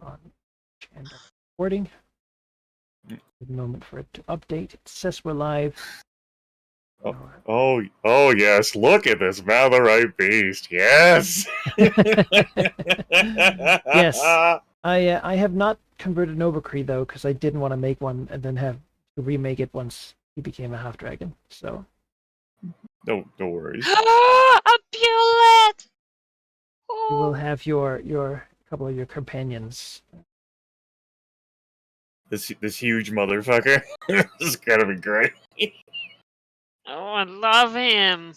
on and recording. Good moment for it to update. It says we're live. Oh, yes! Look at this Malorite beast. Yes. Yes. I have not converted Novacree though, because I didn't want to make one and then have to remake it once he became a half dragon. So. No worries. A Bullet! You will have your couple of your companions. This huge motherfucker. This is gonna be great. Oh, I love him.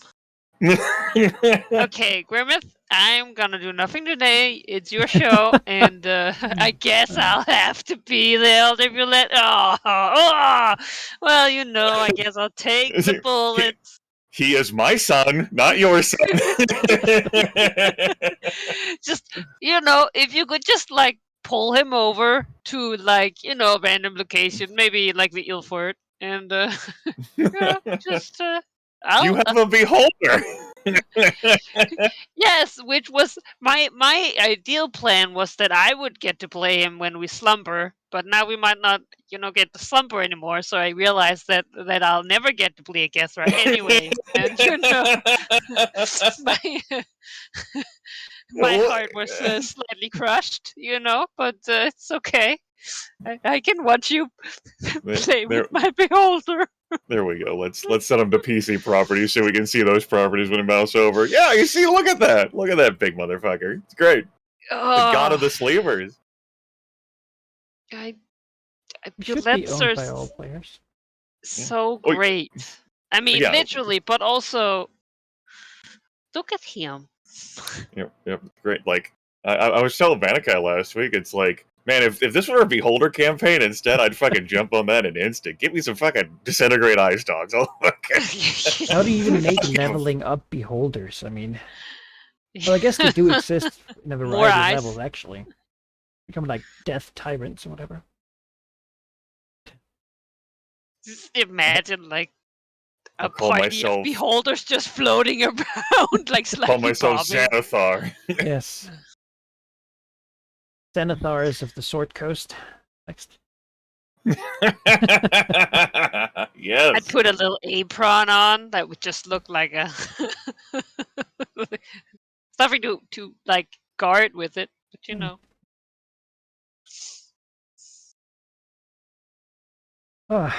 Okay, Grimmeth, I'm gonna do nothing today. It's your show, and I guess I'll have to be the Elder Bullet. Oh, well, I guess I'll take the bullets. He is my son, not your son. Just, if you could just, pull him over to, a random location, maybe, the Ilford, and, just, you have a beholder. Yes, which was my ideal plan was that I would get to play him when we slumber, but now we might not, get to slumber anymore. So I realized that I'll never get to play a Gethra anyway, and my heart was slightly crushed, but it's okay. I can watch you play with my beholder. There we go. Let's set them to PC properties so we can see those properties when we mouse over. Yeah, you see, look at that. Look at that big motherfucker. It's great. The god of the sleevers. Should be owned by all players. So great. I mean, literally, but also, look at him. Yep, great. Like, I was telling Vanikai last week, it's like, man, if this were a Beholder campaign instead, I'd fucking jump on that in an instant. Give me some fucking Disintegrate Ice Dogs. How do you even make leveling up Beholders? I mean, well, I guess they do exist in a variety of levels, actually. Become like Death Tyrants or whatever. Just imagine, a party of Beholders just floating around, slightly call myself bobbing. Xanathar. Yes. Xanathars of the Sword Coast. Next. Yes. I'd put a little apron on that would just look like a something to guard with it, but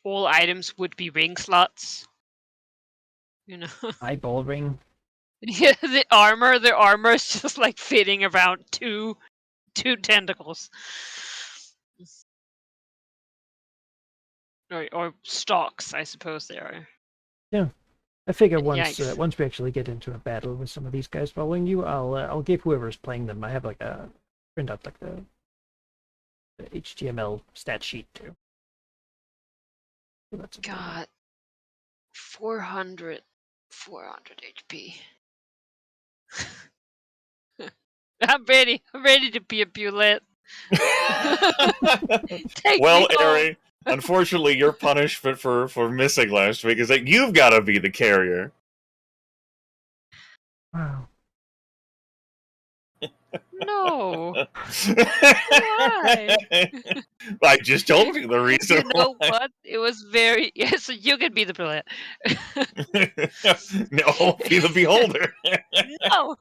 all items would be ring slots. Eyeball ring. Yeah, the armor is just fitting around two tentacles. Or stalks, I suppose they are. Yeah. I figure once we actually get into a battle with some of these guys following you, I'll give whoever's playing them. I have print out the HTML stat sheet too. So that's God, 400 HP. I'm ready to be a Bullet. Well, Ari, unfortunately, your punishment for missing last week is that you've got to be the carrier. Wow. No. Why? I just told you the reason. You know what? It was very... Yeah, so you can be the Bullet. No, be the Beholder. No.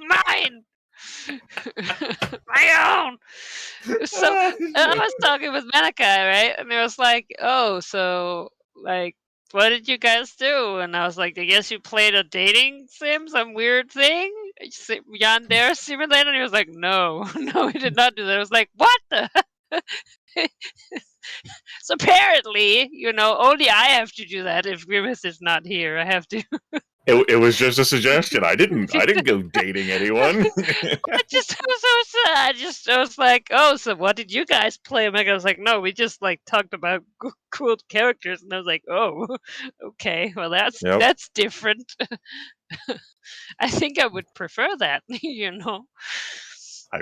Mine. My own. So I was talking with Manikai, right? And it was like, oh, so what did you guys do? And I was like, I guess you played a dating sim, some weird thing? Yandere Simulator? And he was like, no, we did not do that. I was like, what the? So apparently, only I have to do that if Grimace is not here. I have to. It was just a suggestion. I didn't go dating anyone. I was like, oh, so what did you guys play? And I was like, no, we just talked about cool characters, and I was like, oh, okay, well that's different. I think I would prefer that, I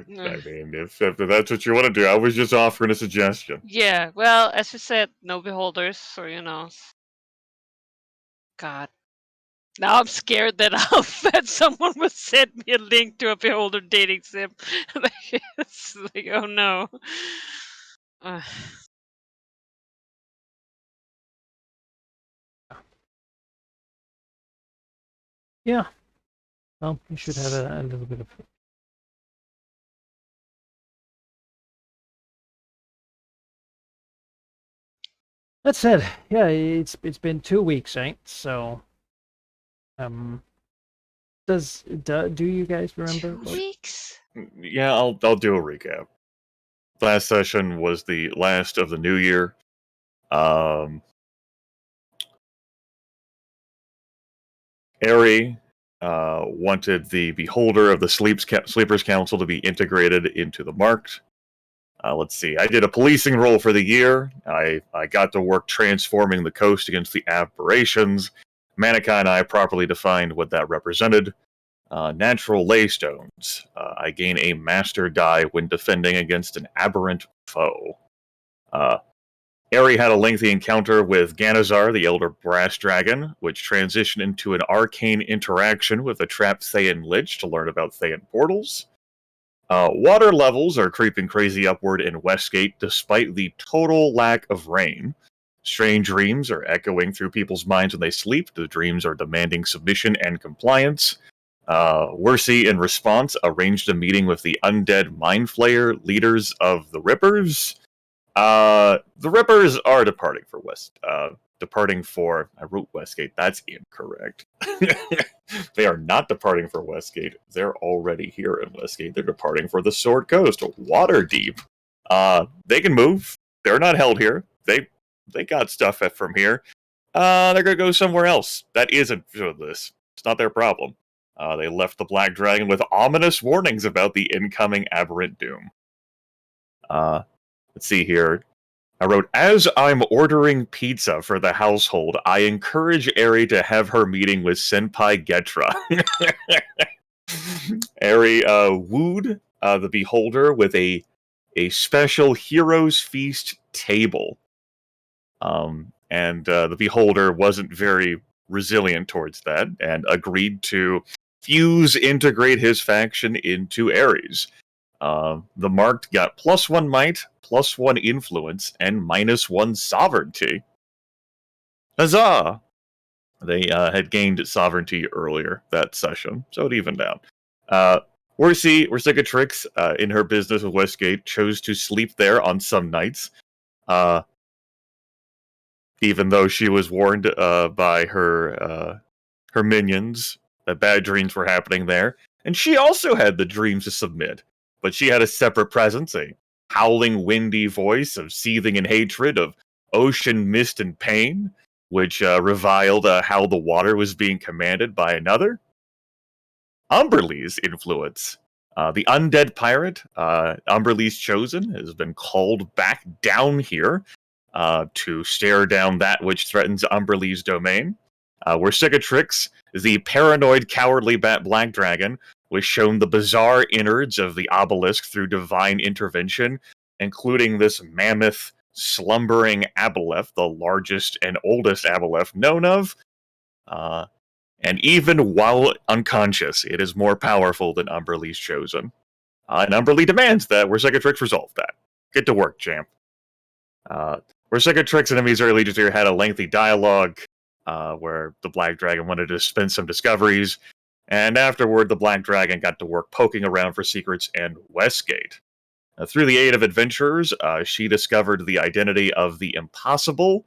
mean, if that's what you want to do, I was just offering a suggestion. Yeah, well, as you said, no Beholders, so God. Now I'm scared that someone will send me a link to a Beholder dating sim. It's like, oh no. Yeah. Well, you should have a little bit of. That said, yeah, it's been 2 weeks, right? So, do you guys remember? 2 weeks? Yeah, I'll do a recap. Last session was the last of the new year. Eri wanted the Beholder of the Sleepers Council to be integrated into the Marked. Let's see. I did a policing role for the year. I got to work transforming the coast against the aberrations. Manica and I properly defined what that represented. Natural Leystones. I gain a master die when defending against an aberrant foe. Eri had a lengthy encounter with Ganazar, the Elder Brass Dragon, which transitioned into an arcane interaction with a trapped Thayan Lich to learn about Thayan portals. Water levels are creeping crazy upward in Westgate despite the total lack of rain. Strange dreams are echoing through people's minds when they sleep. The dreams are demanding submission and compliance. Wersey, in response, arranged a meeting with the undead Mind Flayer leaders of the Rippers. The Rippers are departing for I wrote Westgate. That's incorrect. They are not departing for Westgate. They're already here in Westgate. They're departing for the Sword Coast, Waterdeep. They can move. They're not held here. They got stuff from here. They're gonna go somewhere else. That isn't this. It's not their problem. They left the Black Dragon with ominous warnings about the incoming aberrant doom. Let's see here. I wrote, as I'm ordering pizza for the household, I encourage Eri to have her meeting with Senpai Getra. Eri wooed the Beholder with a special Heroes Feast table. And the Beholder wasn't very resilient towards that and agreed to integrate his faction into Eri's. The Marked got +1 might, +1 influence, and -1 sovereignty. Huzzah! They had gained sovereignty earlier that session, so it evened out. Wersicatrix, in her business with Westgate, chose to sleep there on some nights, even though she was warned by her minions that bad dreams were happening there. And she also had the dreams to submit. But she had a separate presence, a howling, windy voice of seething and hatred, of ocean mist and pain, which reviled how the water was being commanded by another. Umberlee's influence. The undead pirate, Umberlee's Chosen, has been called back down here to stare down that which threatens Umberlee's domain. Wersicatrix, the paranoid, cowardly Black Dragon, was shown the bizarre innards of the obelisk through divine intervention, including this mammoth, slumbering aboleth, the largest and oldest aboleth known of. And even while unconscious, it is more powerful than Umberlee's Chosen. And Umberlee demands that Wersicatrix resolve that. Get to work, champ. Wersicatrix and Emi's early leaders here had a lengthy dialogue where the Black Dragon wanted to spin some discoveries. And afterward, the Black Dragon got to work poking around for secrets in Westgate. Through the aid of adventurers, she discovered the identity of the Impossible.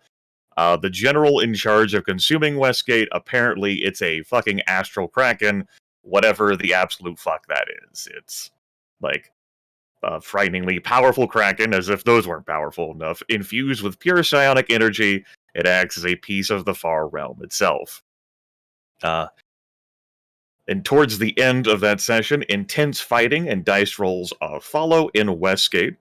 The general in charge of consuming Westgate, apparently it's a fucking astral kraken, whatever the absolute fuck that is. It's like a frighteningly powerful kraken, as if those weren't powerful enough. Infused with pure psionic energy, it acts as a piece of the far realm itself. And towards the end of that session, intense fighting and dice rolls follow in Westgate.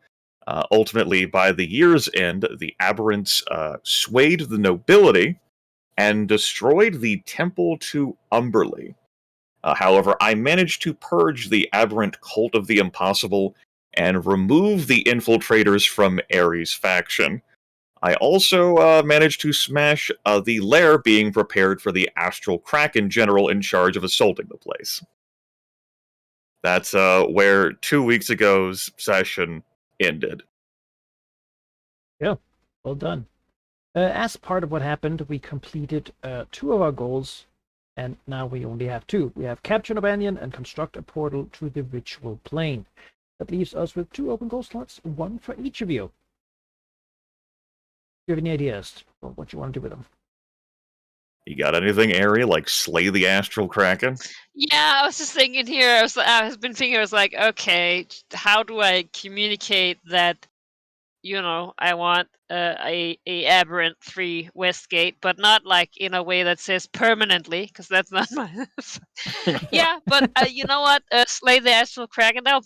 Ultimately, by the year's end, the aberrants swayed the nobility and destroyed the temple to Umberlee. However, I managed to purge the aberrant cult of the Impossible and remove the infiltrators from Eri's faction. I also managed to smash the lair being prepared for the Astral Kraken general in charge of assaulting the place. That's where 2 weeks ago's session ended. Yeah, well done. As part of what happened, we completed 2 of our goals, and now we only have 2. We have capture Nobanian and construct a portal to the ritual plane. That leaves us with 2 open goal slots, 1 for each of you. Do you have any ideas for what you want to do with them? You got anything, Ari, like slay the Astral Kraken? Yeah, I was just thinking here. I was been thinking. I was like, okay, how do I communicate that? I want a aberrant 3 Westgate, but not like in a way that says permanently, because that's not my. Yeah, but you know what? Slay the Astral Kraken. They'll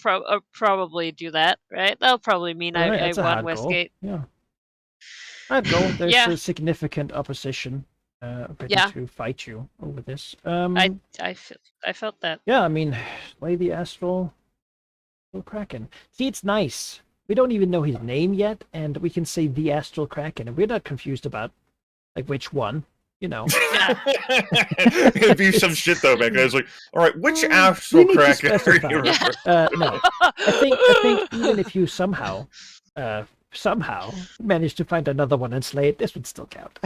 probably do that, right? That'll probably mean All right, I that's a won hard Westgate. goal. Yeah. Hard goal. There's Yeah. a significant opposition ready Yeah. to fight you over this. I felt that. Yeah, I mean, slay the Astral Kraken. See, it's nice. We don't even know his name yet, and we can say the Astral Kraken, and we're not confused about like which one. It'd be some shit though, man. I was like, all right, which We Astral need to Kraken are specify. you referring? No, I think even if you somehow manage to find another one and slay it, this would still count.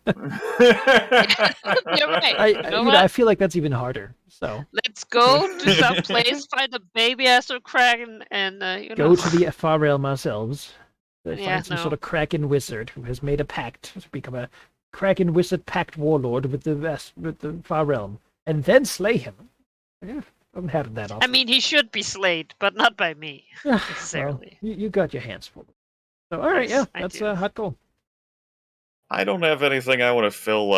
You're right. I feel like that's even harder. So let's go to some place, find a baby Astral Kraken, and go to the Far Realm ourselves. Yeah, Find some sort of Kraken wizard who has made a pact to become a Kraken wizard pact warlord with the Far Realm, and then slay him. Yeah, I'm having that off. I mean, he should be slayed, but not by me necessarily. Well, you got your hands full. So all right, Yes, yeah, I that's do. a hot goal. I don't have anything I want to fill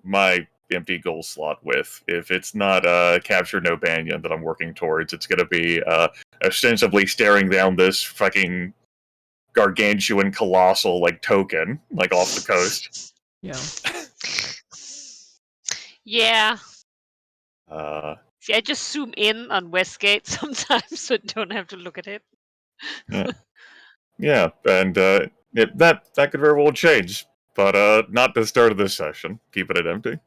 my empty goal slot with. If it's not capture no Banyan that I'm working towards, it's going to be ostensibly staring down this fucking gargantuan colossal like token like off the coast. Yeah. Yeah. See, I just zoom in on Westgate sometimes, so I don't have to look at it. Yeah, and that could very well change, but not the start of this session. Keeping it empty.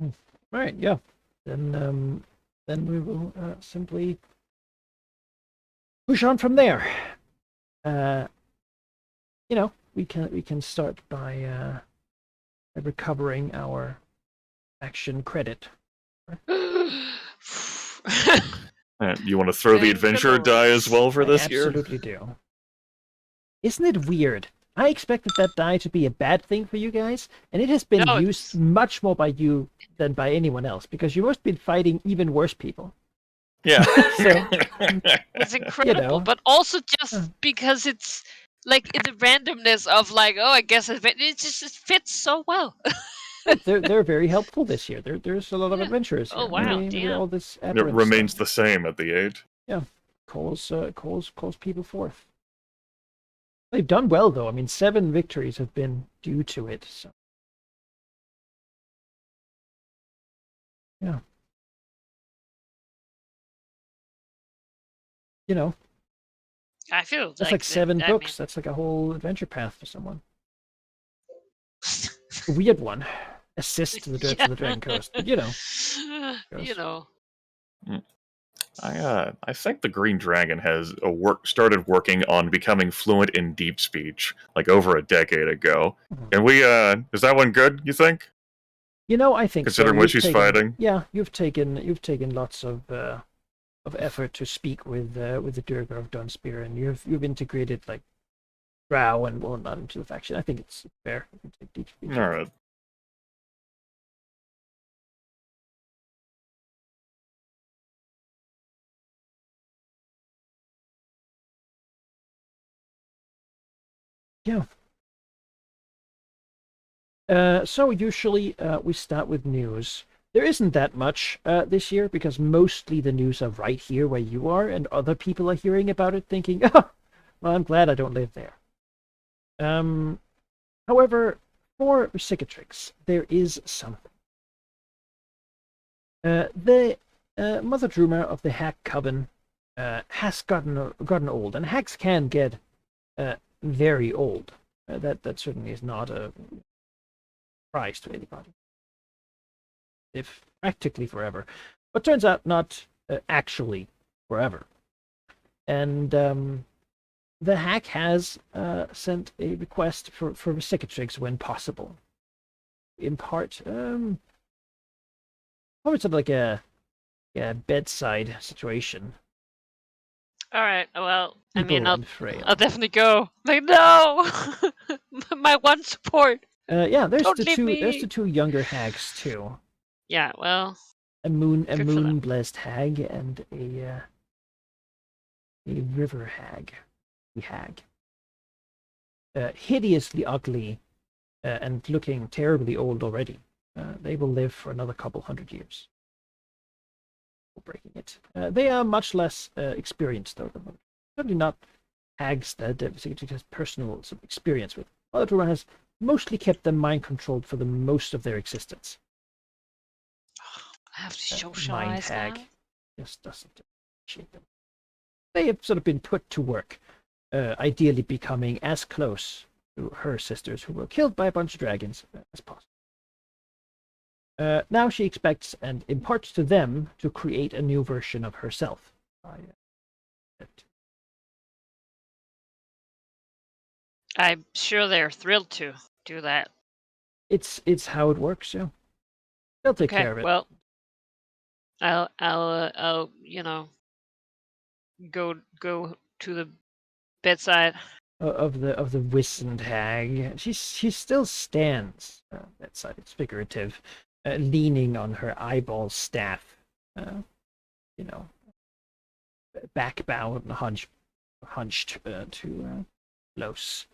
All right, yeah. Then we will simply push on from there. We can start by recovering our action credit. You want to throw the adventurer die as well for this year? I absolutely do. Isn't it weird? I expected that die to be a bad thing for you guys, and it has been used much more by you than by anyone else, because you must have been fighting even worse people. Yeah. So, it's incredible, but also just because it's like the randomness of like, oh, I guess it just fits so well. they're very helpful this year. There's a lot of adventurers. Oh wow! All this it remains the same at the 8. Yeah, calls people forth. They've done well though. I mean, 7 victories have been due to it. So yeah, I feel that's like 7 books. That's like a whole adventure path for someone. A weird one. Assist to the Dragon Coast, but I think the Green Dragon has started working on becoming fluent in deep speech like over a decade ago. And is that one good? You think? I think considering what she's fighting. Yeah, you've taken lots of effort to speak with the Durgar of Dunspear, and you've integrated like Drow and whatnot into the faction. I think it's fair. You can take deep speech. All right. Yeah. So usually we start with news. There isn't that much this year because mostly the news are right here where you are, and other people are hearing about it thinking, oh, well, I'm glad I don't live there. However, for Cicatrix, there is something. The Mother Druma of the Hag Coven has gotten old, and hags can get very old. That certainly is not a surprise to anybody. If practically forever, but turns out not actually forever. And the hack has sent a request for cicatrix when possible. In part, probably sort of like a bedside situation. All right. Well, I mean, Feeble and frail. I'll definitely go. Like, no, my one support. Yeah, there's Don't the leave two. There's me. the two younger hags too. Yeah. Well. A Good for them. moon blessed hag and a river hag. Hideously ugly and looking terribly old already. They will live for another couple 100 years. Breaking it. They are much less experienced, though. Certainly not hags that Sigurd has personal sort of experience with. Mother has mostly kept them mind controlled for the most of their existence. I have to Mind socialize hag now. just doesn't appreciate them. They have sort of been put to work, ideally becoming as close to her sisters who were killed by a bunch of dragons as possible. Now she expects and imparts to them to create a new version of herself. I'm sure they're thrilled to do that. It's how it works, yeah. They'll take care of it. Well, I'll go to the bedside. Of the wizened hag, she still stands bedside. It's figurative, leaning on her eyeball staff. Back bowed and hunched to close.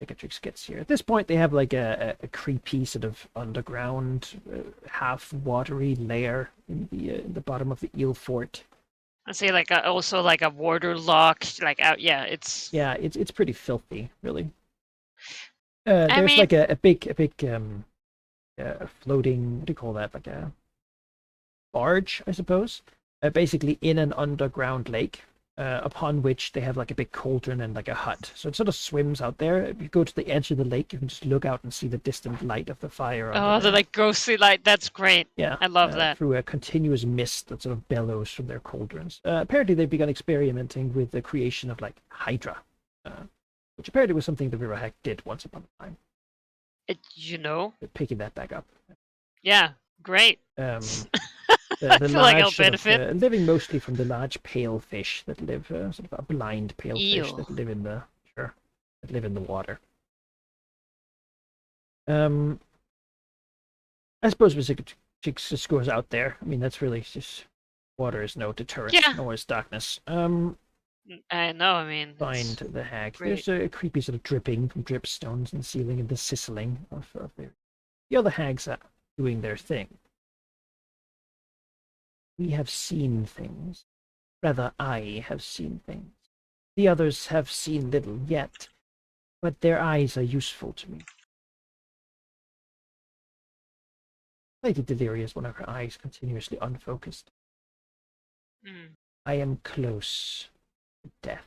Cicatrix gets here. At this point, they have like a creepy sort of underground, half watery lair in the bottom of the eel fort. I say also like a warder lock, like out. Yeah, it's pretty filthy, really. There's like a big floating. What do you call that? Like a barge, I suppose. Basically in an underground lake. Upon which they have like a big cauldron and like a hut. So it sort of swims out there. If you go to the edge of the lake, you can just look out and see the distant light of the fire. Oh, the like ghostly light. That's great. Yeah, I love that. Through a continuous mist that sort of bellows from their cauldrons. Apparently, they've begun experimenting with the creation of like Hydra, which apparently was something the River Hack did once upon a time. Picking that back up. Yeah, great. I feel like I'll benefit. Living mostly from the large pale fish that live, sort of a blind pale fish that live in the water. I suppose Cicatrix just goes out there. I mean, that's really just water is no deterrent, nor is darkness. I know. I mean, find the hag. Great. There's a creepy sort of dripping from dripstones and ceiling and the sizzling of the other hags are doing their thing. We have seen things. Rather, I have seen things. The others have seen little yet, but their eyes are useful to me. Lady Delirious, one of her eyes continuously unfocused. I am close to death.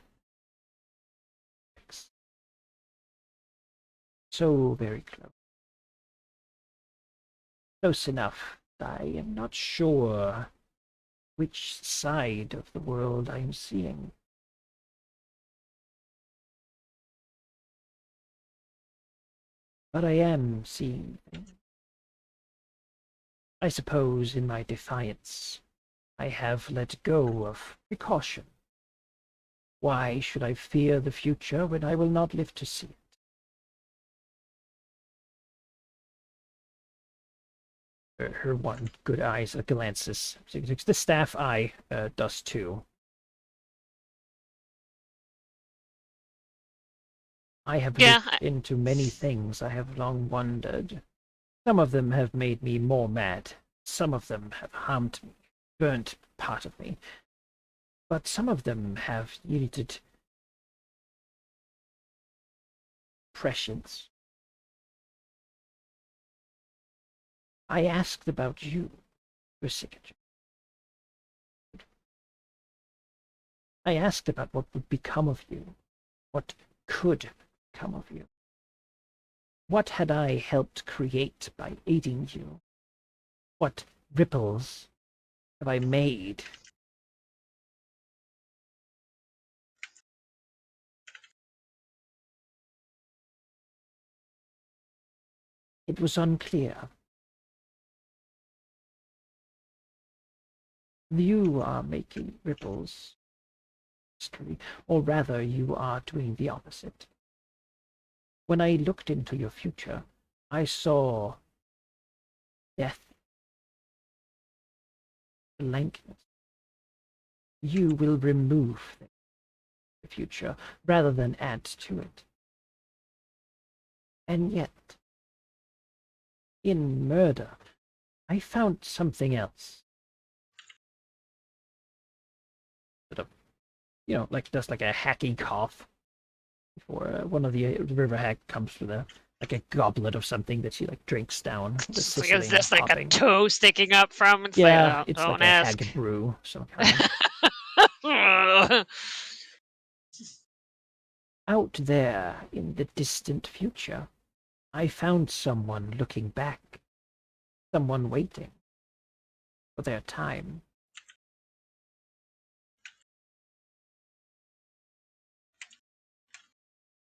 So very close. Close enough. I am not sure which side of the world I am seeing. But I am seeing things. I suppose in my defiance, I have let go of precaution. Why should I fear the future when I will not live to see it? Her one good eye glances. The staff eye does too. I have looked into many things. I have long wondered. Some of them have made me more mad. Some of them have harmed me, burnt part of me. But some of them have yielded prescience. I asked about you, your Cicatrix. I asked about what would become of you, what could become of you? What had I helped create by aiding you? What ripples have I made? It was unclear. You are making ripples, or rather, you are doing the opposite. When I looked into your future, I saw death, blankness. You will remove the future rather than add to it. And yet, in murder, I found something else. Sort of, like just like a hacky cough before one of the river hag comes with like a goblet of something that she like drinks down. Just like, is this like a toe sticking up from? It's yeah, like, it's don't like ask. a hag brew, some kind. Out there in the distant future, I found someone looking back, someone waiting for their time.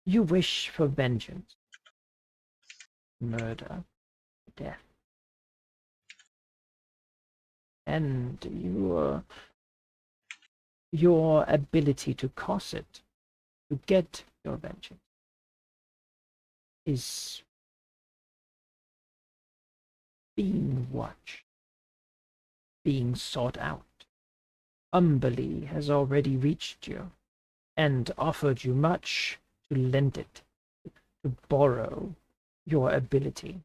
You wish for vengeance, murder, death. And your ability to cause it, to get your vengeance, is being watched, being sought out. Umberlee has already reached you and offered you much to lend it, to borrow your ability.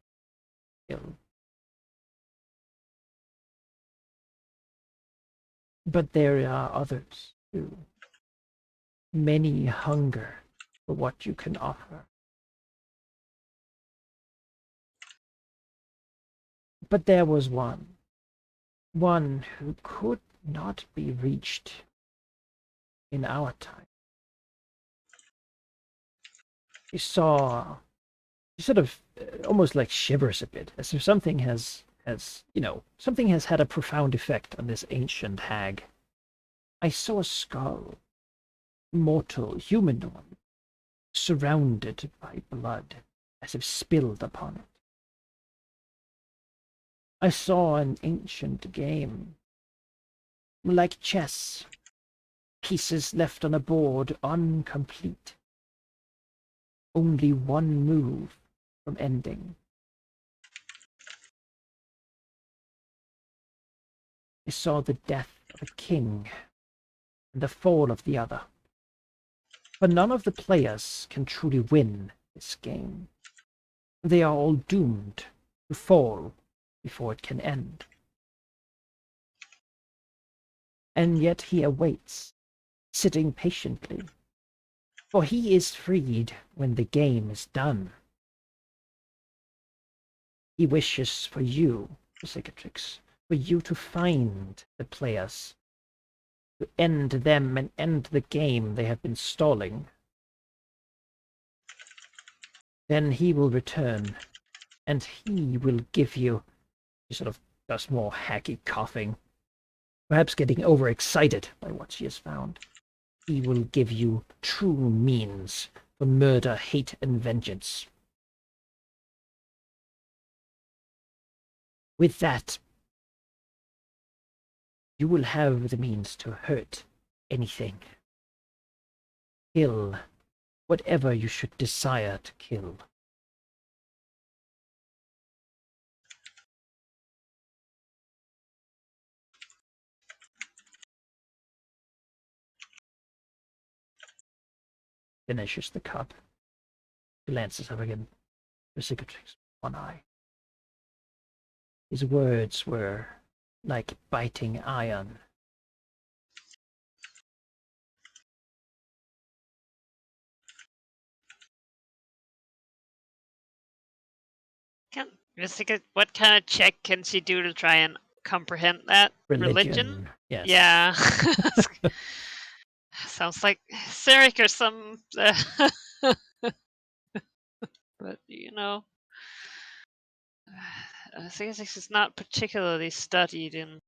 But there are others too. Many hunger for what you can offer. But there was one who could not be reached in our time. He sort of almost like shivers a bit, as if something has had a profound effect on this ancient hag. I saw a skull, mortal, humanoid, surrounded by blood, as if spilled upon it. I saw an ancient game, like chess, pieces left on a board incomplete. Only one move from ending. I saw the death of a king and the fall of the other. But none of the players can truly win this game. They are all doomed to fall before it can end. And yet he awaits, sitting patiently, for he is freed when the game is done. He wishes for you, Cicatrix, for you to find the players, to end them and end the game they have been stalling. Then he will return, and he will give you... He sort of does more hacky coughing, perhaps getting overexcited by what she has found. He will give you true means for murder, hate, and vengeance. With that, you will have the means to hurt anything. Kill whatever you should desire to kill. Finishes the cup. Glances up again for Cicatrix, one eye. His words were like biting iron. What kind of check can she do to try and comprehend that? Religion? Yes. Yeah. Sounds like Sarek or some... But physics is not particularly studied in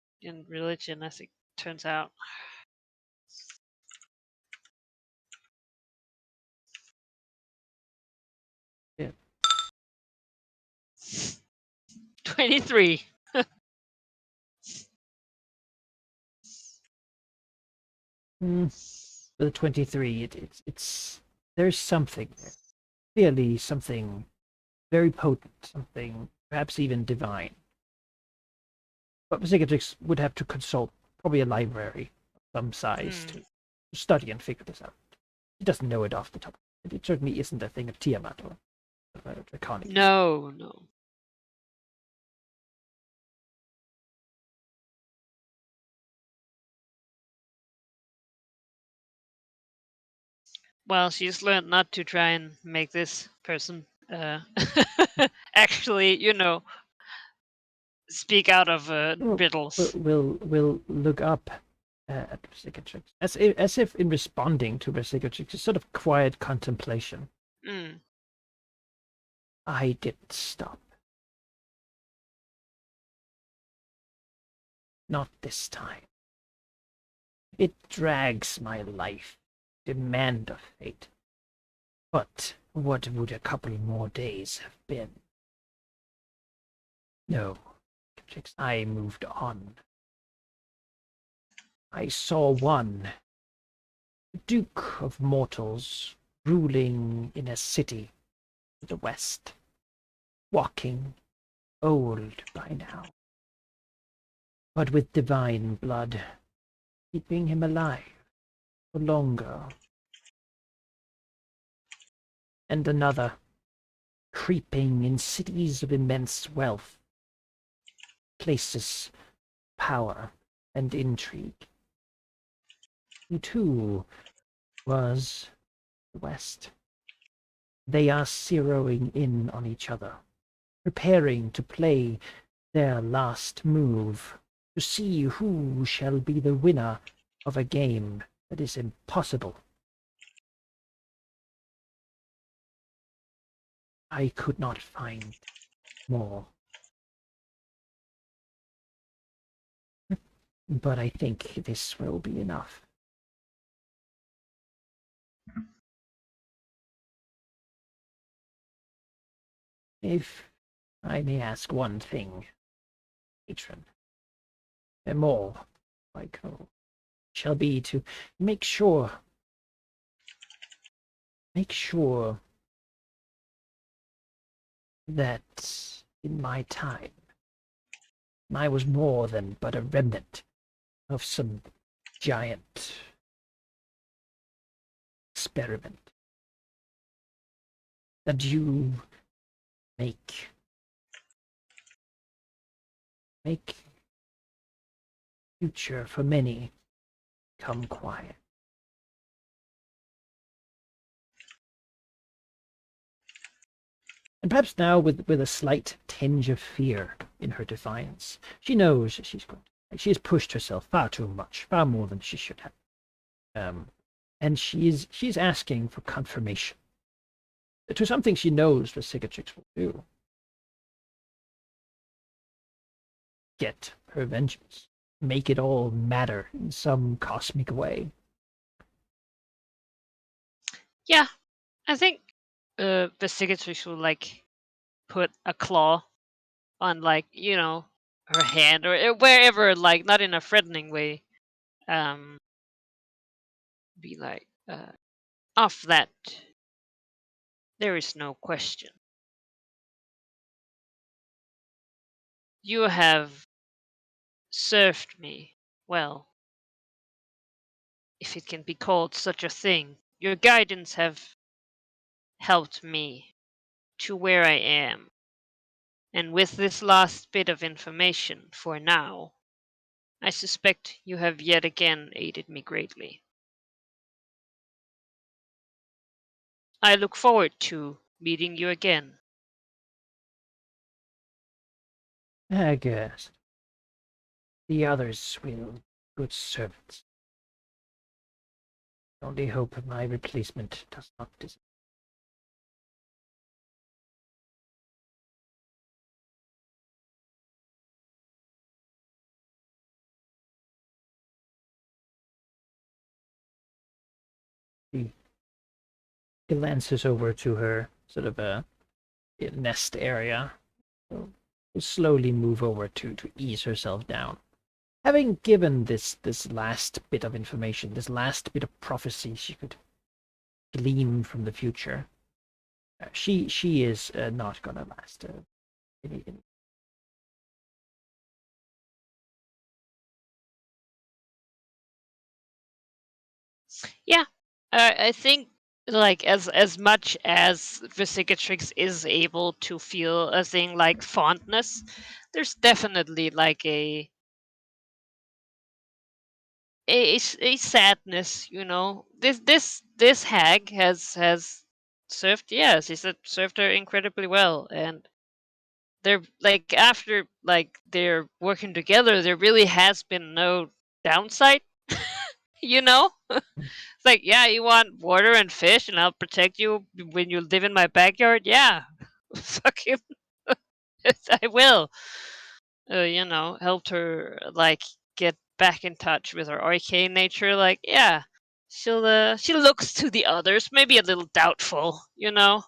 religion, as it turns out. Yeah. 23. The 23, it's there's something there. Clearly something very potent, something perhaps even divine. But Psychiatrix would have to consult probably a library of some size to study and figure this out. He doesn't know it off the top. It certainly isn't a thing of Tiamat or Draconic. No. Well, she's learned not to try and make this person actually, speak out of riddles. We'll look up at Psychiatrix as if in responding to Psychiatrix, a sort of quiet contemplation. Mm. I didn't stop. Not this time. It drags my life, demand of fate. But what would a couple more days have been? No, I moved on. I saw one, the Duke of Mortals, ruling in a city to the west, walking, old by now, but with divine blood, keeping him alive for longer. And another, creeping in cities of immense wealth, places, power, and intrigue. He too was the West. They are zeroing in on each other, preparing to play their last move, to see who shall be the winner of a game that is impossible. I could not find more. But I think this will be enough. If I may ask one thing, patron, and more, like, shall be to make sure that in my time I was more than but a remnant of some giant experiment. That you make future for many come quiet. And perhaps now with a slight tinge of fear in her defiance. She knows she's going to. She has pushed herself far too much, far more than she should have. And she's asking for confirmation to something she knows the Cicatrix will do. Get her vengeance. Make it all matter in some cosmic way. Yeah, I think the Cicatrix will put a claw on her hand or wherever, not in a threatening way. Be like, off that, there is no question. You have served me well, if it can be called such a thing. Your guidance have helped me to where I am. And with this last bit of information, for now, I suspect you have yet again aided me greatly. I look forward to meeting you again. I guess. The others will good servants. Only hope my replacement does not disappear. glances over to her sort of a nest area. So will slowly move over to ease herself down. Having given this last bit of information, this last bit of prophecy she could glean from the future, she is not gonna last any. Yeah, I think like as much as Visicatrix is able to feel a thing like fondness, there's definitely like a sadness, you know. This hag has served, yes, he said served her incredibly well, and they're like after like they're working together, there really has been no downside, you know. It's like, yeah, you want water and fish, and I'll protect you when you live in my backyard. Yeah, fucking, I will. You know, helped her like get back in touch with her arcane nature. Like, yeah, she looks to the others, maybe a little doubtful, you know.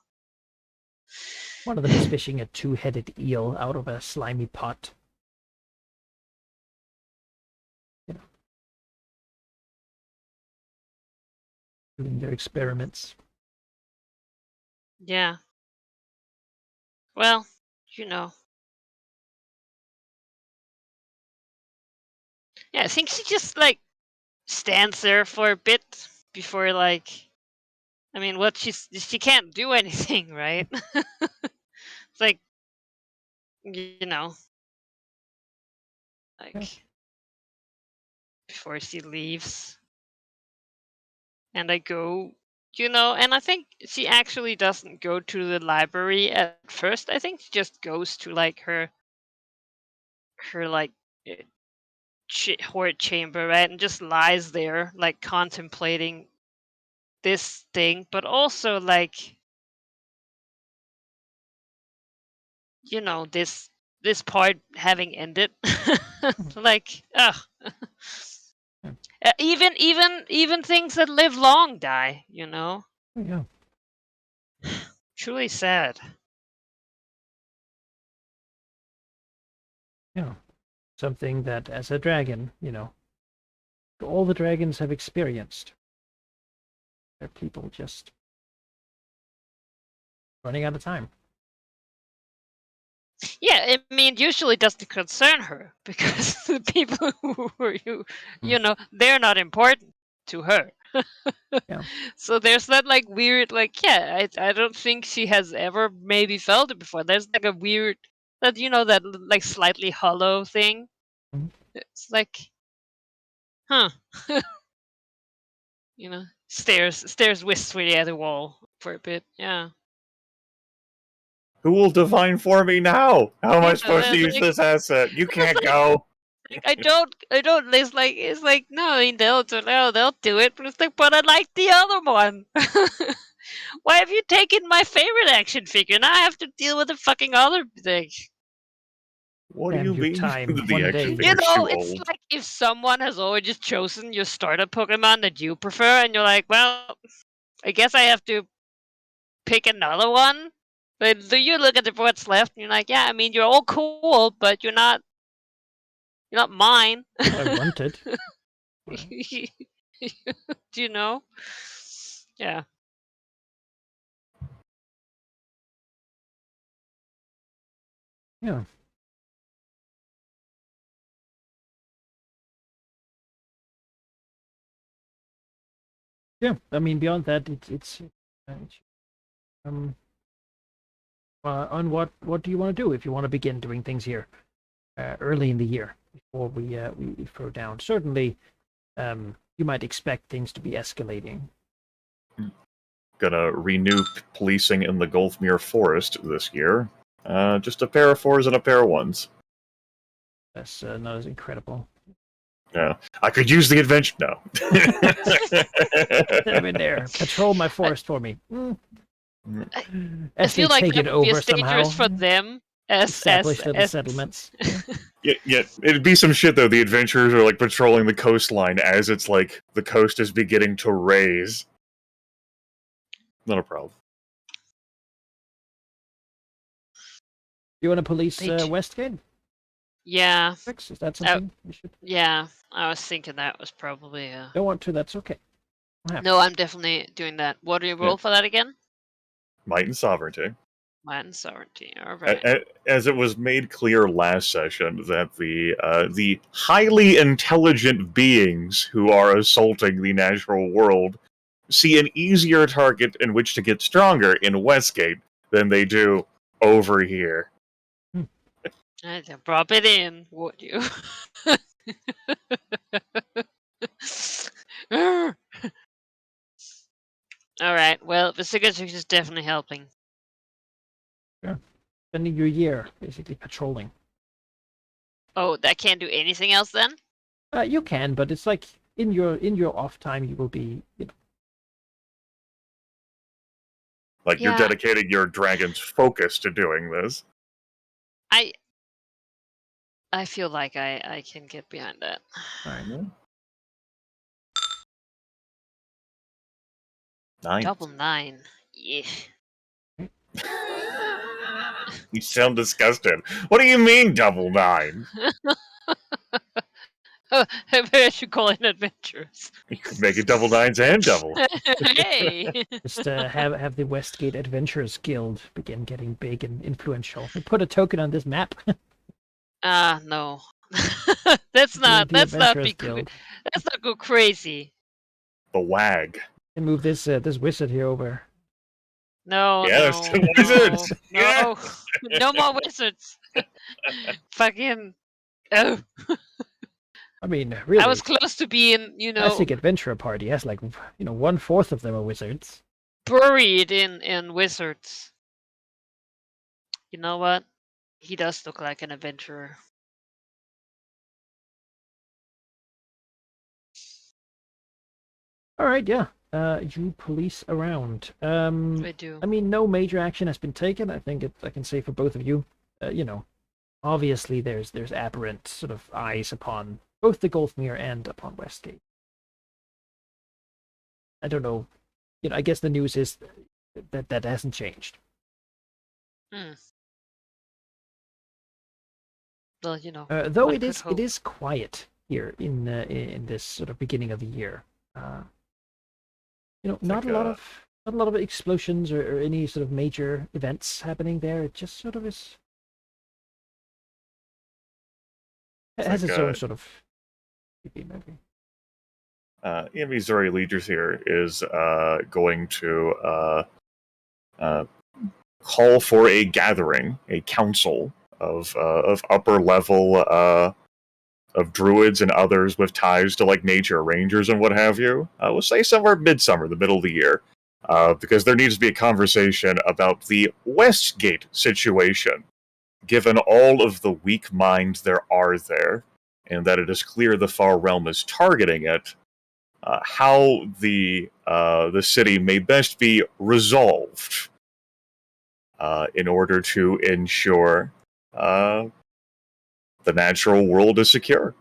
One of them is fishing a two-headed eel out of a slimy pot. You know, doing their experiments. Yeah. Well, you know. Yeah, I think she just like stands there for a bit before like I mean, what she can't do anything, right? It's like, you know, like Yeah. before she leaves, and I go, you know, and I think she actually doesn't go to the library at first. I think she just goes to like her like uh, hoard chamber, right, and just lies there like contemplating this thing, but also like, you know, this part having ended. Like, ugh. Yeah. Even things that live long die, you know. Yeah. Truly sad. Yeah. Something that, as a dragon, you know, all the dragons have experienced. They're people just running out of time. Yeah, I mean, usually it doesn't concern her because the people who are you know, they're not important to her. Yeah. So there's that like weird, like, yeah, I don't think she has ever maybe felt it before. There's like a weird that, you know, that like slightly hollow thing. Mhm. It's like, huh. You know, stares wistfully at the wall for a bit. Yeah. Who will divine for me now? How am I Yeah, supposed to use like, this asset? You can't like, go. I don't. It's like no, I mean, they'll do it, but it's like, but I like the other one. Why have you taken my favorite action figure? Now I have to deal with the fucking other thing. What do And you your mean? time, The one action day. You figure's know, too it's old. like if someone has already chosen your starter Pokemon that you prefer, and you're like, well, I guess I have to pick another one. But do you look at what's left, and you're like, yeah, I mean, you're all cool, but you're not mine. I wanted. Do you know? Yeah. Yeah. Yeah. I mean, beyond that, it's um. On what do you want to do if you want to begin doing things here early in the year before we throw down? Certainly, you might expect things to be escalating. Gonna renew policing in the Gulfmere Forest this year. Just a pair of 4s and a pair of 1s. That's not as incredible. Yeah, I could use the adventure. No. Get 'em in there. Patrol my forest for me. I As they feel like take that it would be over as dangerous somehow. for them as Establish little settlements. Yeah, it'd be some shit though. The adventurers are like patrolling the coastline as it's like the coast is beginning to raise. Not a problem. You want to police They do- Westgate? Yeah, Is that something we should? yeah. I was thinking that was probably. Don't want to. That's okay. No, I'm definitely doing that. What do you roll for that again? Might and sovereignty. Might and sovereignty. All right. As it was made clear last session that the highly intelligent beings who are assaulting the natural world see an easier target in which to get stronger in Westgate than they do over here. Drop it in, would you? All right. Well, the signature is definitely helping. Spending your year basically patrolling. Oh, that can't do anything else then? You can, but it's like in your off time you will be, Like you're Yeah. dedicating your dragon's focus to doing this. I feel like I can get behind that. All right. 9. Double 9. Yeah. You sound disgusted. What do you mean double 9? Maybe I should call it adventures. You could make it double 9s and double. Hey. Just have the Westgate Adventurers Guild begin getting big and influential. We put a token on this map. No. Let's not. The Let's not Adventurers be. Guild. Let's not go crazy. The wag. And move this wizard here over. No. Yes, no, the wizards. No. Yes. No more wizards. Fucking. Oh. I mean, really. I was close to being, Classic adventurer party has like 1/4 of them are wizards. buried in wizards. You know what? He does look like an adventurer. All right, yeah. You police around. I do. I mean, no major action has been taken. I think I can say for both of you. Obviously there's aberrant sort of eyes upon both the Gulfmere and upon Westgate. I don't know. I guess the news is that hasn't changed. Well, Though one it could is hope. quiet here in this sort of beginning of the year. Not like, a lot of explosions or any sort of major events happening there. It just sort of is. It has like, its own sort of. Maybe. Missouri Leaders here is going to call for a gathering, a council of upper level of druids and others with ties to like nature rangers and what have you. We'll say somewhere midsummer, the middle of the year, because there needs to be a conversation about the Westgate situation, given all of the weak minds there are there, and that it is clear the Far Realm is targeting it. How the city may best be resolved in order to ensure the natural world is secure.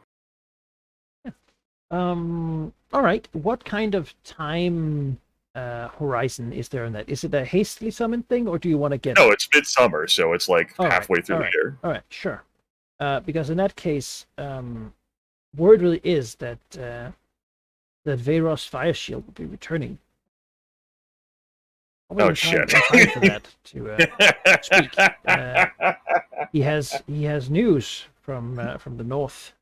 All right. What kind of time horizon is there in that? Is it a hastily summoned thing, or do you want to get? No, it's midsummer, so it's like All right, halfway through all the right. year. All right, sure. Because in that case, word really is that that Veyros Fire Shield will be returning. Probably Oh, in time- shit. in time for that to speak. He has news from the north.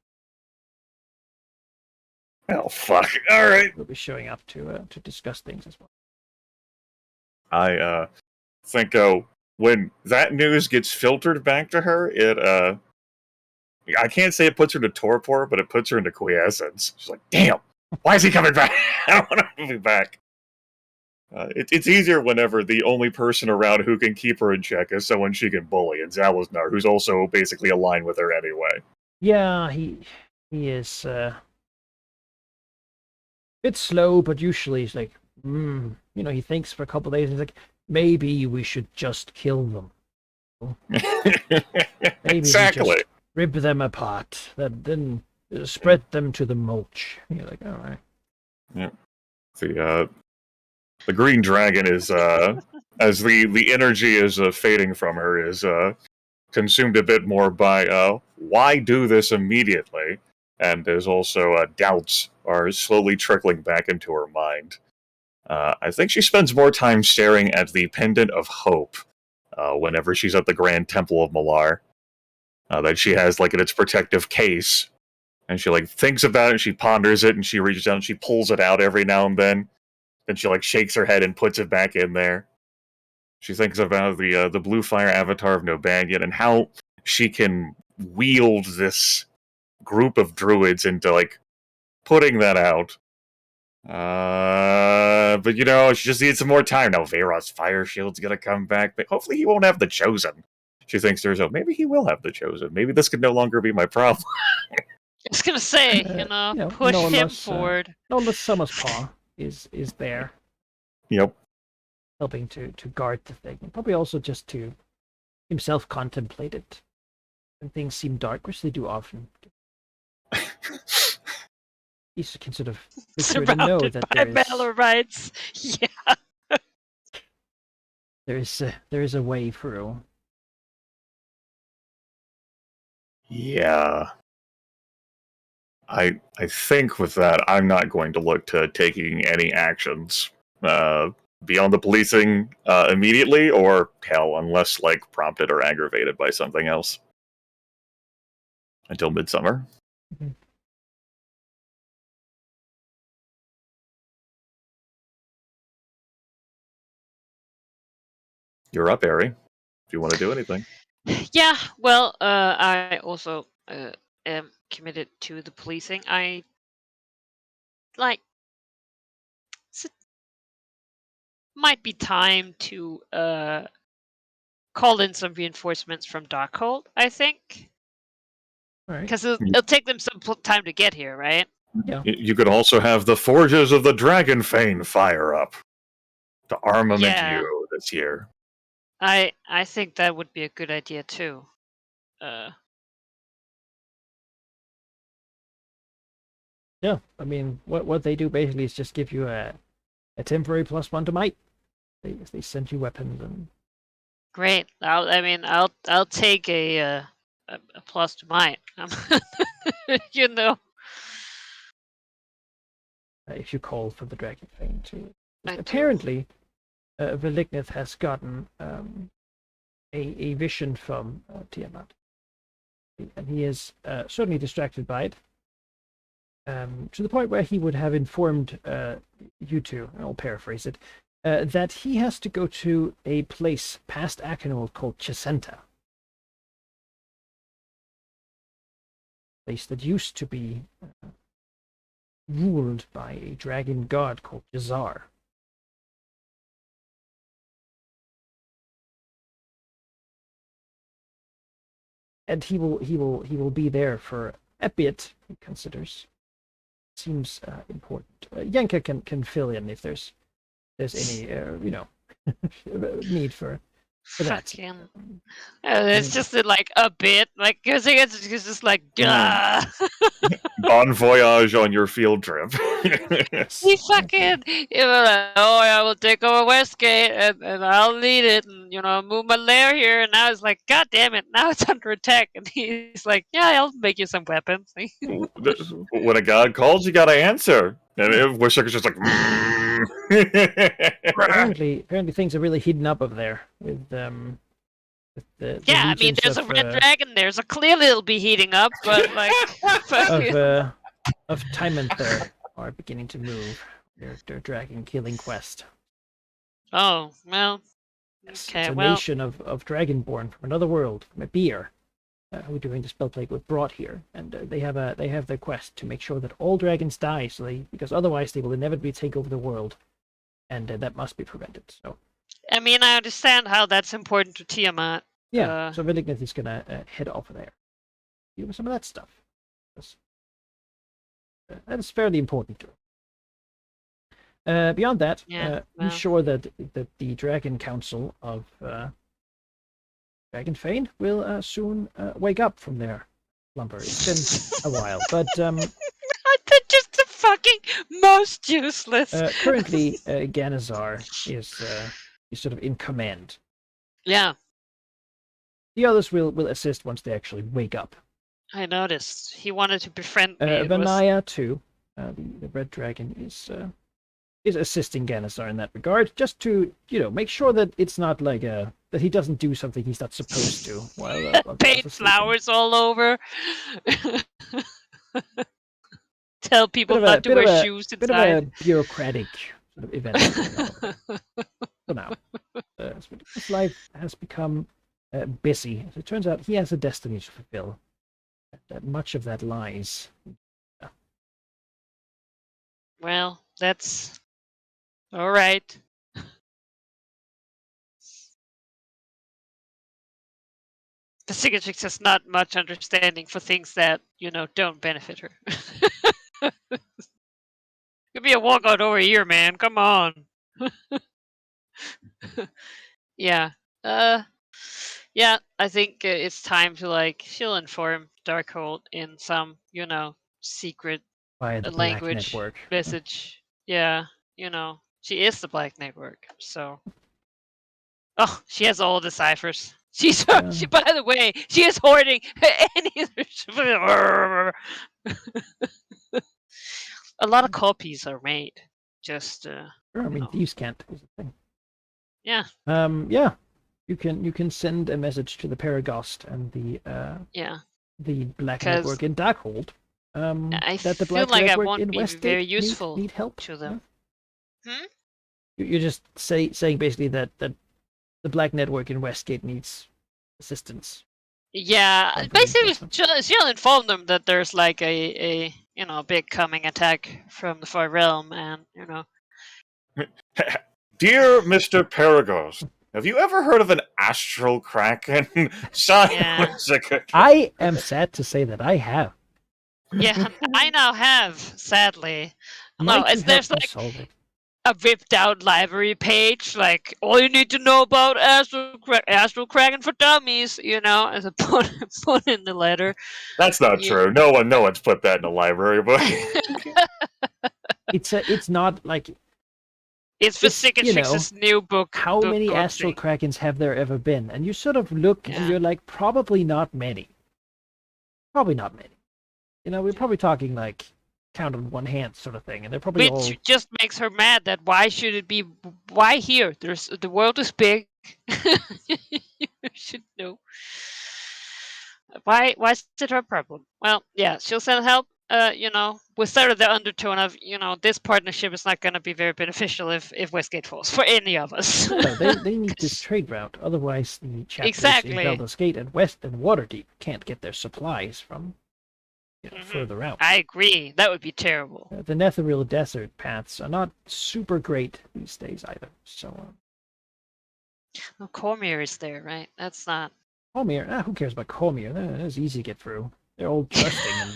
Oh, fuck. All right. He'll be showing up to discuss things as well. I think when that news gets filtered back to her, I can't say it puts her into torpor, but it puts her into quiescence. She's like, damn, why is he coming back? I don't want to move back. It's easier whenever the only person around who can keep her in check is someone she can bully, and Zalaznar, who's also basically aligned with her anyway. Yeah, he is a bit slow, but usually he's like, he thinks for a couple of days. And he's like, maybe we should just kill them. Maybe Exactly. we just rip them apart, then spread them to the mulch. And you're like, all right. Yeah. The green dragon is, as the energy is fading from her, is consumed a bit more by why do this immediately? And there's also doubts are slowly trickling back into her mind. I think she spends more time staring at the Pendant of Hope whenever she's at the Grand Temple of Malar. That she has like in its protective case. And she like thinks about it, she ponders it, and she reaches out and she pulls it out every now and then. Then she like shakes her head and puts it back in there. She thinks about the Blue Fire Avatar of Nobanian and how she can wield this group of druids into like putting that out. But you know, she just needs some more time. Now Veyros Fire Shield's gonna come back, but hopefully he won't have the Chosen. She thinks to herself, maybe he will have the Chosen. Maybe this could no longer be my problem. I was gonna say, push him forward. Nola Summerspaw is there, Yep. helping to guard the thing, and probably also just to himself contemplate it when things seem dark, which they do often. He can sort of look through it and know Surrounded that by Malorites. Yeah. there is a way through. Yeah. I think with that, I'm not going to look to taking any actions beyond the policing immediately, or hell, unless like prompted or aggravated by something else. Until midsummer. Mm-hmm. You're up, Ari. If you want to do anything. Yeah, well, I also am committed to the policing. I like might be time to call in some reinforcements from Darkhold, I think. All right. Because it'll take them some time to get here, right? Yeah. You could also have the Forges of the Dragonfane fire up to armament you this year. I think that would be a good idea too. Yeah, I mean, what they do basically is just give you a temporary +1 to might. They send you weapons and. Great. I'll take a plus to might. You know. If you call for the Dragon Fang too. Apparently, Velignith has gotten a vision from Tiamat, and he is certainly distracted by it. To the point where he would have informed you two, I'll paraphrase it, that he has to go to a place past Akenol called Chesenta. A place that used to be ruled by a dragon god called Jazar. And he will be there for a bit, he considers. Seems important. Yenka can fill in if there's any need for that. Fucking. It's just like a bit, like because it's just like duh. Bon voyage on your field trip. He fucking, I will take over Westgate and I'll lead it and move my lair here. And now it's like, God damn it, now it's under attack. And he's like, yeah, I'll make you some weapons. When a god calls, you gotta answer. And Wishaker's just like. apparently things are really heating up over there with the yeah, I mean, there's a red dragon there, so clearly it'll be heating up. But like, of Tymanther are beginning to move their dragon killing quest. Oh well. Yes, Okay, it's a nation of dragonborn from another world, from Abir, who during the spellplague were brought here, and they have their quest to make sure that all dragons die, because otherwise they will inevitably take over the world, and that must be prevented. So, I mean, I understand how that's important to Tiamat. yeah, so Velignith is gonna head over there, do some of that stuff. That is fairly important to him. Beyond that, I'm sure that the Dragon Council of Dragonfane will soon wake up from their slumber. It's been a while, but Just the fucking most useless. Currently, Ganazar is sort of in command. Yeah, The others will assist once they actually wake up. I noticed. He wanted to befriend me. It was... Vanaya too. The Red Dragon is assisting Ganazar in that regard, just to make sure that it's not like that he doesn't do something he's not supposed to. While paint flowers all over. Tell people not to wear shoes Bit of inside. a bureaucratic sort of event for now. His life has become busy. As it turns out, he has a destiny to fulfill. That much of that lies. Well, that's all right. The Cicatrix has not much understanding for things that, don't benefit her. Give me a walkout over here, man. Come on. Yeah. Yeah, I think it's time to, she'll inform Darkhold in some, secret By the Black language Network. message. Yeah, she is the Black Network, so. Oh, she has all the ciphers. She, by the way, she is hoarding any. A lot of copies are made. Just. I mean, thieves can't. Is the thing. Yeah. Yeah. You can send a message to the Paragost and the Black Network in Darkhold. I that the feel Black like Network I won't in be Westgate very useful need help to them. Yeah? You're just saying basically that the Black Network in Westgate needs assistance. Yeah, basically she'll inform them that there's like a big coming attack from the Far Realm, and Dear Mr. Paragost, have you ever heard of an astral kraken? Yeah. I am sad to say that I have. Yeah, I now have, sadly. No, there's like a ripped out library page, like all you need to know about Astral Kraken for Dummies, as a put in the letter. That's not true. No one's put that in a library book. It's not like it's for Cicatrix's new book. How many Astral Krakens have there ever been? And you sort of look and you're like, probably not many. Probably not many. We're probably talking like count on one hand sort of thing, and they're probably Which just makes her mad that why should it be why here? The world is big. You should know. Why is it her problem? Well, yeah, she'll send help. With sort of the undertone of, this partnership is not going to be very beneficial if Westgate falls for any of us. No, they need this trade route. Otherwise, the chapters in Baldur's Gate and West and Waterdeep can't get their supplies from further out. I agree. That would be terrible. The Netheril Desert paths are not super great these days either. So. Well, Cormyr is there, right? That's not. Cormyr? Who cares about Cormyr? That's easy to get through. They're all trusting and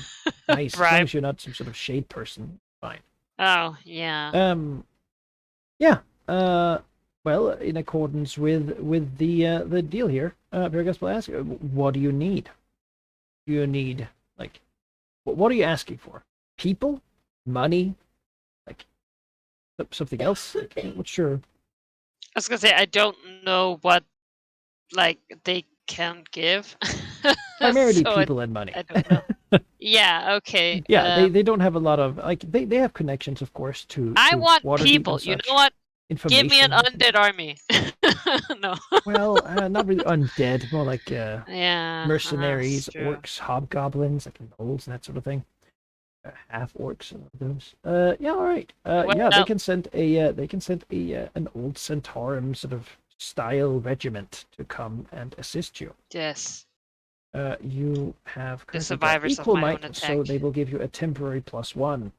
nice. As long as you're not some sort of shade person, fine. Oh, yeah. Yeah. Well, in accordance with the deal here, Paragost will ask, what do you need? Do you need, what are you asking for? People? Money? Something else? What's your... I was gonna say, I don't know what, they can give. Primarily people and money. I don't know. Yeah, okay. Yeah, they don't have a lot of, they have connections, of course, to I want Waterdeep people. You know what? Give me an undead army. No. Well, not really undead, more like mercenaries, orcs, hobgoblins, like gnolls, that sort of thing. Half orcs and those. Yeah, all right. They can send an old Centaurum sort of style regiment to come and assist you. Yes. You have the survivors equal of my might, own attack. so they will give you a temporary +1.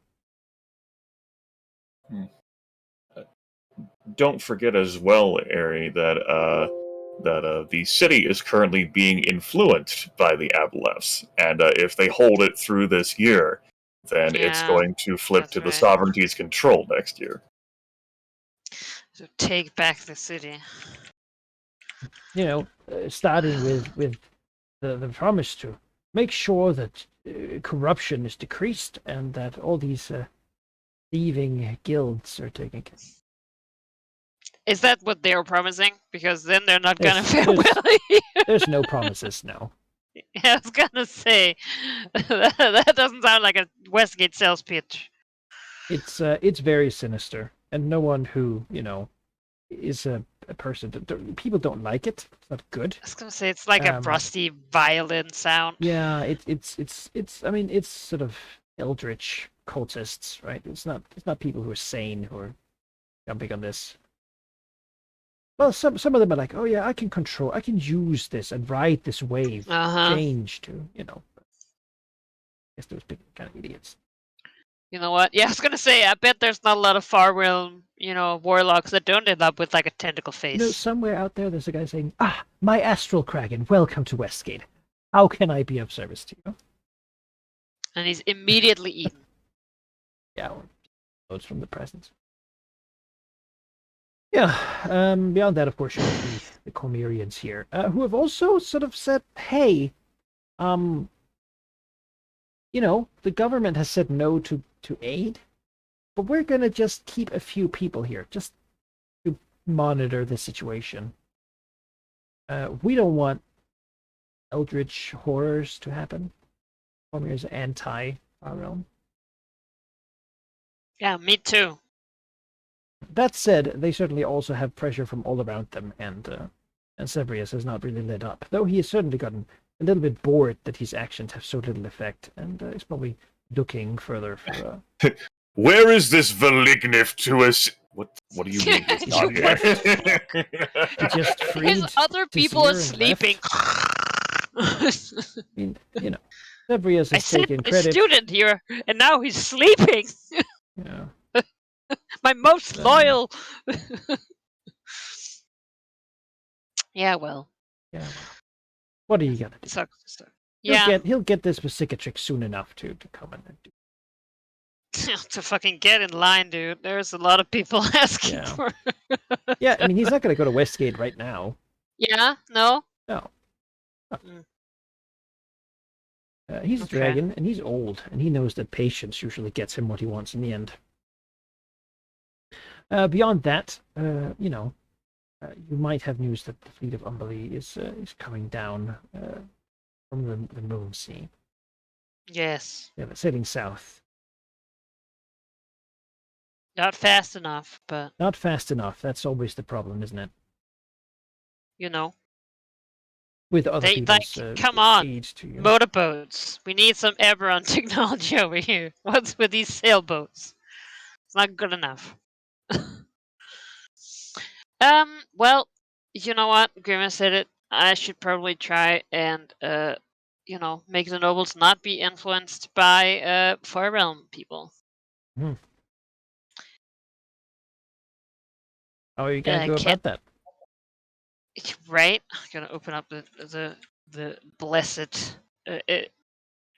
Don't forget as well, Ari, that the city is currently being influenced by the Aboleths, and if they hold it through this year, then it's going to flip to the sovereignty's control next year. So take back the city. Starting with the promise to make sure that corruption is decreased and that all these thieving guilds are taking. Is that what they're promising? Because then they're not gonna There's- fare there's- well. There's no promises now. I was gonna say that doesn't sound like a Westgate sales pitch. It's very sinister, and no one who is a person that people don't like it. It's not good. I was gonna say it's like a Um, rusty violin sound. Yeah, it's. I mean, it's sort of eldritch cultists, right? It's not people who are sane who are jumping on this. Well, some of them are like, oh yeah, I can use this and ride this wave, Uh-huh. change to, I guess those people are kind of idiots. You know what? Yeah, I was gonna say I bet there's not a lot of Far Realm, warlocks that don't end up with like a tentacle face. Somewhere out there, there's a guy saying, my astral kraken, welcome to Westgate. How can I be of service to you? And he's immediately eaten. Yeah, loads from the presence. Yeah, beyond that, of course, you have the Cormyrians here, who have also sort of said, hey, the government has said no to aid, but we're going to just keep a few people here, just to monitor the situation. We don't want eldritch horrors to happen. Cormyr's anti-our realm. Yeah, me too. That said, they certainly also have pressure from all around them, and Severius has not really lit up, though he has certainly gotten a little bit bored that his actions have so little effect, and is probably looking further for. Where is this Velignif to us? What do you mean he's not You here? He just freed. His other people Desir are and sleeping. I mean, Severius I has sent taken my credit. student here, and now he's sleeping. Yeah, My most Um, loyal. Yeah, well, yeah. Well, what are you gonna do? sucks. Yeah, He'll get this with cicatrix soon enough to come in and do. to fucking get in line, dude. There's a lot of people asking Yeah. for. Yeah, I mean, he's not gonna go to Westgate right now. Yeah, no. No. Mm. He's a Okay. dragon, and he's old, and he knows that patience usually gets him what he wants in the end. Beyond that, you might have news that the fleet of Umberlee is coming down from the Moon Sea. Yes, Yeah, they're sailing south. not fast enough, but Not fast enough. That's always the problem, isn't it? you know, With other They, people's like, come on, aid to you. motorboats. We need some Eberron technology over here. What's with these sailboats? It's not good enough. Well, you know what? Grimace said it. I should probably try and, make the nobles not be influenced by Far Realm people. How are you gonna go can't- about that? Right? I'm gonna open up the blessed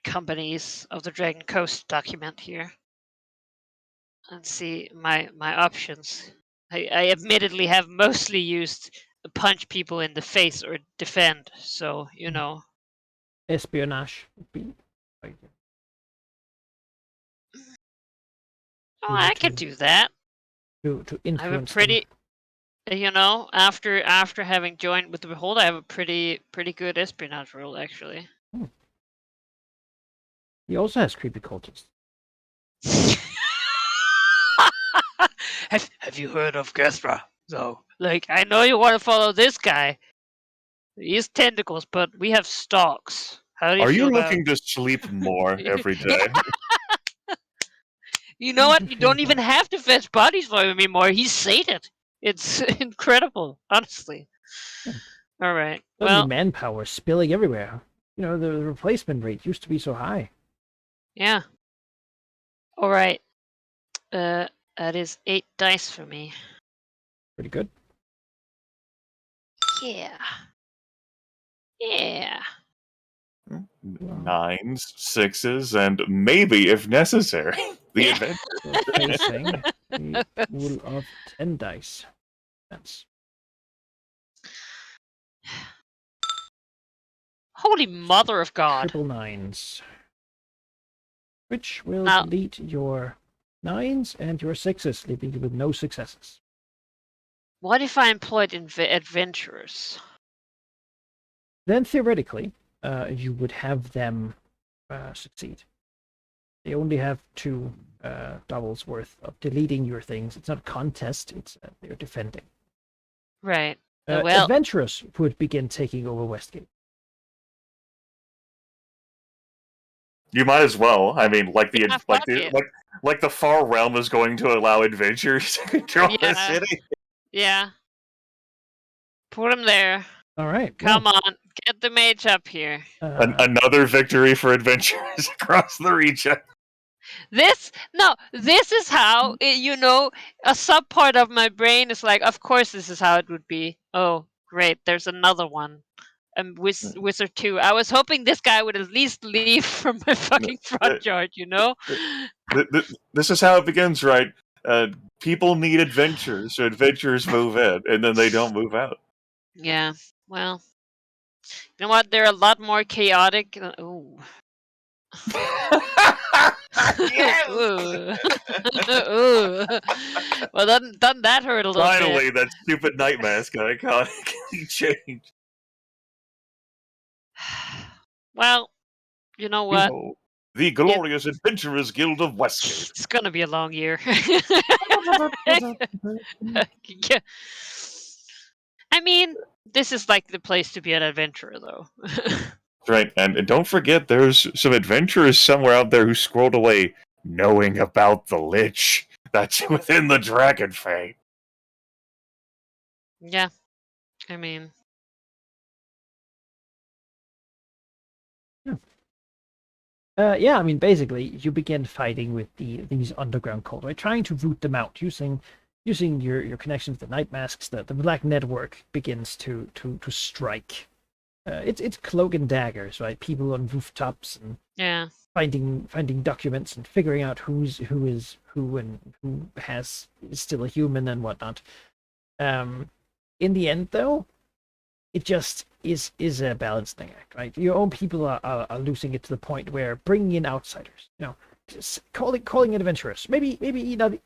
companies of the Dragon Coast document here and see my options. I admittedly have mostly used punch people in the face or defend, so Espionage would be. Oh, I could do that. To I have a influence pretty, after having joined with the Behold, I have a pretty good espionage role actually. them. He also has creepy cultists. Have you heard of Gestra? So, like, I know you want to follow this guy. He's tentacles, but we have stalks. How do you Are feel you about? looking to sleep more every day? You know what? You don't even have to fetch bodies for him anymore. He's sated. It's incredible, honestly. Yeah. All right. Suddenly Well, manpower spilling everywhere. The replacement rate used to be so high. yeah. All right. That is 8 dice for me. Pretty good. Yeah. Yeah. Nines, sixes, and maybe, if necessary, the Yeah. event. So facing the pool of 10 dice. That's Holy mother of God. triple nines. Which will Now- delete your 9s and your 6s, leaving you with no successes. What if I employed adventurers? Then theoretically, you would have them succeed. They only have 2 doubles worth of deleting your things. It's not a contest, it's they're defending. Right. Well, Adventurous would begin taking over Westgate. You might as well. I mean, like Yeah, fuck it. the far realm is going to allow adventurers to control the Yeah. city. Yeah. Put him there. All right. Come on, get the mage up here. Another victory for adventurers across the region. This is how a sub part of my brain is like, of course this is how it would be. Oh, great, there's another one. Wizard 2. I was hoping this guy would at least leave from my fucking front yard, This is how it begins, right? People need adventures, so adventurers move in, and then they don't move out. Yeah, well, you know what? They're a lot more chaotic. Ooh. Ooh. Ooh. Well, doesn't that hurt a little bit? Finally, that stupid night mask iconically changed. Well, you know what? The Glorious Adventurers Guild of Westgate. It's gonna be a long year. Yeah. I mean, this is like the place to be an adventurer, though. Right, and don't forget, there's some adventurers somewhere out there who scrolled away knowing about the Lich that's within the Dragon Fang. Yeah, I mean... Yeah, I mean, basically, you begin fighting with these underground cults, right? Trying to root them out using your connection with the Night Masks. The Black Network begins to strike. It's cloak and daggers, right? People on rooftops and finding documents and figuring out who is who and who is still a human and whatnot. In the end, though, it just is a balancing act, right? Your own people are losing it to the point where bringing in outsiders, just calling it adventurous. Maybe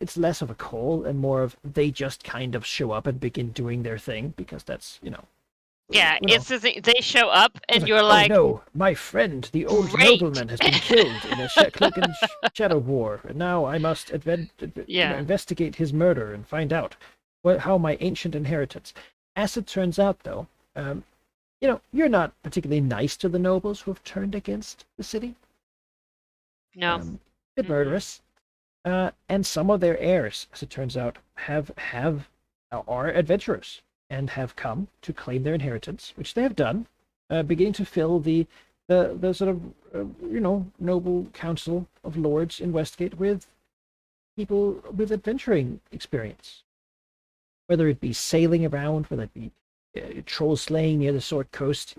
it's less of a call and more of they just kind of show up and begin doing their thing because that's Yeah, it's the thing. They show up and you're like, like, oh no, my friend, the old great. nobleman, has been killed in a cloak and shadow war, and now I must investigate his murder and find out how my ancient inheritance. As it turns out, though, you're not particularly nice to the nobles who have turned against the city. No. A bit murderous. And some of their heirs, as it turns out, are adventurers and have come to claim their inheritance, which they have done, beginning to fill the sort of noble council of lords in Westgate with people with adventuring experience, whether it be sailing around, whether it be troll slaying near the Sword Coast.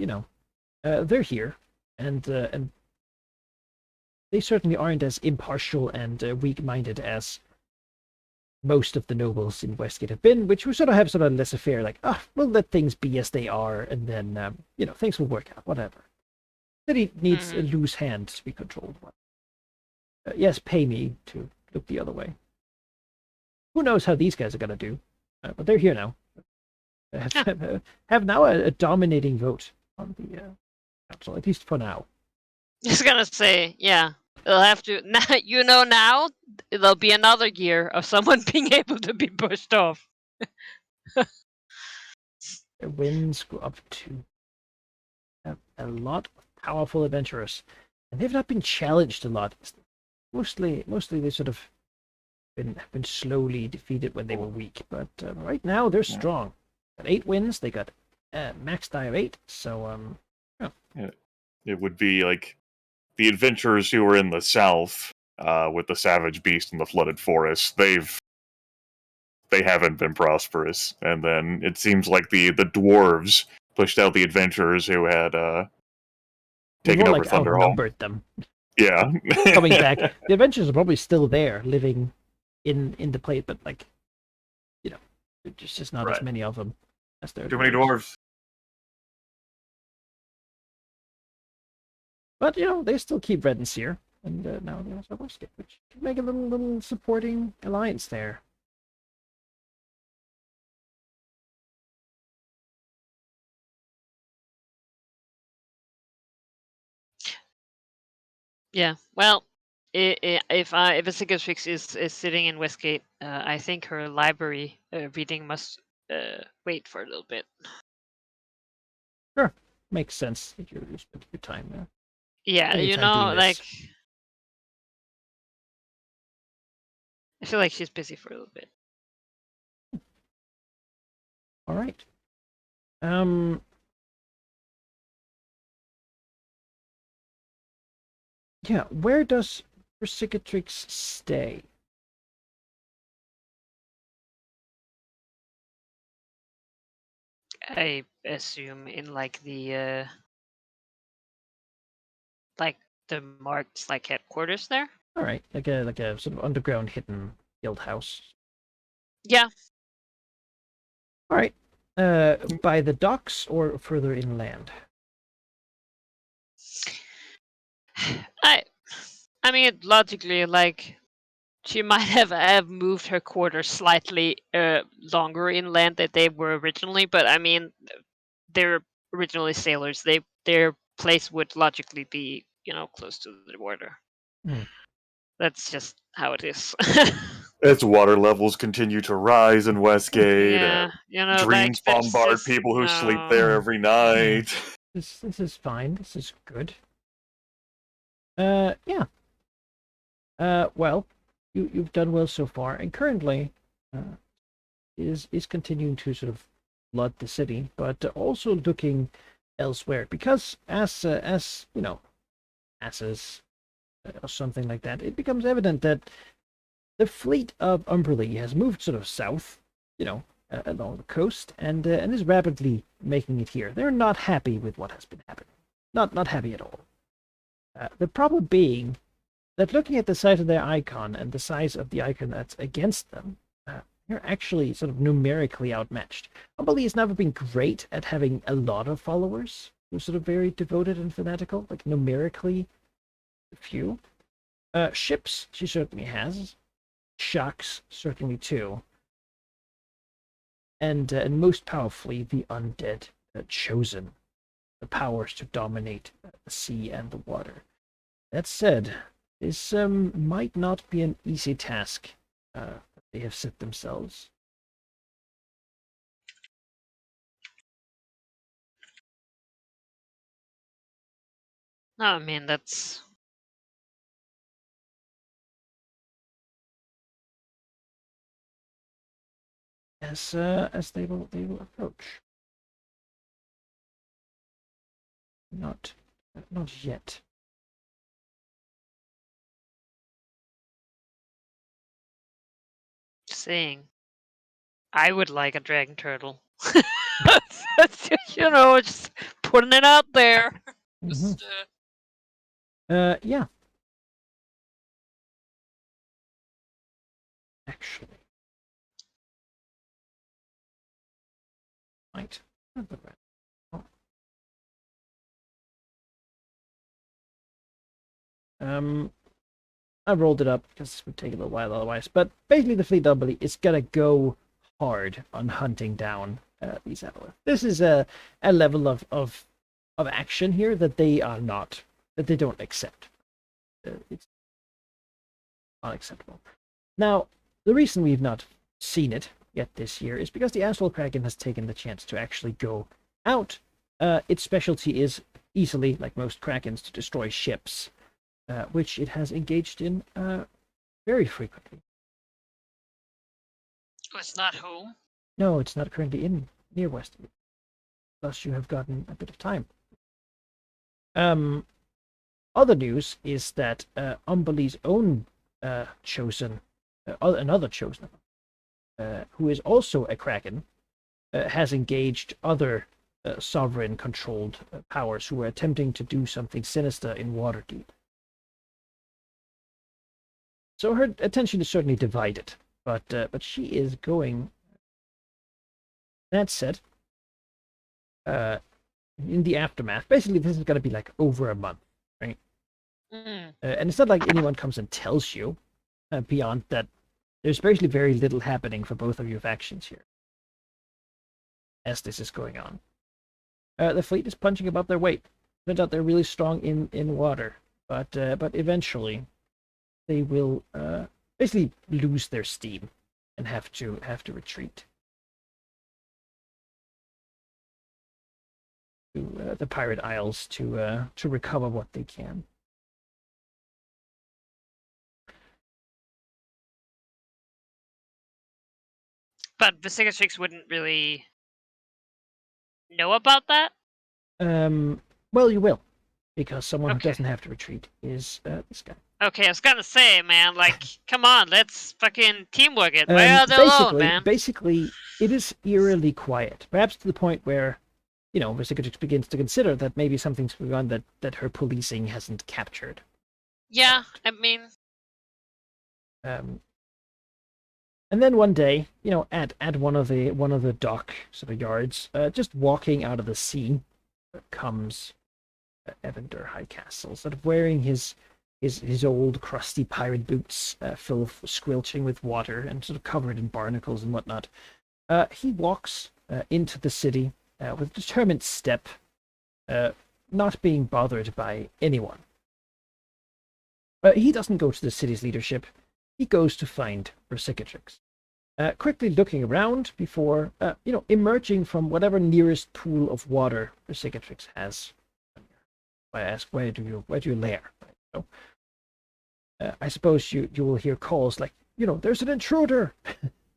They're here, and they certainly aren't as impartial and weak-minded as most of the nobles in Westgate have been, which we sort of have laissez-faire, like, we'll let things be as they are, and then things will work out, whatever. City needs a loose hand to be controlled. Yes, pay me to look the other way. Who knows how these guys are going to do, but they're here now. Have now a dominating vote on the council, at least for now. I was gonna say, yeah, they'll have to. Now there'll be another year of someone being able to be pushed off. Their wins go up to a lot of powerful adventurers, and they've not been challenged a lot. Mostly they sort of have been slowly defeated when they were weak, but right now they're strong. Got 8 wins. They got max die of 8. So it would be like the adventurers who were in the south with the Savage Beast and the Flooded Forest. They haven't been prosperous, and then it seems like the dwarves pushed out the adventurers who had taken over Thunderhall. Outnumbered them. Yeah, coming back. The adventurers are probably still there, living in the plate, but there's just not as many of them as there. Too many dwarves. But they still keep Red and Seer. and now they also have Westgate, which can make a little supporting alliance there. Yeah. Well, if a Cicatrix is sitting in Westgate, I think her library reading must wait for a little bit. Sure, makes sense that you spend your time there. Yeah, Spend your you time know, doing like this. I feel like she's busy for a little bit. All right. Yeah, where does Cicatrix stay? I assume in like the marked like headquarters there. All right, like a sort of underground hidden guild house. Yeah. All right. By the docks or further inland? I mean, logically, like she might have moved her quarters slightly longer inland than they were originally, but I mean, they're originally sailors. Their place would logically be, close to the border. Hmm. That's just how it is. As water levels continue to rise in Westgate, Yeah, dreams like there's bombard just people who sleep no. there every night. This is fine. This is good. Yeah. Well, you've done well so far, and currently, is continuing to sort of flood the city, but also looking elsewhere because as you know, asses or something like that, it becomes evident that the fleet of Umberlee has moved sort of south, along the coast, and is rapidly making it here. They're not happy with what has been happening. Not happy at all. The problem being that looking at the size of their icon and the size of the icon that's against them, they're actually sort of numerically outmatched. Umberlee has never been great at having a lot of followers who are sort of very devoted and fanatical, like numerically few. Ships, she certainly has. Shocks, certainly too. And most powerfully, the undead chosen, the powers to dominate the sea and the water. That said, this might not be an easy task that they have set themselves. No, I mean that's As they will approach. Not yet. saying. I would like a dragon turtle. Just putting it out there. Just, Yeah. Actually, might. I rolled it up because this would take a little while otherwise. But basically, the fleet doubly is gonna go hard on hunting down these Avalith. This is a level of action here that they don't accept. It's unacceptable. Now, the reason we've not seen it yet this year is because the Astral Kraken has taken the chance to actually go out. Its specialty is easily, like most Krakens, to destroy ships, which it has engaged in very frequently. Oh, it's not home? No, it's not currently in near Westgate. Thus, you have gotten a bit of time. Other news is that Umberlee's own chosen, another chosen, who is also a Kraken, has engaged other sovereign-controlled powers who are attempting to do something sinister in Waterdeep. So her attention is certainly divided, but she is going. That said, in the aftermath, basically this is going to be like over a month, right? Hmm. And it's not like anyone comes and tells you. Beyond that, there's basically very little happening for both of your factions here as this is going on. The fleet is punching above their weight. Turns out they're really strong in water, but eventually they will basically lose their steam and have to retreat to the Pirate Isles to recover what they can. But Vercingetorix wouldn't really know about that? Well, you will, because someone who Okay. doesn't have to retreat is this guy. Okay, I was gonna say, man, like, come on, let's fucking teamwork it. Why are they alone, man? Basically, it is eerily quiet, perhaps to the point where, Vercingetorix begins to consider that maybe something's going on that her policing hasn't captured. Yeah, I mean, And then one day, at one of the dock sort of yards, just walking out of the sea, comes Evander Highcastle, sort of wearing his old crusty pirate boots, full of squelching with water and sort of covered in barnacles and whatnot. He walks into the city with a determined step, not being bothered by anyone. He doesn't go to the city's leadership. He goes to find Vercingetorix. Quickly looking around before, emerging from whatever nearest pool of water Vercingetorix has. I ask, where do you lair? So, I suppose you will hear calls like, there's an intruder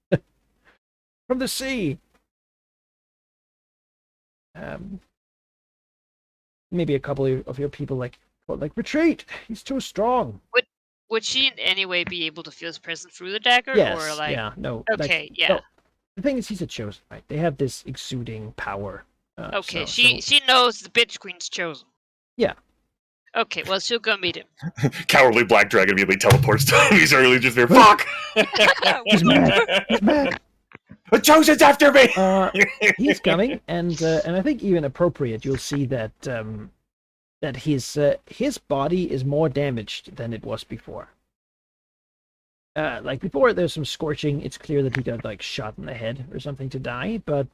from the sea. Maybe a couple of your people like retreat. He's too strong. would she in any way be able to feel his presence through the dagger? Yes. Or like, Yeah. No. okay, yeah. No. The thing is, he's a chosen, right? They have this exuding power. Okay, she knows the bitch queen's chosen. Yeah. Okay, well, she'll go meet him. Cowardly Black Dragon immediately teleports to him. He's early just there. Fuck! He's mad. He's mad. The Chosen's after me! He's coming, and I think even appropriate, you'll see that that his body is more damaged than it was before. Like before, there's some scorching. It's clear that he got like shot in the head or something to die, but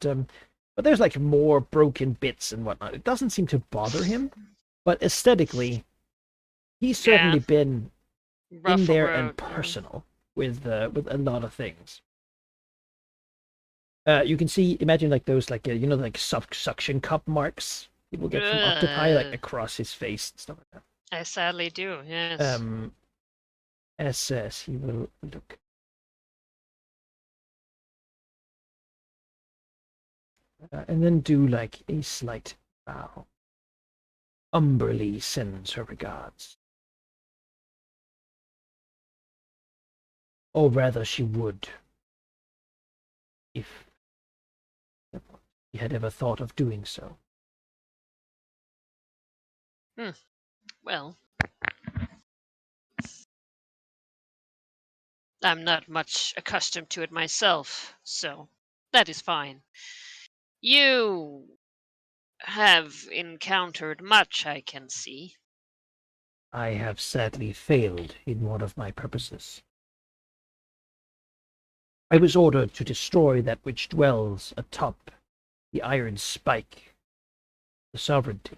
there's like more broken bits and whatnot. It doesn't seem to bother him, but aesthetically, he's certainly been Rough in there road, and personal with a lot of things. You can see, imagine like those like like suction cup marks people get from Octopi, like across his face and stuff like that. I sadly do. Yes. As he will look. And then do like a slight bow. Umberly sends her regards. Or rather, she would, if she had ever thought of doing so. Well, I'm not much accustomed to it myself, so that is fine. You have encountered much, I can see. I have sadly failed in one of my purposes. I was ordered to destroy that which dwells atop the iron spike, the sovereignty.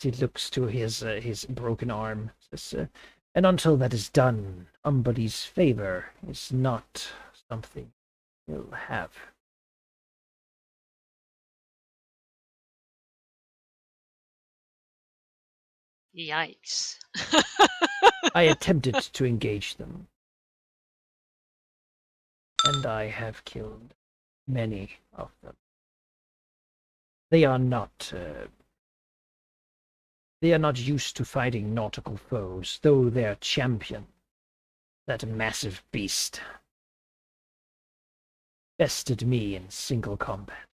He looks to his broken arm, says, and until that is done, Umberly's favor is not something you'll have. Yikes. I attempted to engage them, and I have killed many of them. They are not used to fighting nautical foes, though their champion, that massive beast, bested me in single combat.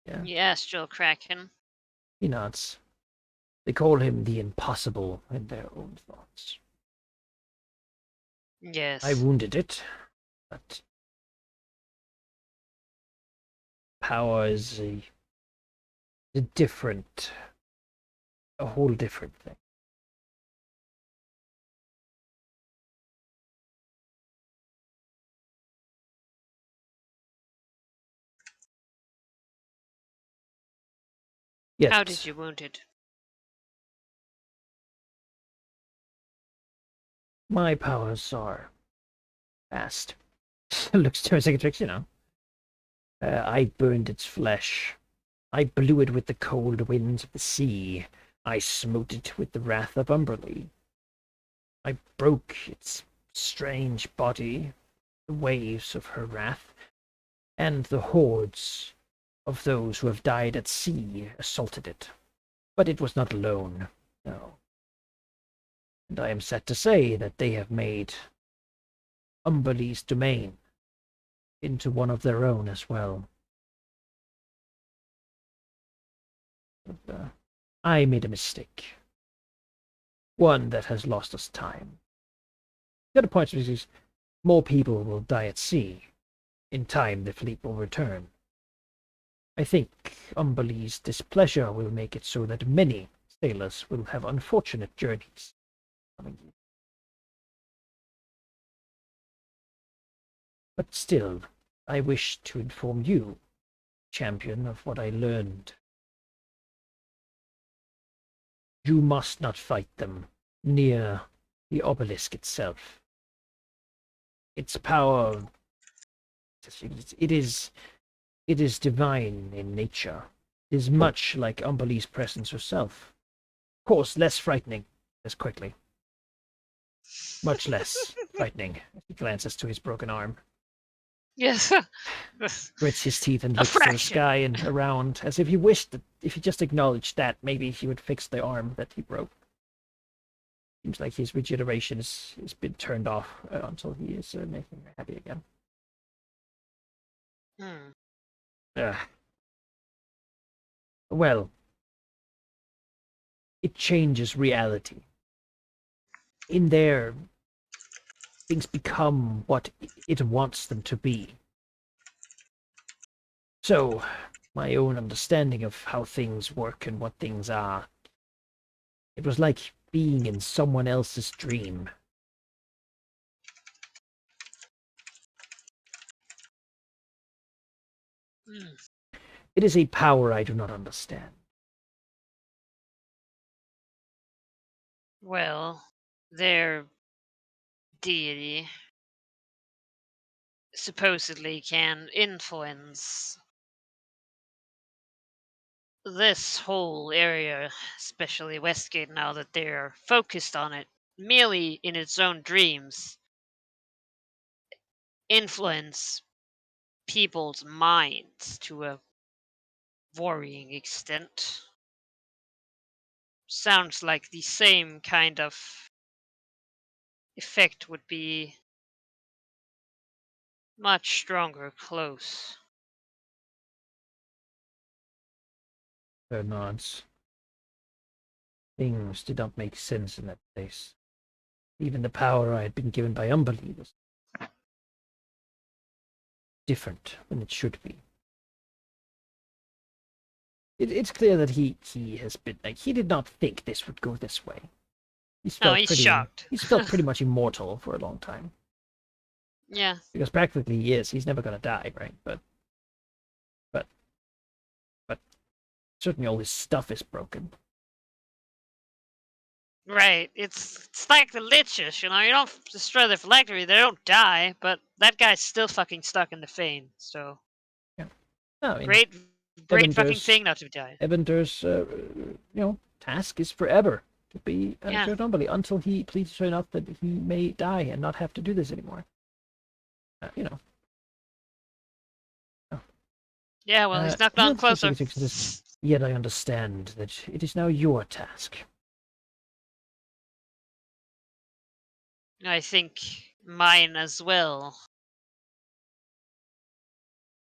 Yeah. Yes, Joel Kraken. He nods. They call him the impossible in their own thoughts. Yes. I wounded it, but power is a a whole different thing. Yet, How did you wound it? my powers are vast. Looks to Secretrix, I burned its flesh. I blew it with the cold winds of the sea. I smote it with the wrath of Umberlee. I broke its strange body, the waves of her wrath, and the hordes of those who have died at sea assaulted it. But it was not alone, no. And I am sad to say that they have made Umberlee's domain into one of their own as well. But, I made a mistake. One that has lost us time. The other point is more people will die at sea. In time, the fleet will return. I think Umberlee's displeasure will make it so that many sailors will have unfortunate journeys. But still, I wish to inform you, champion, of what I learned. You must not fight them near the obelisk itself. Its power, it is divine in nature. It is much like Umberlee's presence herself. Of course, less frightening, as quickly. Much less frightening. He glances to his broken arm. Yes. Grits his teeth and A looks to the fraction. sky and around, as if he wished that if he just acknowledged that, maybe he would fix the arm that he broke. Seems like his regeneration has been turned off until he is making her happy again. Hmm. Well, it changes reality. In there, things become what it wants them to be. So, my own understanding of how things work and what things are, it was like being in someone else's dream. Hmm. It is a power I do not understand. Well, their deity supposedly can influence this whole area, especially Westgate, now that they're focused on it merely in its own dreams, influence people's minds to a worrying extent. Sounds like the same kind of effect would be much stronger close. Her nods. Things did not make sense in that place. Even the power I had been given by Umberlee was different than it should be. It's clear that he has been like he did not think this would go this way. He's No, felt he's pretty shocked. he's felt pretty much immortal for a long time. Yeah. Because practically he is. He's never gonna die, right? But certainly all his stuff is broken. Right. It's like the liches, you don't destroy the phylactery, they don't die, but that guy's still fucking stuck in the fane, so No, I mean, great fucking Evander's- thing not to die. Evander's task is forever to be Yeah. Jared Umberlee until he pleads her enough that he may die and not have to do this anymore. Yeah, well, he's knocked on yes, closer. yes. Yet I understand that it is now your task. I think mine as well.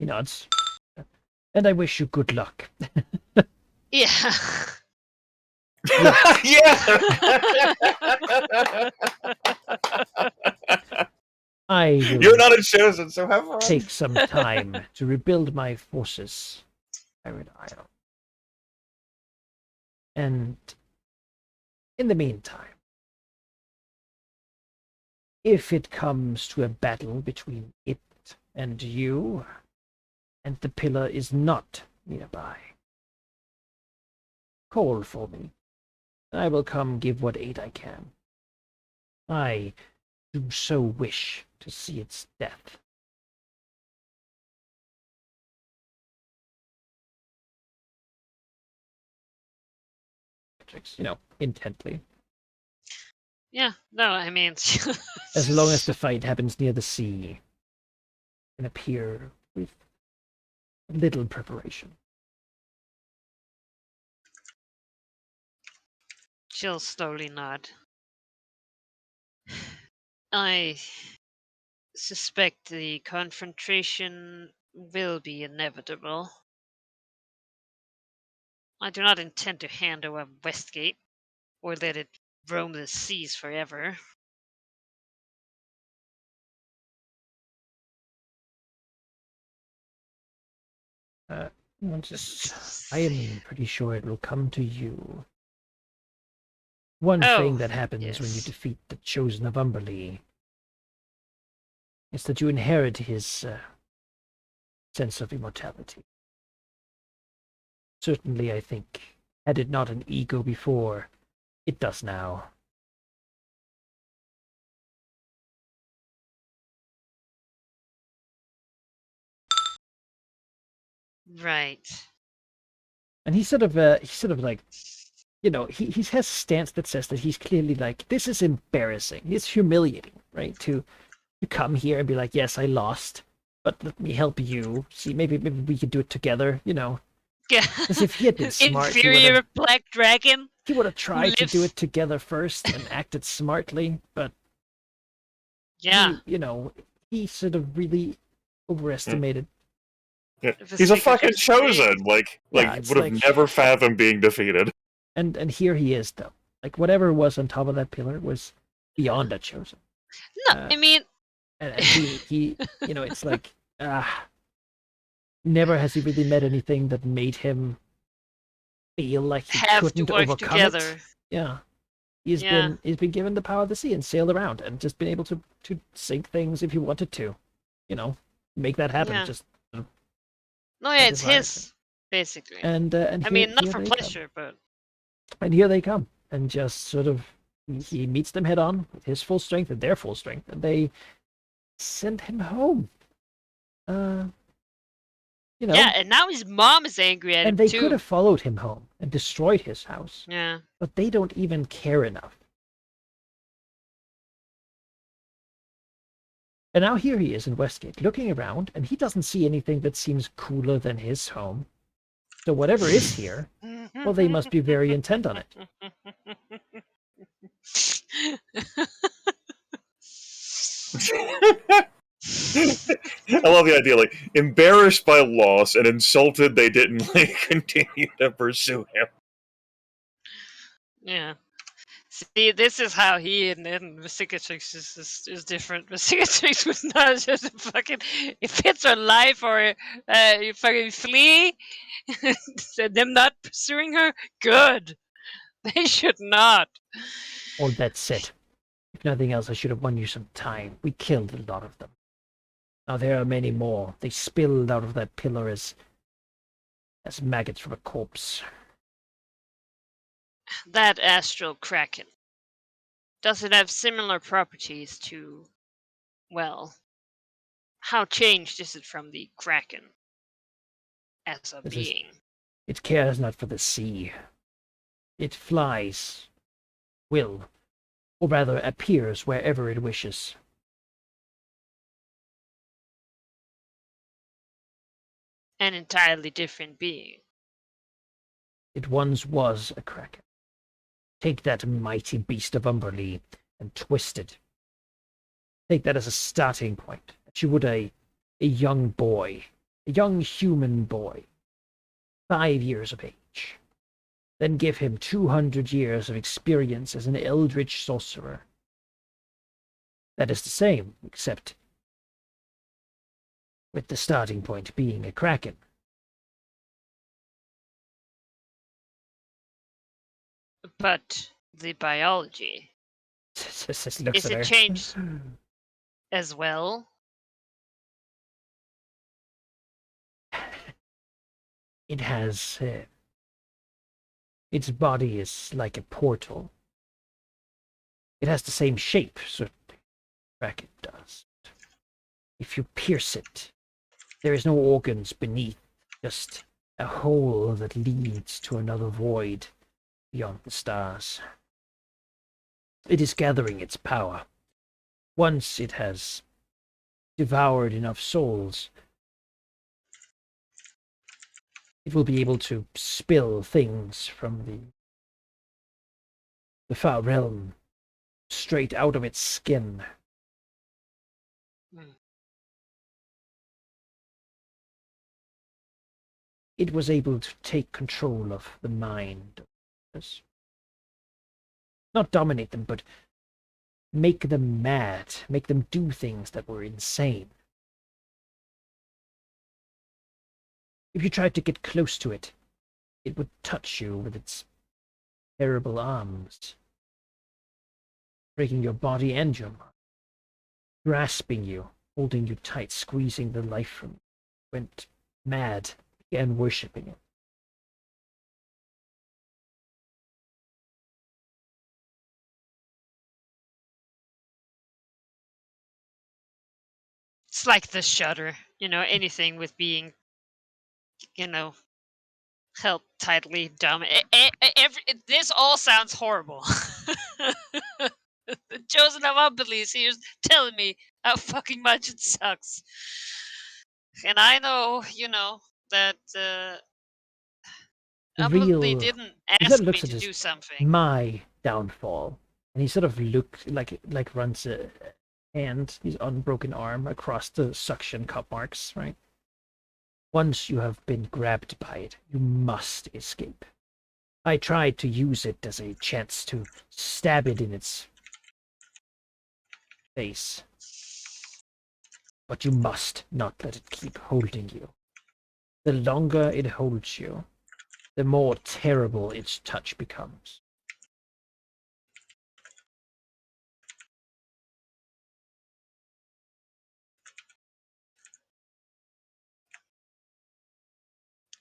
He nods. And I wish you good luck. Yeah. Yeah. I will You're not a chosen, so have fun. take some time to rebuild my forces. Iron Isle. And in the meantime, if it comes to a battle between it and you, and the pillar is not nearby, call for me. I will come give what aid I can. I do so wish to see its death. Intently. Yeah, no, I mean, As long as the fight happens near the sea, and appear with little preparation. she'll slowly nod. I suspect the confrontation will be inevitable. I do not intend to hand over Westgate, or let it roam the seas forever. I am pretty sure it will come to you. One thing that happens when you yes. defeat the Chosen of Umberlee is that you inherit his sense of immortality. Certainly, I think, had it not an ego before, it does now. Right. And he's sort of like, he has a stance that says that he's clearly like, this is embarrassing. It's humiliating, right? To come here and be like, yes, I lost, but let me help you. See, maybe we could do it together, Yeah. As if he had been smart, Inferior black dragon. he would have tried to do lives- it together first and acted smartly, but Yeah. he sort of really overestimated. Yeah. The He's a secret fucking is chosen. Like Yeah, he it's would have like- never fathomed being defeated. And here he is, though. Like, whatever was on top of that pillar was beyond a chosen. No, I mean, And he it's like, never has he really met anything that made him feel like he have to couldn't work overcome together. it. Yeah. He's Yeah. been given the power of the sea and sailed around and just been able to sink things if he wanted to. Make that happen. Yeah. Just No, yeah, it's desire his, basically. and I mean, not for pleasure, but And here they come, and just sort of he meets them head on with his full strength and their full strength, and they send him home. yeah, and now his mom is angry at and him they too. could have followed him home and destroyed his house, Yeah. but they don't even care enough. And now here he is in Westgate, looking around, and he doesn't see anything that seems cooler than his home. So whatever is here, well, they must be very intent on it. I love the idea, like embarrassed by loss and insulted they didn't like continue to pursue him. Yeah. See, this is how he and Vasicatrix is different. Vasicatrix was not just a fucking, if it's her life or you fucking flee, so them not pursuing her, good. They should not. All that said, if nothing else, I should have won you some time. We killed a lot of them. Now there are many more. They spilled out of that pillar as maggots from a corpse. That astral kraken, does it have similar properties to, well, how changed is it from the kraken as a being? It cares not for the sea. It flies, will, or rather appears wherever it wishes. An entirely different being. It once was a kraken. Take that mighty beast of Umberlee and twist it. Take that as a starting point. That you would a young boy, a young human boy, 5 years of age. Then give him 200 years of experience as an eldritch sorcerer. That is the same, except with the starting point being a kraken. But the biology, Just looks is at it her. changed as well? It has. Its body is like a portal. It has the same shape, certainly. Bracket does. If you pierce it, there is no organs beneath, just a hole that leads to another void beyond the stars. It is gathering its power. Once it has devoured enough souls, it will be able to spill things from the far realm straight out of its skin. Hmm. It was able to take control of the mind of others. Not dominate them, but make them mad, make them do things that were insane. If you tried to get close to it, it would touch you with its terrible arms, breaking your body and your mind, grasping you, holding you tight, squeezing the life from you. Went mad, began worshipping it. It's like the Shudder, anything with being, held tightly dumb. This all sounds horrible. The Chosen of Unbelief here's telling me how fucking much it sucks. And I know, that The Unbelief real. didn't He sort ask of me looks at to his do something. my downfall, and he sort of looks like runs a hand, his unbroken arm across the suction cup marks. Right. Once you have been grabbed by it, you must escape. I tried to use it as a chance to stab it in its face, but you must not let it keep holding you. The longer it holds you, the more terrible its touch becomes.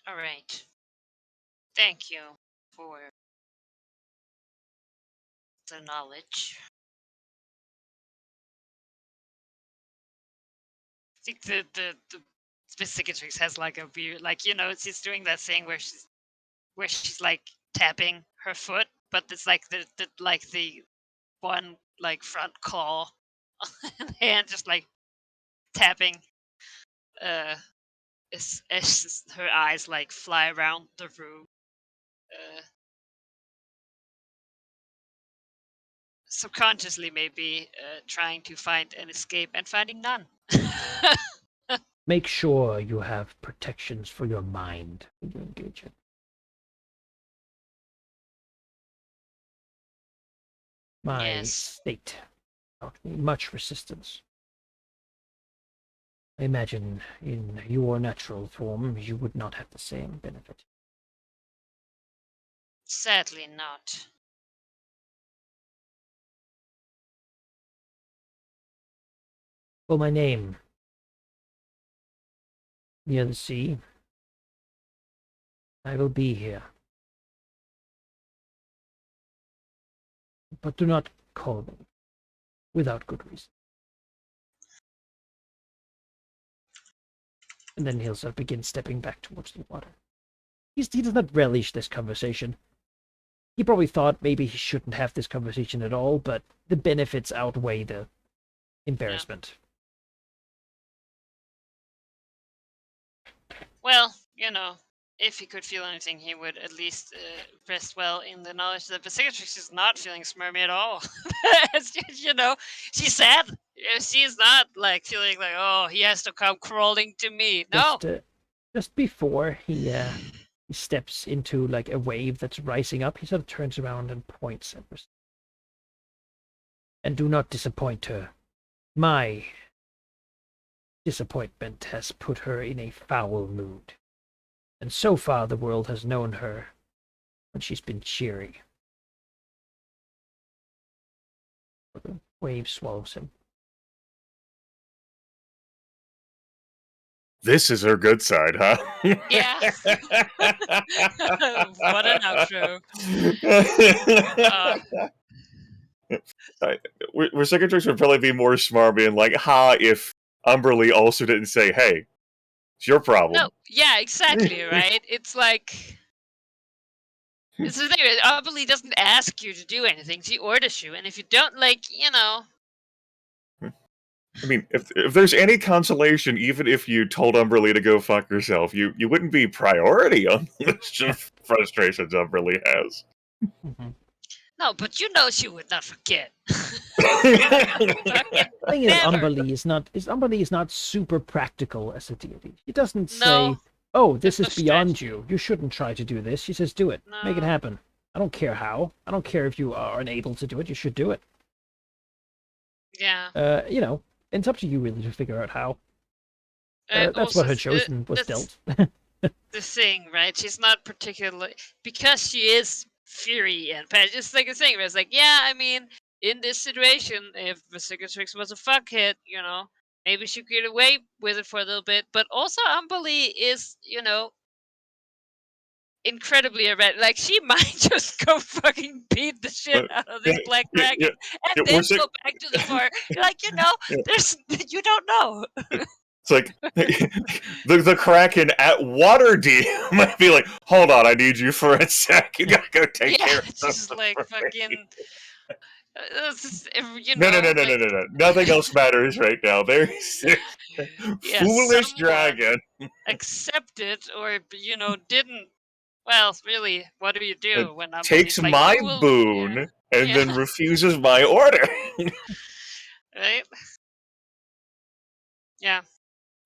All right. Thank you for the knowledge. I think the Specificatrix has like a weird, she's doing that thing where she's like tapping her foot, but it's like the one like front claw and just like tapping uh as her eyes like fly around the room, uh subconsciously maybe trying to find an escape and finding none. Make sure you have protections for your mind when you engage it. My Yes. state taught me much resistance. I imagine in your natural form you would not have the same benefit. Sadly not. Well, my name, near the sea, I will be here. But do not call me without good reason. And then he'll sort of begin stepping back towards the water. He does not relish this conversation. He probably thought maybe he shouldn't have this conversation at all, but the benefits outweigh the embarrassment. Well, if he could feel anything, he would at least rest well in the knowledge that Bellatrix is not feeling smarmy at all. She's sad. She's not like feeling like, oh, he has to come crawling to me. No. Just before he steps into like a wave that's rising up, he sort of turns around and points at her. And do not disappoint her. My disappointment has put her in a foul mood. And so far the world has known her when she's been cheery. The wave swallows him. This is her good side, huh? Yeah. What an outro. Where Cicatrix would probably be more smart, being like, "Ha!" If Umberlee also didn't say, "Hey, it's your problem." No, yeah, exactly, right? It's like it's the thing. Amelie doesn't ask you to do anything; she orders you, and if you don't, like, I mean, if there's any consolation, even if you told Umberlee to go fuck herself, you wouldn't be priority on the list of frustrations Umberlee has. Mm-hmm. No, but she would not forget. The thing is, Never. Umberlee is not super practical as a deity. He doesn't say, No. "Oh, this There's is no beyond you. You shouldn't try to do this." She says, "Do it. Make it No. happen. I don't care how. I don't care if you are unable to do it. You should do it." Yeah. It's up to you really to figure out how. And That's also, what her chosen was that's dealt. the thing, right? She's not particularly because she is fury and passion. It's like a thing where it's like, yeah, I mean, in this situation, if Cicatrix was a fuckhead, maybe she could get away with it for a little bit. But also, Umberlee is, incredibly erratic. Like, she might just go fucking beat the shit out of this black dragon and then go back to the fort. Like, there's you don't know. It's like the Kraken at Waterdeep might be like, "Hold on, I need you for a sec. You gotta go take care of It's something just like for me." fucking. No. Nothing else matters right now. There's foolish someone dragon. accepted or didn't. Well, really, what do you do when Takes like, my you will, boon and Yeah. then refuses my order. right? Yeah.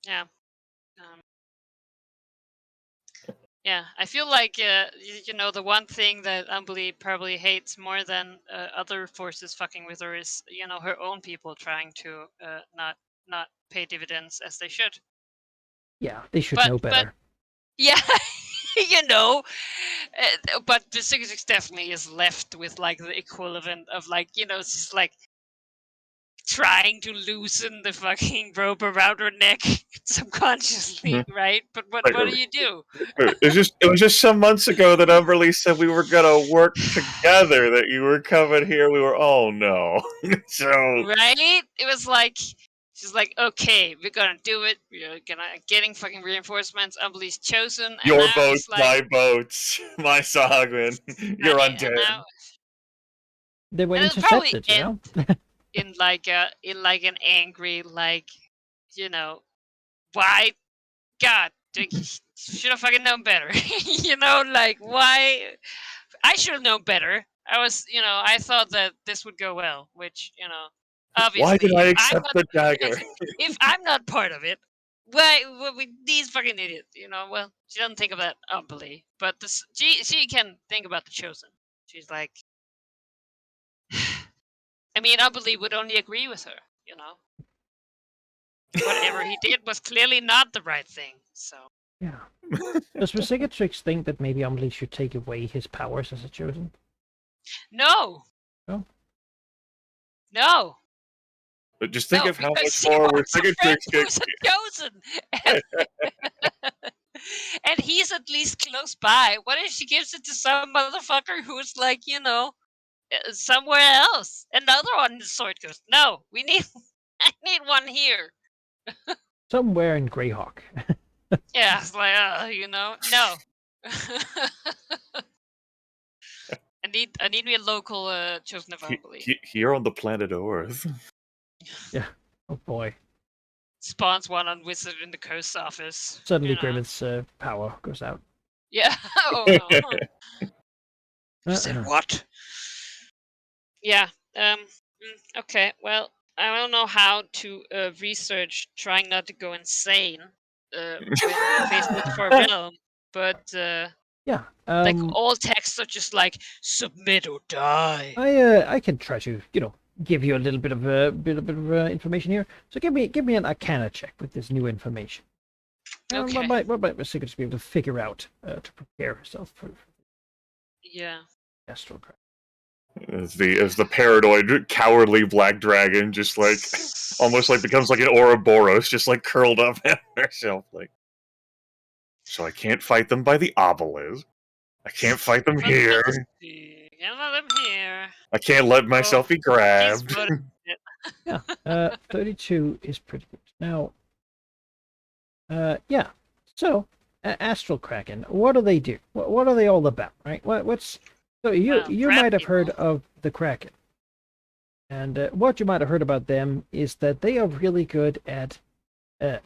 Um, yeah, I feel like the one thing that Umberlee probably hates more than other forces fucking with her is her own people trying to not pay dividends as they should. Yeah, they should But know better. yeah, but the 66 definitely is left with like the equivalent of like it's just like trying to loosen the fucking rope around her neck subconsciously, right? But what do you do? It was just some months ago that Umberlee said we were gonna work together. That you were coming here. We were, oh no. So Right? It was like she's like, okay, we're gonna do it. We're getting fucking reinforcements. Umberlee's chosen, and your now boats, it's like, my boats, my Sogwin. You're and undead. now, They were and it'll probably intercepted, end in like an angry why God should have fucking known better. Like why I should have known better. I thought that this would go well, which obviously. Why did I if I'm accept not- the dagger? If I'm not part of it, why these fucking idiots? Well, she doesn't think of that Umberlee, but she can think about the chosen. She's like, I mean, Umberlee would only agree with her. Whatever he did was clearly not the right thing. So yeah. Does Cicatrix think that maybe Umberlee should take away his powers as a chosen? no. Oh. No. But just think No, of how because much she more wants a Cicatrix friend who's a chosen. And he's at least close by. What if she gives it to some motherfucker who's like, somewhere else? Another one in the Sword Coast. No, I need one here. Somewhere in Greyhawk. Yeah, it's like, no. I need me a local chosen of Umberlee. Here on the planet Earth. Oh boy. Spawns one on Wizard in the Coast office. Suddenly Grimmeth's power goes out. Yeah. Oh no. You said what? Yeah. Okay. Well, I don't know how to research trying not to go insane when faced with Far Realm, but Yeah. like all texts are just like submit or die. I can try to give you a little bit of information here. So give me an Arcana check with this new information. Okay. What might Cicatrix be able to figure out to prepare herself for Yeah. Astral Craft? As the paranoid, cowardly black dragon just like almost like becomes like an Ouroboros, just like curled up at herself, like. So I can't fight them by the obelisk. I can't fight them But here. let's see. Can't let them here. I can't let myself be He's grabbed. voted. Yeah, 32 is pretty good. Now, yeah. So, Astral Kraken, what do they do? What are they all about, right? What's so you Well, you grab might have heard people. of the Kraken, and what you might have heard about them is that they are really good at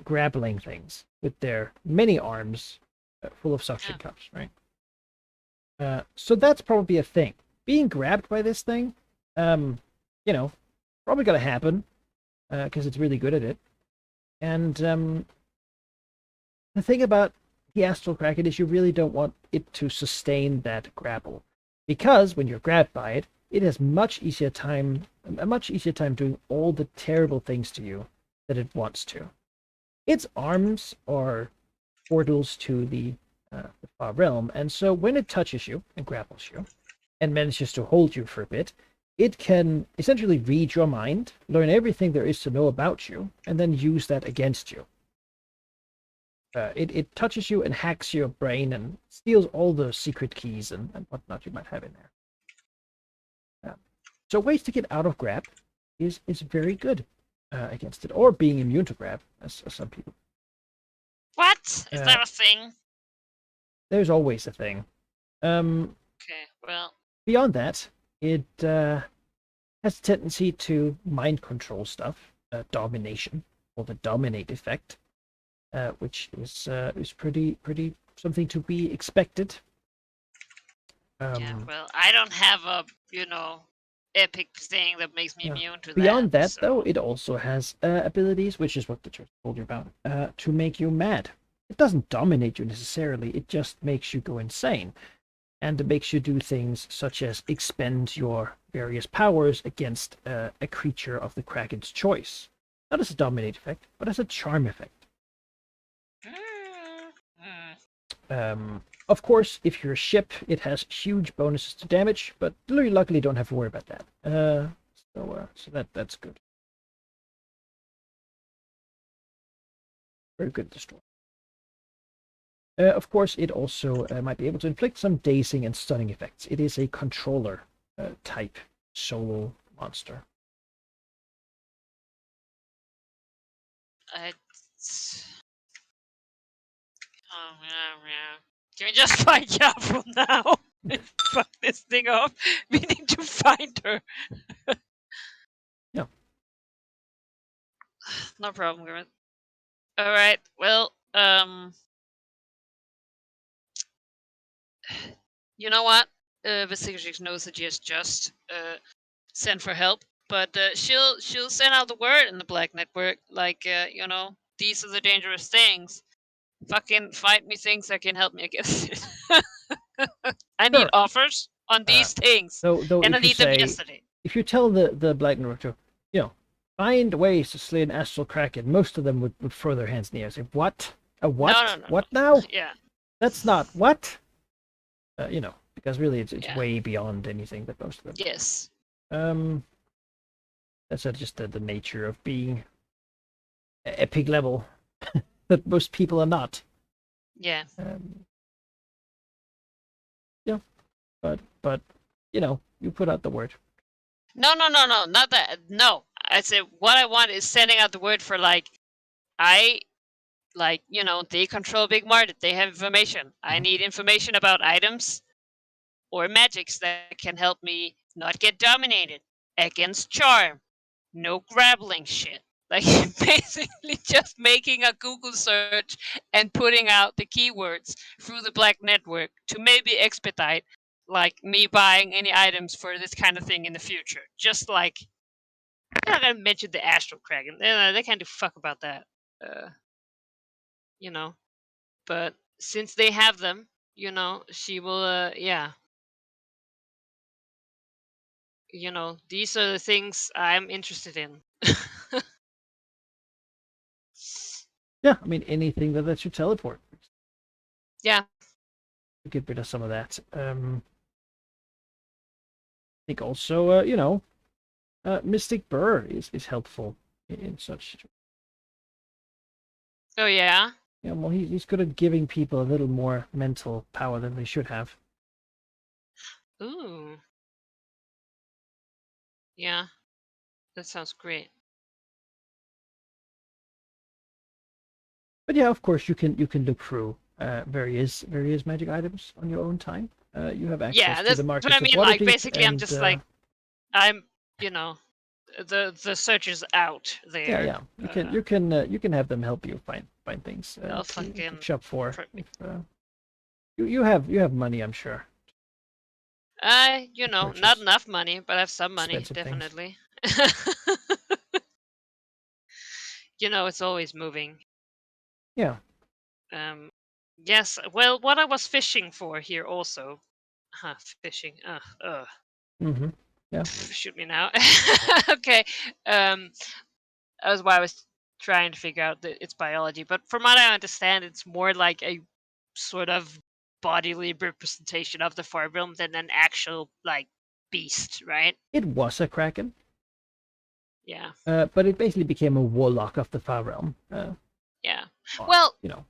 grappling things with their many arms full of suction Yeah. cups, right? So that's probably a thing. Being grabbed by this thing, you know, probably gonna happen because it's really good at it. And the thing about the Astral Kraken is you really don't want it to sustain that grapple, because when you're grabbed by it, it has a much easier time doing all the terrible things to you that it wants to. Its arms are portals to the far realm, and so when it touches you and grapples you, and manages to hold you for a bit, it can essentially read your mind, learn everything there is to know about you, and then use that against you. It touches you and hacks your brain and steals all the secret keys and whatnot you might have in there. So ways to get out of grab is very good against it, or being immune to grab, as some people. What? Is Uh, that a thing? There's always a thing. Okay, well, Beyond that, it has a tendency to mind control stuff, domination, or the dominate effect, which is pretty something to be expected. yeah, well, I don't have a, epic thing that makes me Yeah. immune to Beyond that, so... though, it also has abilities, which is what the church told you about, to make you mad. It doesn't dominate you necessarily, it just makes you go insane. And it makes you do things such as expend your various powers against a creature of the Kraken's choice. Not as a dominate effect, but as a charm effect. Of course, if you're a ship, it has huge bonuses to damage, but you luckily don't have to worry about that. So that's good. Very good to destroy. Of course, it also might be able to inflict some dazing and stunning effects. It is a controller type solo monster. Oh, yeah. Can we just find Yafu now? Fuck this thing off. We need to find her. Yeah. No problem, Grimmett. Alright, well, you know what? Vestigation knows that just send for help, but she'll send out the word in the Black Network, like, these are the dangerous things. Fucking fight me things that can help me against it. I need Sure. offers on these things, Though and I if you need them say, yesterday. if you tell the Black Network to, find ways to slay an Astral Kraken, most of them would throw their hands in the air and say, what? A what? No. What now? Yeah. That's not what? Because really it's Yeah. way beyond anything that most of them. Yes. That's just the nature of being epic level that most people are not. Yeah. Yeah, but you put out the word. No, not that. No, I said what I want is sending out the word for they control a big market. They have information. I need information about items or magics that can help me not get dominated against charm. No grappling shit. Like basically just making a Google search and putting out the keywords through the Black Network to maybe expedite like me buying any items for this kind of thing in the future. Just like I'm not gonna mention the Astral Kraken. They can't do fuck about that. But since they have them, she will these are the things I'm interested in. Yeah, I mean anything that lets you teleport. Yeah. Get rid of some of that. think also, Mystic Burr is helpful in such. Oh yeah. Yeah, well, he's good at giving people a little more mental power than they should have. Ooh. Yeah. That sounds great. But yeah, of course, you can look through various magic items on your own time. You have access Yeah, to that's the what markets I of mean. Like Waterdeep, basically, I'm and just like I'm, you know, the search is out there. yeah, you can have them help you find things I'll to fucking shop for. pr- If, you have money, I'm sure. not Purchase enough money, but I have some money, expensive things. definitely. It's always moving. Yeah. Yes. Well, what I was fishing for here also. Fishing. Mm-hmm. Yeah. Shoot me now. Okay. That's why I was trying to figure out its biology. But from what I understand, it's more like a sort of bodily representation of the far realm than an actual like beast, right? It was a kraken, Yeah. but it basically became a warlock of the far realm. Yeah. Well, you know.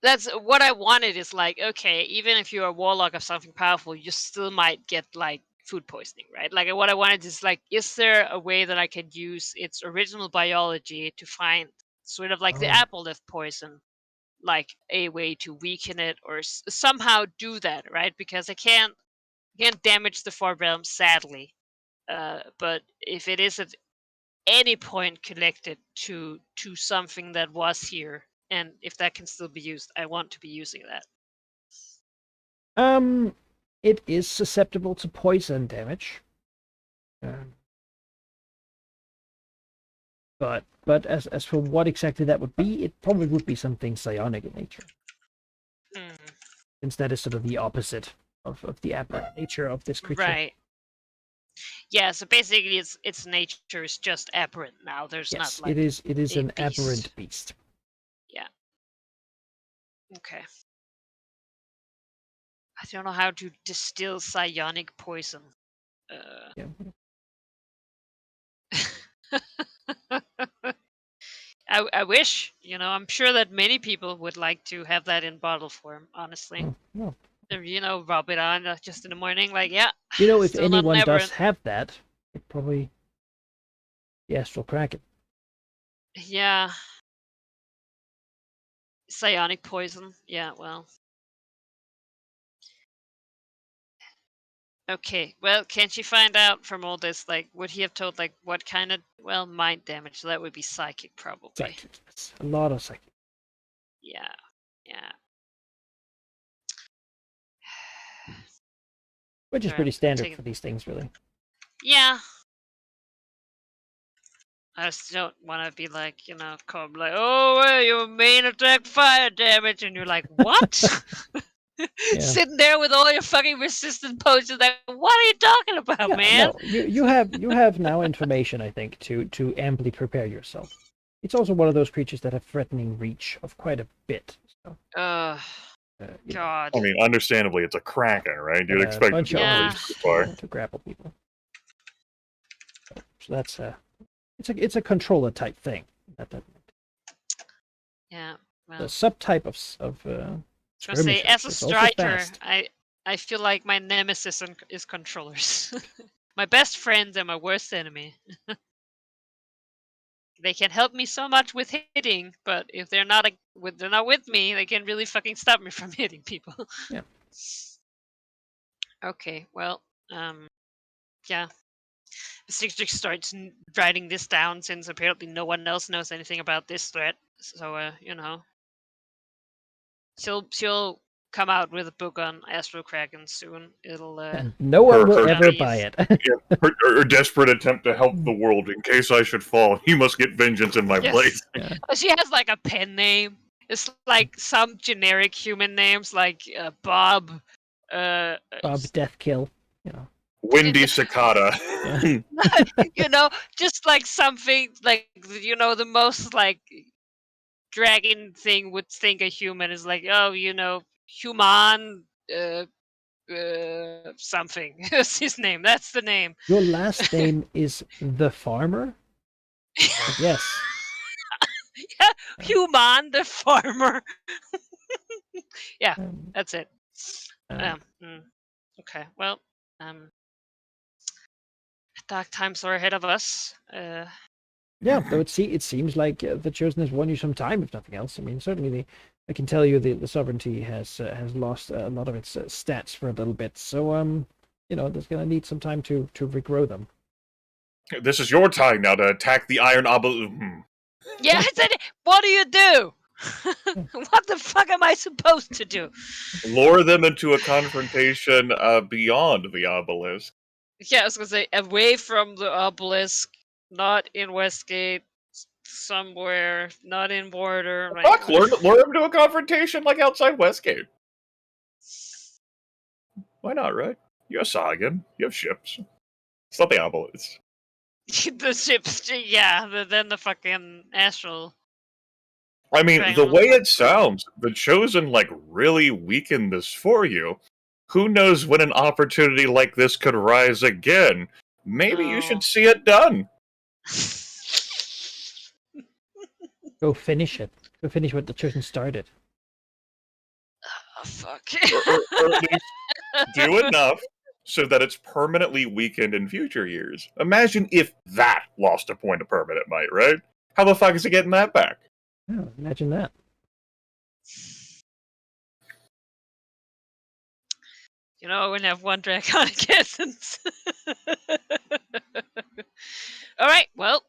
that's what I wanted. Is like, okay, even if you're a warlock of something powerful, you still might get like food poisoning, right? Like what I wanted is like, is there a way that I can use its original biology to find sort of like the Oh. apple leaf poison, like a way to weaken it or somehow do that, right? Because I can't damage the far realm, sadly. But if it is at any point connected to something that was here, and if that can still be used, I want to be using that. It is susceptible to poison damage. But as for what exactly that would be, it probably would be something psionic in nature. Since that is sort of the opposite of the aberrant nature of this creature. Right. Yeah, so basically its nature is just aberrant now. There's Yes, not like it is an beast. aberrant beast. Yeah. Okay. I don't know how to distill psionic poison. Yeah. I wish, I'm sure that many people would like to have that in bottle form, honestly. Oh, well. Rub it on just in the morning, like, yeah. If still not anyone an does aberrant. have that, it probably the Astral Kraken. Yeah. Psionic poison. Yeah, well. Okay, well, can't you find out from all this, like, would he have told, like, what kind of, mind damage? So that would be psychic, probably. Psychic. Yes. A lot of psychic. Yeah. Which is Alright, pretty standard take it. for these things, really. Yeah. I just don't want to be like, come like, oh, well, your main attack fire damage, and you're like, what? Yeah. Sitting there with all your fucking resistant potions, like, what are you talking about, Yeah, man? no, you have now information, I think, to amply prepare yourself. It's also one of those creatures that have threatening reach of quite a bit. So, God. I mean, understandably, it's a kraken, right? You'd a expect it bunch to of go Yeah. pretty far. to grapple people. So that's it's a controller type thing. Yeah. Well, The subtype of I was gonna say, skirmisher as a is also striker, fast. I feel like my nemesis is controllers. My best friends are my worst enemy. They can help me so much with hitting, but if they're not with me, they can really fucking stop me from hitting people. Yeah. Okay, well, yeah. Sigtrix starts writing this down since apparently no one else knows anything about this threat. So, she'll come out with a book on Astral Kraken soon. It'll And no one will her ever Chinese. buy it. Her desperate attempt to help the world. In case I should fall, you must get vengeance in my Yes. place. Yeah. She has like a pen name. It's like some generic human names like Bob. Bob Deathkill. Windy Cicada. Yeah. Just like something like the most like dragon thing would think a human is like, oh, human, something. That's his name. That's the name. Your last name is the farmer? Yes. Yeah, Human the farmer. Yeah, Um, that's it. um, Okay, well, dark times are ahead of us. yeah, though it seems like the Chosen has won you some time, if nothing else. I mean, certainly I can tell you the sovereignty has lost a lot of its stats for a little bit. So there's gonna need some time to regrow them. This is your time now to attack the Iron Obelisk. Yeah, I said, what do you do? What the fuck am I supposed to do? Lure them into a confrontation beyond the obelisk. Yeah, I was gonna say away from the obelisk, not in Westgate, somewhere, not in Border. Like, Fuck, lure them to a confrontation like outside Westgate. Why not, right? You have Sagan, you have ships. It's not the obelisk. the ships, yeah. Then the fucking astral. I mean, Dragon the will way come. it sounds, the Chosen really weakened this for you. Who knows when an opportunity like this could rise again? Maybe you should see it done. Go finish it. Go finish what the Chosen started. Oh fuck. Or at least do enough so that it's permanently weakened in future years. Imagine if that lost a point of permanent might, right? How the fuck is it getting that back? Oh, imagine that. You know, I wouldn't have one draconic essence. All right. Well,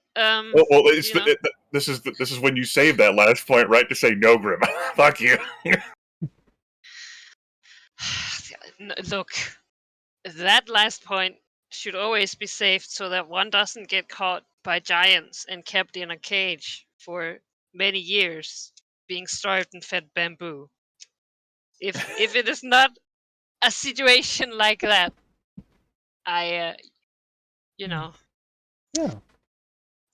this is when you save that last point, right? To say no, Grim. Fuck you. Look, that last point should always be saved so that one doesn't get caught by giants and kept in a cage for many years, being starved and fed bamboo. If it is not a situation like that, I, you know. Yeah.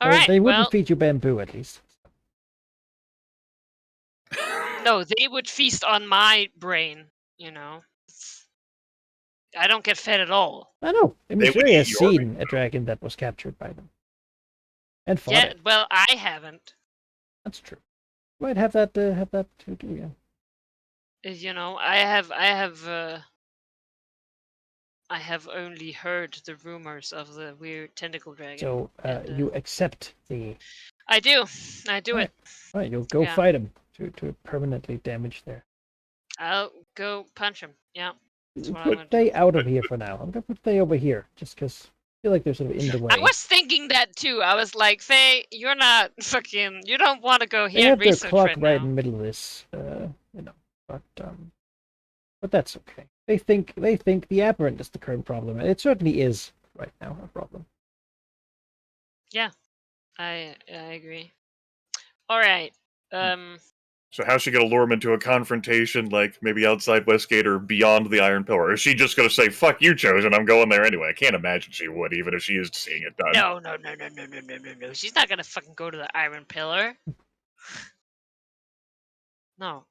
All right. They wouldn't Well, feed you bamboo, at least. no, they would feast on my brain. You know, I don't get fed at all. I know. I mean, They would Suri eat has your seen a dragon that was captured by them. And fought Yeah. it. Well, I haven't. That's true. Might have that to do, yeah. You know, I have only heard the rumors of the weird tentacle dragon. So you accept the. I do. I do it. Right, you'll go fight him to permanently damage there. I'll go punch him. Yeah. Put Faye out of here for now. I'm gonna put Faye over here, just because I feel like they're sort of in the way. I was thinking that too. I was like, Faye, you're not fucking. You don't want to go They here have and research their clock right now. in the middle of this, but that's okay. They think the aberrant is the current problem, and it certainly is right now a problem. Yeah, I agree. All right. So how's she gonna lure him into a confrontation, like maybe outside Westgate or beyond the Iron Pillar? Is she just gonna say, "Fuck you, Chosen, I'm going there anyway"? I can't imagine she would, even if she is seeing it done. No. She's not gonna fucking go to the Iron Pillar. No.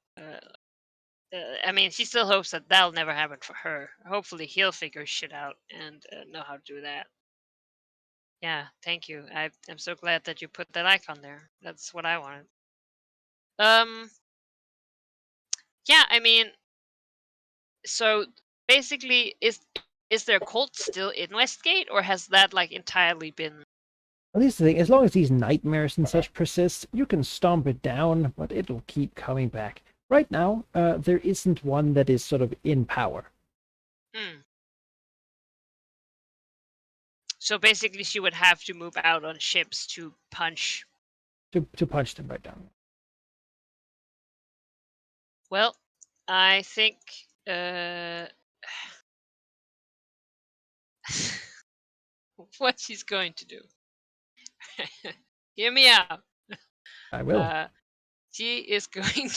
I mean, she still hopes that that'll never happen for her. Hopefully, he'll figure shit out and know how to do that. Yeah, thank you. I'm so glad that you put that icon there. That's what I wanted. Yeah, I mean, so basically, is their cult still in Westgate, or has that like entirely been? At least the thing, as long as these nightmares and such persist, you can stomp it down, but it'll keep coming back. Right now, there isn't one that is sort of in power. So basically, she would have to move out on ships to punch. To punch them right down. Well, I think what she's going to do. Hear me out. I will. She is going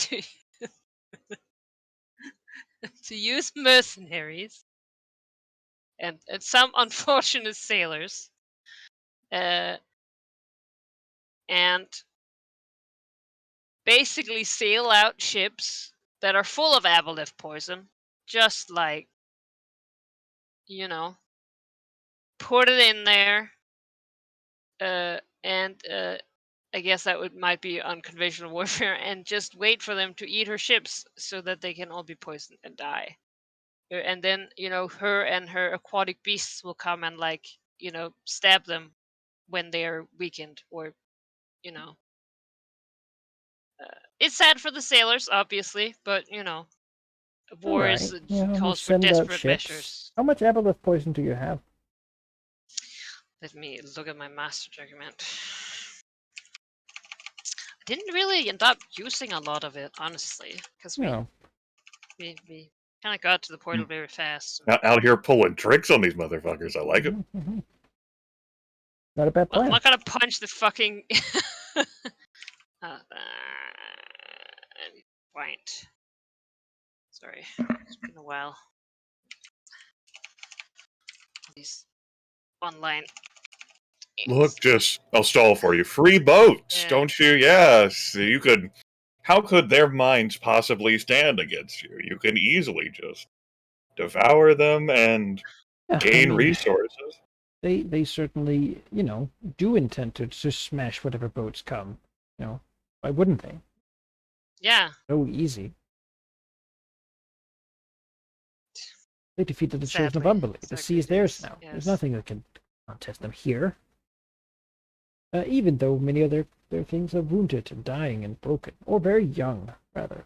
to use mercenaries and some unfortunate sailors, and basically sail out ships that are full of aboleth poison, just like you know, put it in there, and I guess that might be unconventional warfare, and just wait for them to eat her ships so that they can all be poisoned and die. And then, her and her aquatic beasts will come and, like, stab them when they're weakened, or, you know. It's sad for the sailors, obviously, but, All war right. is Yeah, we'll calls for send out desperate ships. measures. How much aboleth poison do you have? Let me look at my master document. I didn't really end up using a lot of it, honestly, because No. we kind of got to the portal very fast. Out here pulling tricks on these motherfuckers. I like it. Mhm. Not a bad Well, I'm plan. not gonna punch the fucking. Point. Sorry, it's been a while. These online. Look, I'll stall for you. Free boats, Yeah. don't you? Yes, you could. How could their minds possibly stand against you? You can easily just devour them and Yeah, gain resources. They certainly, do intend to smash whatever boats come. Why wouldn't they? Yeah. So easy. They defeated the children of Sadly, Umberley. The sea is theirs now. yes. There's nothing that can contest them here. Even though many of their things are wounded and dying and broken, or very young, rather.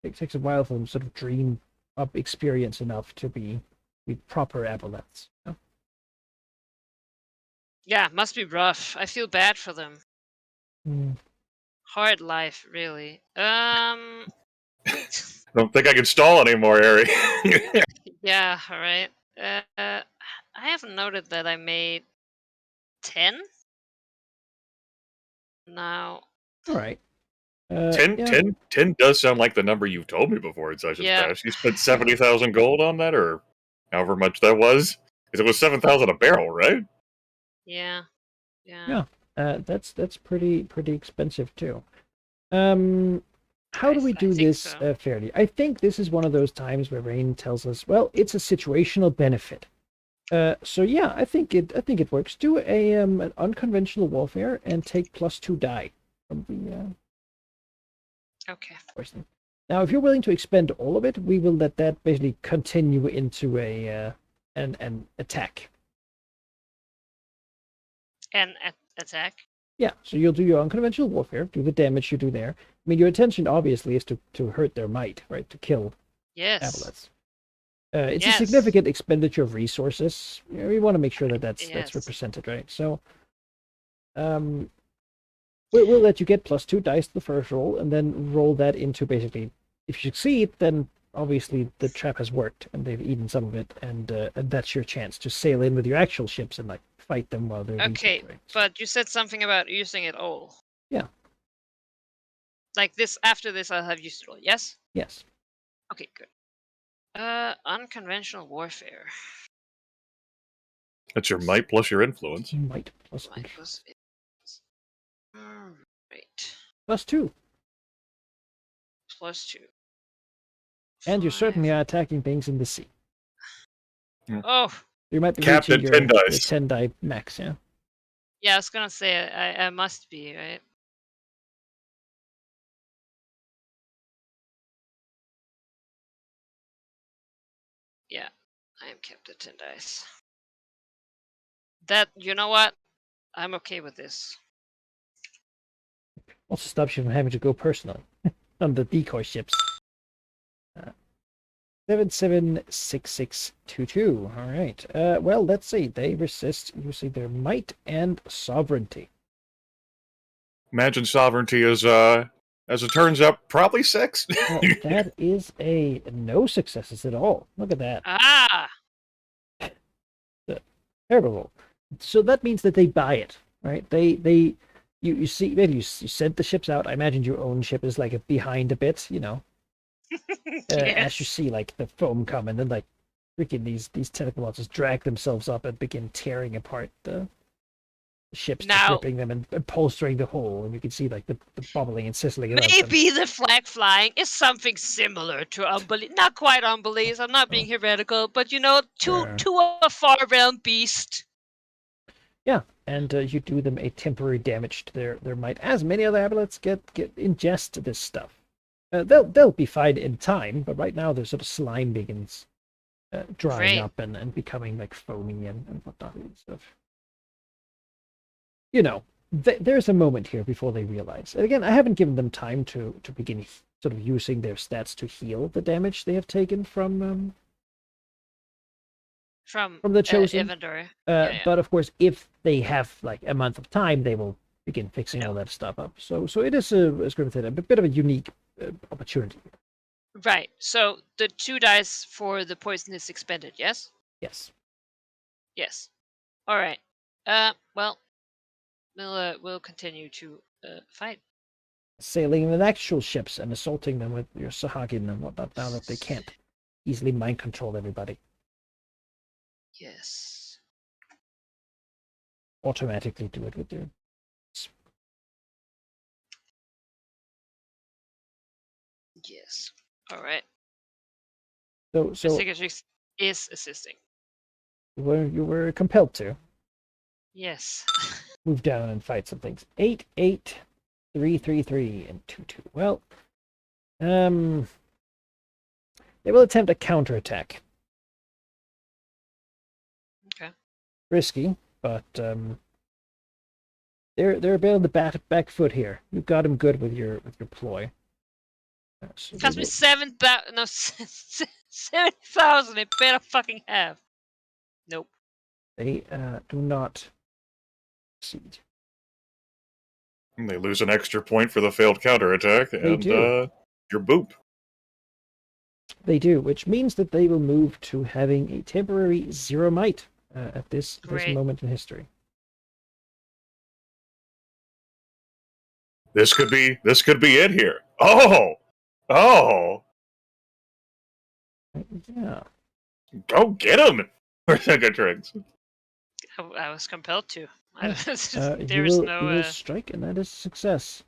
It takes a while for them to sort of dream up experience enough to be proper aboleths. Yeah, must be rough. I feel bad for them. Mm. Hard life, really. I don't think I can stall anymore, Harry. Yeah, alright. I haven't noted that I made 10? Now. All right. 10 does sound like the number you've told me before in Sessions Past. You spent 70,000 gold on that, or however much that was? Because it was 7,000 a barrel, right? Yeah. That's pretty expensive too. How do we do this fairly? I think this is one of those times where Rain tells us, well, it's a situational benefit. So yeah, I think it works. Do an unconventional warfare and take +2 die from the Okay. person. Now, if you're willing to expend all of it, we will let that basically continue into an attack. An attack? Yeah, so you'll do your unconventional warfare, do the damage you do there. I mean, your intention obviously is to hurt their might, right? To kill Yes. aboleths. It's a significant expenditure of resources. We want to make sure that that's represented, right? So, we'll let you get +2 dice to the first roll, and then roll that into basically. If you succeed, then obviously the trap has worked, and they've eaten some of it, and that's your chance to sail in with your actual ships and like fight them while they're okay. right? But you said something about using it all. Yeah. Like this. After this, I'll have used it all. Yes. Yes. Okay. Good. Unconventional warfare. That's your might plus your influence. Might plus influence. Alright. +2. +2. And you certainly are attacking things in the sea. Oh. You might be Captain reaching 10 dice. your 10 die max, yeah. Yeah, I was gonna say I must be, right? Yeah, I am kept at 10 dice. That, you know what? I'm okay with this. Also stops you from having to go personally on the decoy ships. 776622. All right. Well, let's see. They resist using their might and sovereignty. Imagine sovereignty is, as it turns out, probably 6. That is a no successes at all. Look at that. Ah! Terrible roll. So that means that they buy it, right? You see, maybe you sent the ships out. I imagine your own ship is like behind a bit, as you see like the foam come, and then like freaking these tentacle monsters drag themselves up and begin tearing apart the ships Now- gripping them and upholstering the hull, and you can see like the bubbling and sizzling about them. Maybe the flag flying is something similar to Umbelese. Not quite Umbelese, I'm not being heretical, but you know, Sure. to a far realm beast. Yeah, and you do them a temporary damage to their might. As many other aboleths get ingest this stuff. They'll be fine in time, but right now their sort of slime begins drying Right. up and becoming like foamy and whatnot and stuff. You know, there's a moment here before they realize. And again, I haven't given them time to begin sort of using their stats to heal the damage they have taken from From the Chosen. Evander. Yeah. But of course, if they have like a month of time, they will begin fixing all Yeah. that stuff up. So it is as Griffin said, a bit of a unique opportunity. Right. So the 2 dice for the poison is expended, yes? Yes. Yes. Alright. Well, we'll continue to fight. Sailing with actual ships and assaulting them with your Sahagin and whatnot now that they can't easily mind control everybody. Yes. Automatically do it with their Yes. Alright. so Cicatrix is assisting. you were compelled to Yes. move down and fight some things. 8, 8, 3, 3, 3, and 2, 2. Well, they will attempt a counterattack. Okay. Risky, but they're a bit on the back foot here. You got him good with your ploy. So Cost me they 7,000. No, 7,000. It better fucking have. Nope. do not succeed. And they lose an extra point for the failed counterattack, and do. you're boop. They do, which means that they will move to having a temporary 0 might at this Great. moment in history. This could be it here. Oh, Yeah. go get him, Cicatrix. I was compelled to. You There's will no. strike, and that is a success.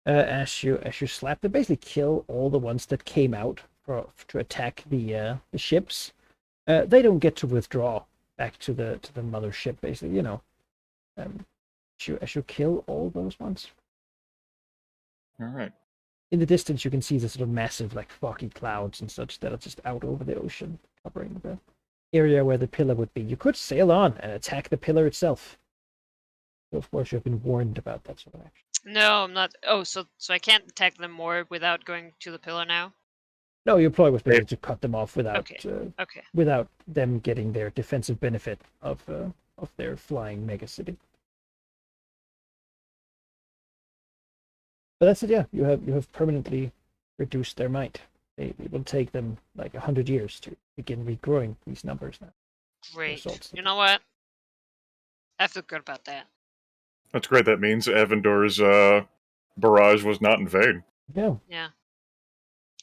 As you slap them, basically kill all the ones that came out to attack the ships. They don't get to withdraw back to the mothership. Basically, you know, as you kill all those ones. All right. In the distance, you can see the sort of massive, like foggy clouds and such that are just out over the ocean, covering the area where the pillar would be. You could sail on and attack the pillar itself. So of course, you have been warned about that sort of action. No, I'm not. Oh, so I can't attack them more without going to the pillar now? No, your ploy was basically to cut them off without Okay. without them getting their defensive benefit of their flying megacity. But that's it. Yeah, you have permanently reduced their might. It will take them like 100 years to begin regrowing these numbers now. Great. Results. You know what? I feel good about that. That's great. That means Evandor's barrage was not in vain. Yeah, Yeah.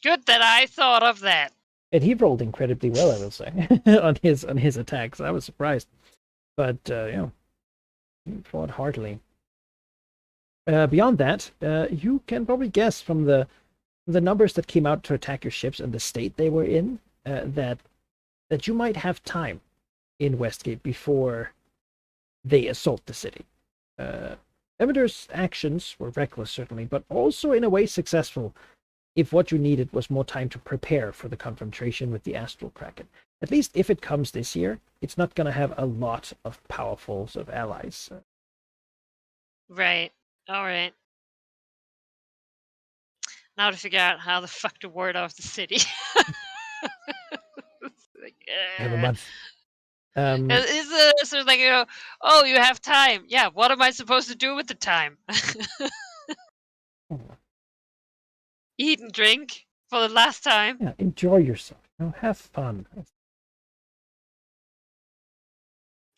Good that I thought of that. and he rolled incredibly well, I will say, on his attacks. I was surprised, but he fought heartily. Beyond that, you can probably guess from the numbers that came out to attack your ships and the state they were in, that you might have time in Westgate before they assault the city. Evader's actions were reckless, certainly, but also in a way successful if what you needed was more time to prepare for the confrontation with the Astral Kraken. At least if it comes this year, it's not going to have a lot of powerful sort of allies. Right. Alright. Now to figure out how the fuck to ward off the city. Like, Have a month. Hmm. Is it sort of like, oh, you have time. Yeah, what am I supposed to do with the time? Eat and drink for the last time. Yeah, enjoy yourself. Have fun.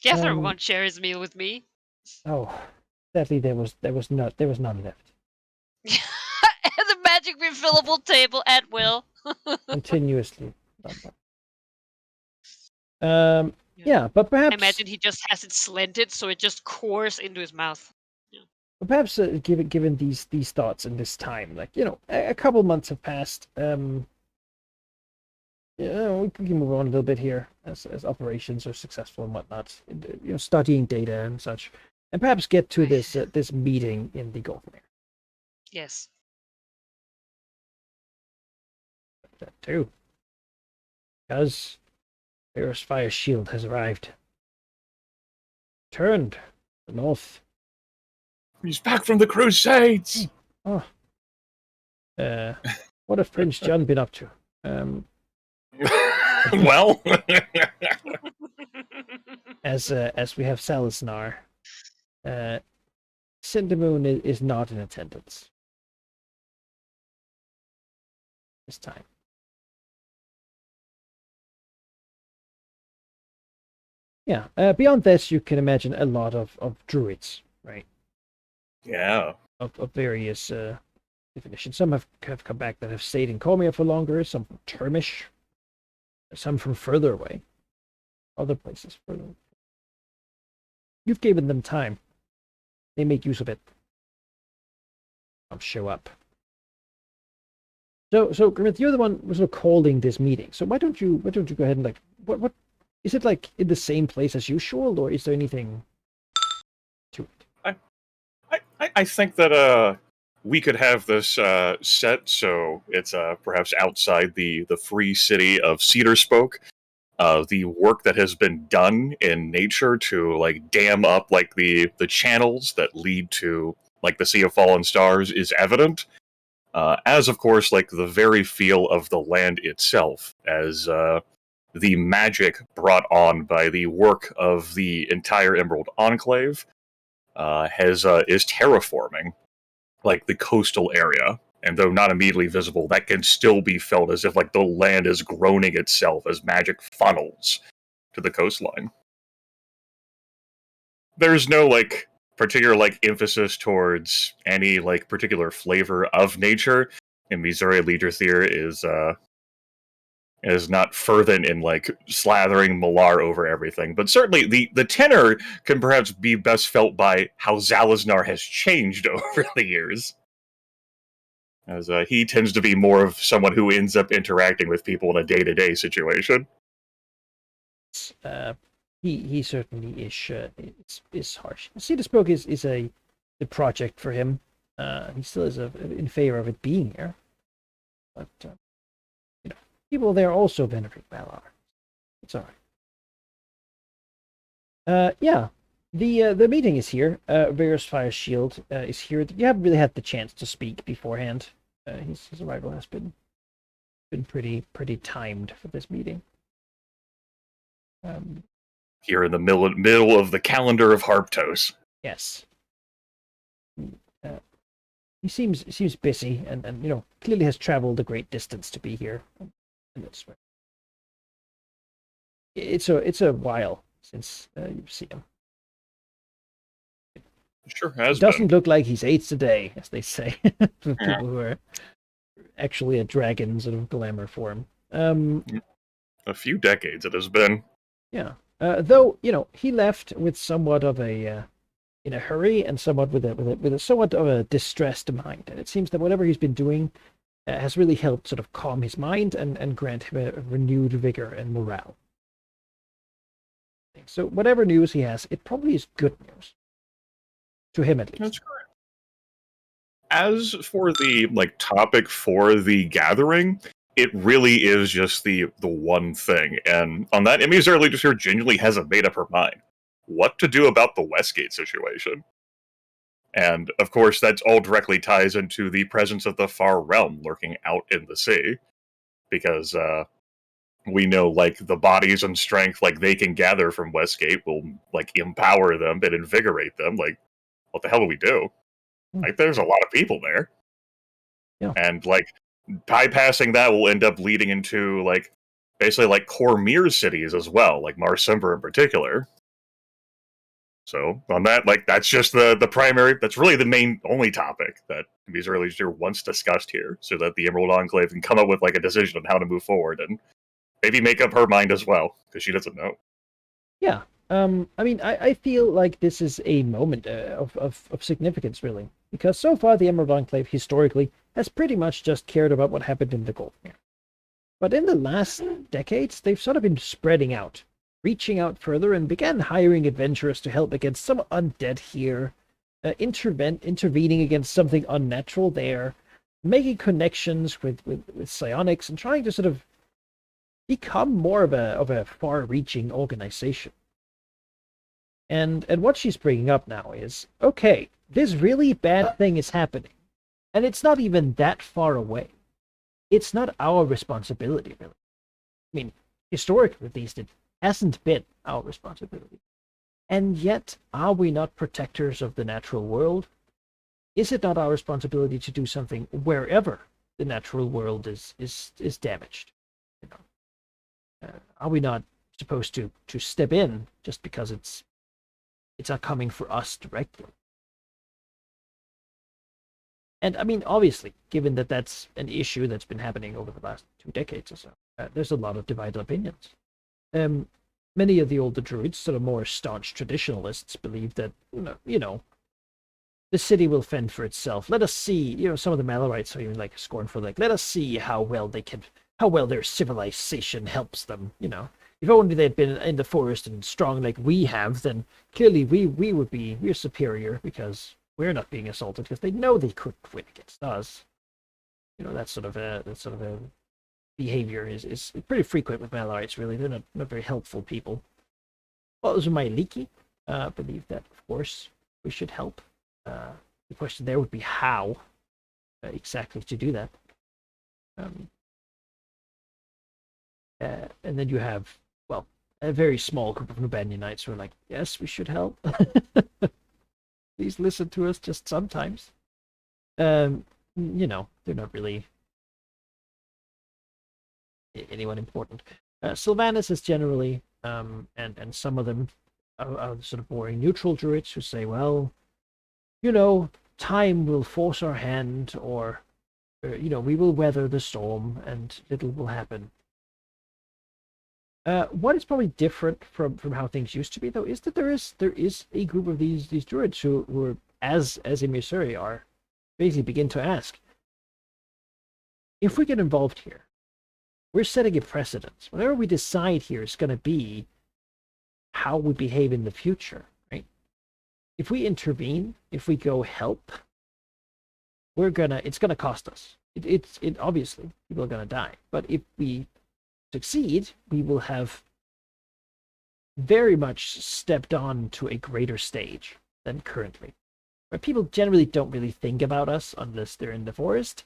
Catherine won't share his meal with me. Oh, sadly there was none left. The magic refillable table at will. Continuously. Yeah, but I perhaps imagine he just has it slanted, so it just cours into his mouth. given these thoughts and this time, like a couple months have passed. We can move on a little bit here as operations are successful and whatnot. Studying data and such, and perhaps get to Right. this meeting in the Golden Area. Yes. That too, because Eris Fire Shield has arrived. Turned the north. He's back from the Crusades. Oh, what have Prince John been up to? Well, As we have Salisnar, Cindermoon is not in attendance this time. Yeah. Beyond this, you can imagine a lot of druids, right? yeah. Of various definitions. Some have come back that have stayed in Comia for longer. Some from Termish. Some from further away. Other places further. You've given them time. They make use of it. I'll show up. So Grimith, you're the one who's sort of calling this meeting. So why don't you go ahead and what is it like in the same place as usual, or is there anything to it? I think that we could have this set so it's perhaps outside the free city of Cedar Spoke. The work that has been done in nature to dam up the channels that lead to the Sea of Fallen Stars is evident. As of course the very feel of the land itself, as the magic brought on by the work of the entire Emerald Enclave is terraforming the coastal area. And though not immediately visible, that can still be felt as if the land is groaning itself as magic funnels to the coastline. There's no particular emphasis towards any particular flavor of nature. And Missouri Leaderthir is not fervent in slathering Malar over everything, but certainly the tenor can perhaps be best felt by how Zalaznar has changed over the years. As he tends to be more of someone who ends up interacting with people in a day-to-day situation. He certainly is harsh. Cedar Spoke is a project for him. He still is in favor of it being here, but people there also venerate Valar. It's all right. Yeah. The meeting is here. Varys Fire Shield is here. You haven't really had the chance to speak beforehand. His arrival has been pretty timed for this meeting. Here in the middle of the calendar of Harptos. Yes. He seems busy and clearly has traveled a great distance to be here. It's a while since you've seen him. Sure has It doesn't been. look like he's aged a day, as they say, for people who are actually a dragon sort of glamour form. A few decades it has been. Yeah. Though he left with somewhat of a in a hurry and somewhat with a somewhat of a distressed mind, and it seems that whatever he's been doing has really helped sort of calm his mind and grant him a renewed vigor and morale. So whatever news he has, it probably is good news. To him, at least. That's correct. As for the topic for the gathering, it really is just the one thing, and on that, Emmy's early just here genuinely hasn't made up her mind what to do about the Westgate situation. And of course, that all directly ties into the presence of the Far Realm lurking out in the sea, because we know the bodies and strength they can gather from Westgate will empower them and invigorate them. What the hell do we do? There's a lot of people there. Yeah. And bypassing that will end up leading into basically Cormyr cities as well, Mar Sembra in particular. So on that, that's just the primary, that's really the main only topic that these early year once discussed here, so that the Emerald Enclave can come up with a decision on how to move forward and maybe make up her mind as well, because she doesn't know. Yeah. I mean, I feel like this is a moment of significance, really, because so far the Emerald Enclave historically has pretty much just cared about what happened in the Gulfmere. But in the last decades, they've sort of been spreading out, reaching out further, and began hiring adventurers to help against some undead here, intervening against something unnatural there, making connections with psionics, and trying to sort of become more of a far-reaching organization. And what she's bringing up now is, okay, this really bad thing is happening, and it's not even that far away. It's not our responsibility, really. I mean, historically, at least, it hasn't been our responsibility. And yet, are we not protectors of the natural world? Is it not our responsibility to do something wherever the natural world is damaged? You know, are we not supposed to step in just because it's not coming for us directly? And I mean, obviously, given that that's an issue that's been happening over the last 2 decades or so, there's a lot of divided opinions. Many of the older druids, sort of more staunch traditionalists, believe that the city will fend for itself. Let us see. Some of the Malorites are even like scornful, like, let us see how well their civilization helps them. If only they'd been in the forest and strong like we have, then clearly we're superior because we're not being assaulted because they know they couldn't win against us. That sort of a behavior is pretty frequent with Malorites. Really, they're not very helpful people. Well, those are my leaky. Believe that, of course, we should help. The question there would be how exactly to do that. And then you have, well, a very small group of Nubanianites who are like, yes, we should help. Please listen to us just sometimes. They're not really anyone important. Sylvanas is generally, and some of them are sort of more neutral druids who say, well, time will force our hand, or we will weather the storm and little will happen. What is probably different from how things used to be, though, is that there is a group of these druids who are, as Emir Suri are, basically begin to ask, if we get involved here, we're setting a precedent. Whatever we decide here is going to be how we behave in the future, right? If we intervene, if we go help, it's gonna cost us. It obviously people are gonna die. But if we succeed, we will have very much stepped on to a greater stage than currently. Where people generally don't really think about us unless they're in the forest.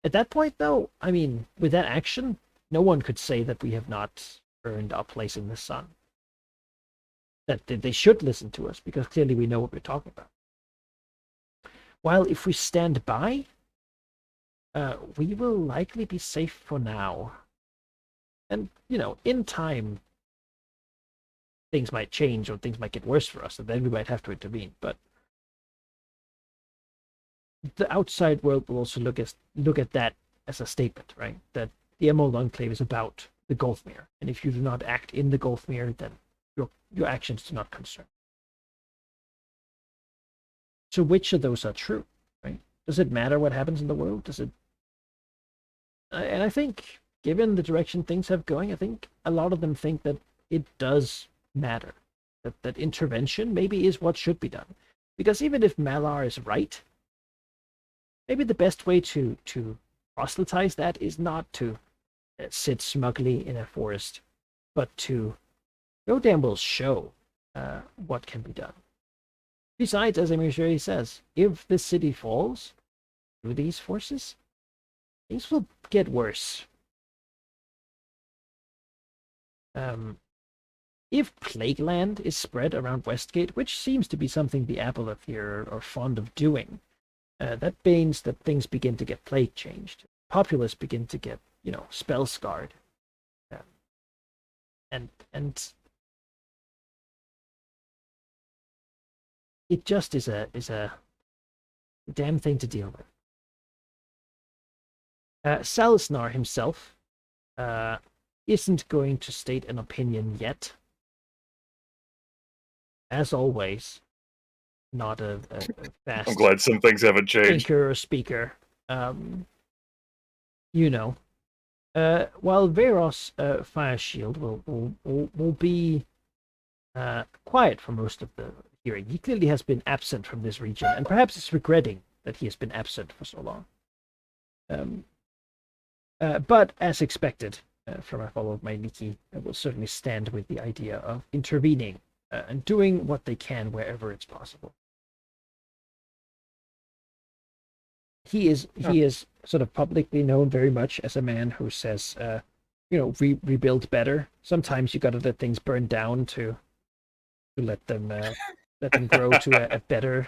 At that point, though, I mean, with that action, no one could say that we have not earned our place in the sun. That they should listen to us, because clearly we know what we're talking about. While if we stand by, we will likely be safe for now. And, in time, things might change or things might get worse for us, and then we might have to intervene. But the outside world will also look at that as a statement, right? That the Emerald Enclave is about the Gulfmere, and if you do not act in the Gulfmere, then your actions do not concern. So which of those are true, right? Does it matter what happens in the world? Does it? And I think, given the direction things have going, I think a lot of them think that it does matter. That intervention maybe is what should be done. Because even if Malar is right, maybe the best way to proselytize that is not to sit smugly in a forest, but to go damn well show what can be done. Besides, as Emir Suri says, if the city falls through these forces, things will get worse. If Plagueland is spread around Westgate, which seems to be something the Aboleth here are fond of doing, that means that things begin to get plague changed. Populace begin to get, spell scarred. And it just is a damn thing to deal with. Salisnar himself isn't going to state an opinion yet. as always, not a fast I'm glad some things haven't changed. thinker or speaker. You know, while Veros Fire Shield will be quiet for most of the hearing. He clearly has been absent from this region, and perhaps is regretting that he has been absent for so long. But as expected from a follower of my Niki, I will certainly stand with the idea of intervening and doing what they can wherever it's possible. He is sort of publicly known very much as a man who says, rebuild better. Sometimes you got to let things burn down to let them grow to a better,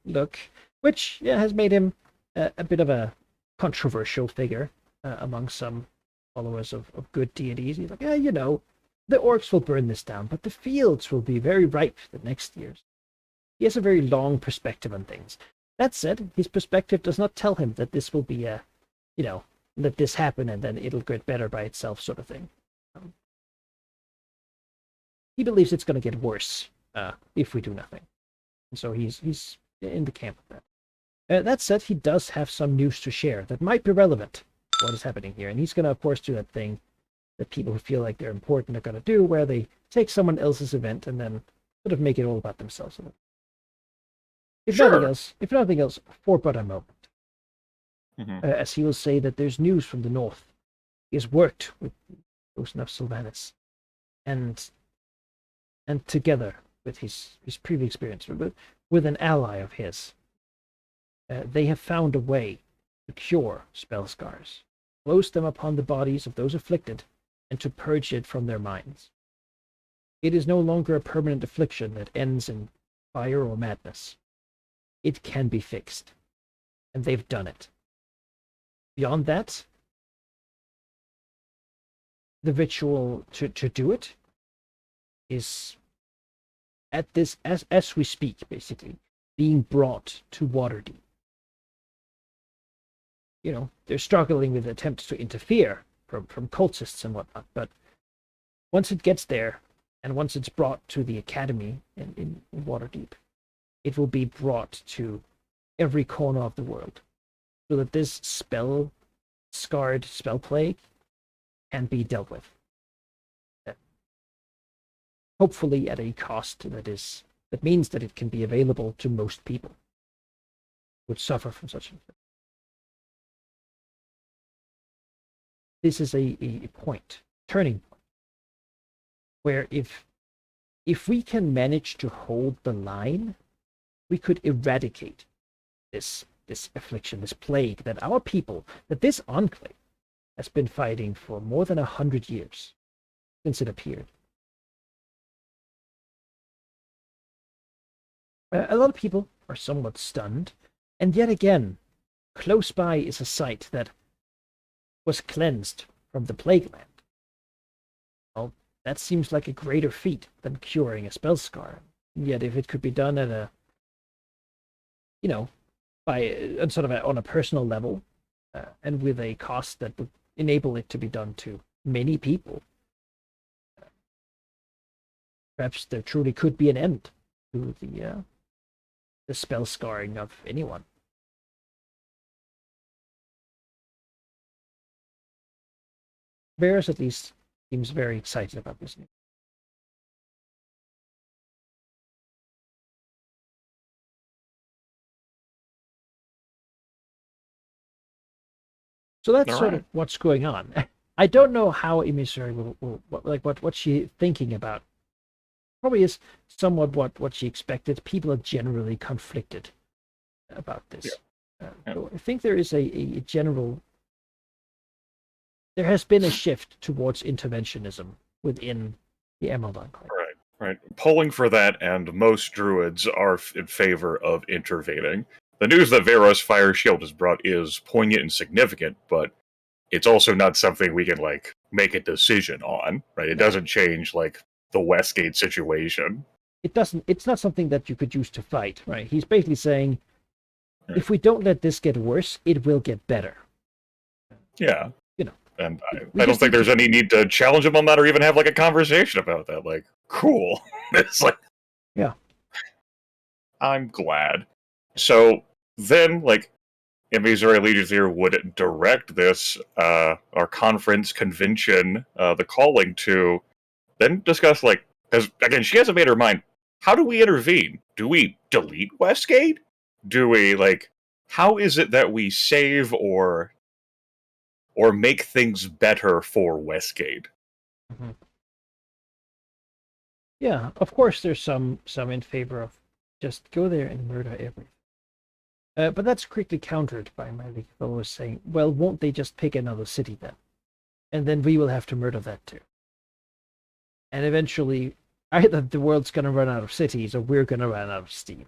look, which has made him a bit of a controversial figure among some followers of good deities. He's like, the orcs will burn this down, but the fields will be very ripe the next years. He has a very long perspective on things. That said, his perspective does not tell him that this will be let this happen and then it'll get better by itself sort of thing. He believes it's going to get worse if we do nothing. And so he's in the camp of that. That said, he does have some news to share that might be relevant to what is happening here. And he's going to, of course, do that thing that people who feel like they're important are going to do, where they take someone else's event and then sort of make it all about themselves. If nothing else, for but a moment. Mm-hmm. As he will say that there's news from the north. He has worked with Ocean of Sylvanas, and together with his previous experience with an ally of his, they have found a way to cure spell scars, close them upon the bodies of those afflicted, and to purge it from their minds. It is no longer a permanent affliction that ends in fire or madness. It can be fixed, and they've done it. Beyond that, the ritual to do it is at this as we speak, basically being brought to Waterdeep. They're struggling with attempts to interfere from cultists and whatnot, but once it gets there, and once it's brought to the academy in Waterdeep, it will be brought to every corner of the world, so that this scarred spell plague can be dealt with. Hopefully at a cost that means that it can be available to most people who would suffer from such an infection. This is a turning point, where if we can manage to hold the line, we could eradicate this affliction, this plague that our people, that this enclave has been fighting for more than 100 years since it appeared. A lot of people are somewhat stunned, and yet again, close by is a site that was cleansed from the Plague Land. Well, that seems like a greater feat than curing a spell scar. Yet if it could be done at a on a personal level, and with a cost that would enable it to be done to many people, perhaps there truly could be an end to the spell scarring of anyone. Varus at least seems very excited about this news. So that's sort of what's going on. I don't know how Emissary what's she thinking about. Probably is somewhat what she expected. People are generally conflicted about this. Yeah. So I think there is a general. There has been a shift towards interventionism within the Emerald Enclave. Right. Polling for that, and most druids are in favor of intervening. The news that Veros Fire Shield has brought is poignant and significant, but it's also not something we can, make a decision on, right? It doesn't change, the Westgate situation. It's not something that you could use to fight, right? He's basically saying, if we don't let this get worse, it will get better. Yeah. And I don't think there's any need to challenge him on that or even have, a conversation about that. Cool. It's Yeah. I'm glad. So then, like, Missouri Allegiance here would direct this, our conference convention, the calling to then discuss, like, because again, she hasn't made her mind. How do we intervene? Do we delete Westgate? Do we, like, how is it that we save or make things better for Westgate? Mm-hmm. Yeah, of course, there's some in favor of just go there and murder everything. But that's quickly countered by my league fellows saying, well, won't they just pick another city then? And then we will have to murder that too. And eventually, either the world's going to run out of cities or we're going to run out of steam.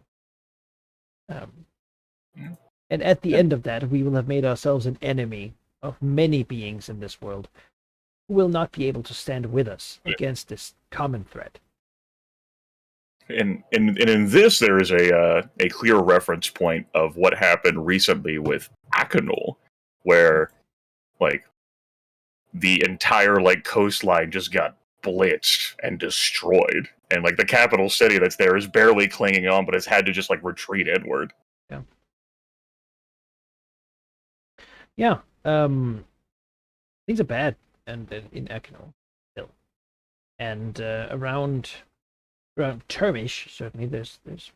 And at the end of that, we will have made ourselves an enemy of many beings in this world who will not be able to stand with us against this common threat. And in this, there is a clear reference point of what happened recently with Akinul, where, like, the entire, like, coastline just got blitzed and destroyed, and, like, the capital city that's there is barely clinging on, but has had to just, like, retreat inward. Yeah. Things are bad and in Akinul still, and around Termish certainly there's things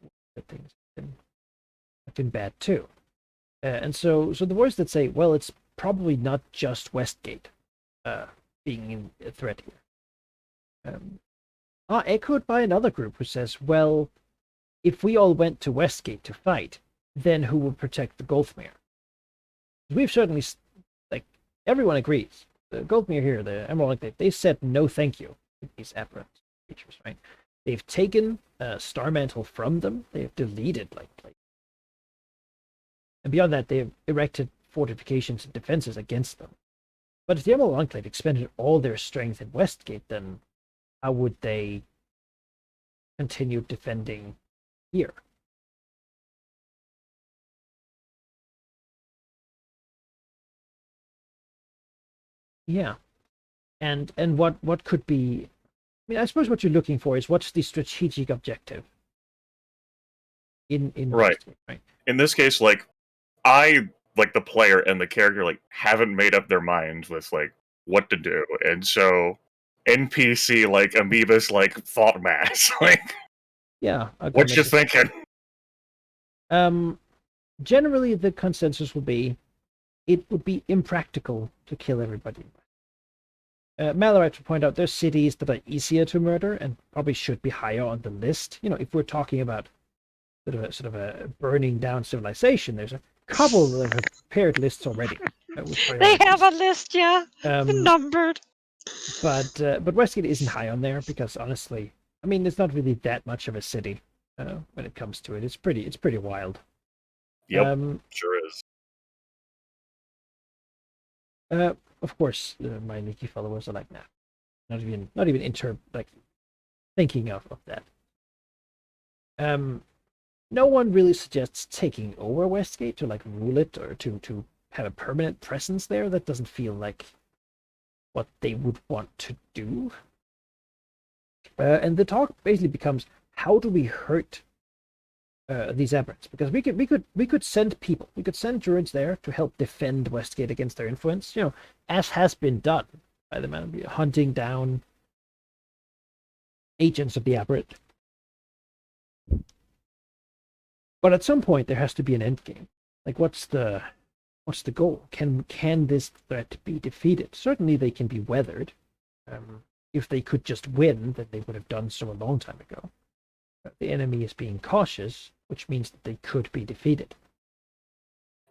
have been bad too, and so the voice that say, well, it's probably not just Westgate being a threat here, are echoed by another group who says, well, if we all went to Westgate to fight, then who would protect the Gulfmere? We've certainly, like, everyone agrees. The Gulfmere here, the Emerald Lake, they said no thank you to these aberrant creatures, right? They've taken Star Mantle from them. They've deleted, like, and beyond that, they've erected fortifications and defenses against them. But if the Emerald Enclave expended all their strength in Westgate, then how would they continue defending here? Yeah. And what could be, I mean, I suppose what you're looking for is what's the strategic objective in Right. Westgate, right? In this case, like, I, like, the player and the character, like, haven't made up their minds with, like, what to do, and so NPC, like, Amoebas, like, thought mass, like, Yeah. what you thinking? Generally the consensus will be it would be impractical to kill everybody. Malorites would point out there's cities that are easier to murder and probably should be higher on the list. You know, if we're talking about sort of a burning down civilization, there's a couple that have prepared lists already. They have a list, yeah, numbered. But Westgate isn't high on there because honestly, I mean, it's not really that much of a city when it comes to it. It's pretty wild. Yep, sure is. Of course, my Nikki followers are like, nah, not even thinking of that. No one really suggests taking over Westgate to, like, rule it or to have a permanent presence there. That doesn't feel like what they would want to do. And the talk basically becomes, how do we hurt these aberrants? Because we could send people, we could send druids there to help defend Westgate against their influence, you know, as has been done by the man hunting down agents of the aberrant. But at some point there has to be an end game. Like, what's the goal? Can this threat be defeated? Certainly they can be weathered. If they could just win, then they would have done so a long time ago. The enemy is being cautious, which means that they could be defeated.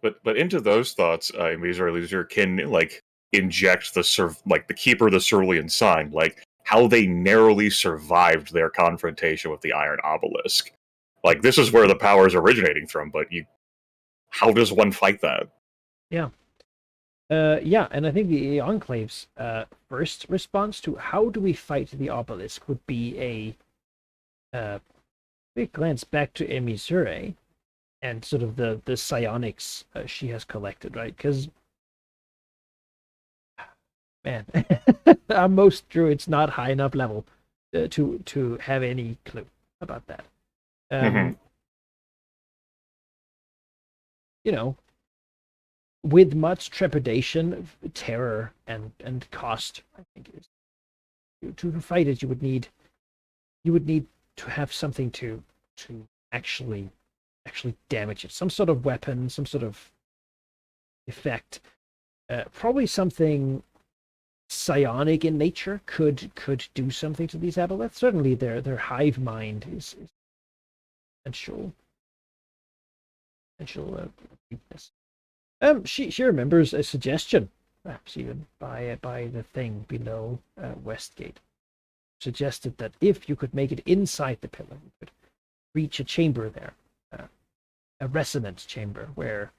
But into those thoughts, Missouri Loser can, like, inject the Keeper of the Cerulean Sign, like, how they narrowly survived their confrontation with the Iron Obelisk. Like, this is where the power is originating from, but how does one fight that? Yeah. And I think the Enclave's first response to how do we fight the Obelisk would be a big glance back to Emisure and sort of the psionics she has collected, right? Because, man, most druids not high enough level to have any clue. How about that? Mhm. You know, with much trepidation, terror, and cost, I think is to fight it. You would need to have something to actually damage it. Some sort of weapon, some sort of effect. Probably something psionic in nature could do something to these aboleths. Certainly, their hive mind is potential weakness. She remembers a suggestion, perhaps even by the thing below Westgate. Suggested that if you could make it inside the pillar, you could reach a chamber there, a resonance chamber where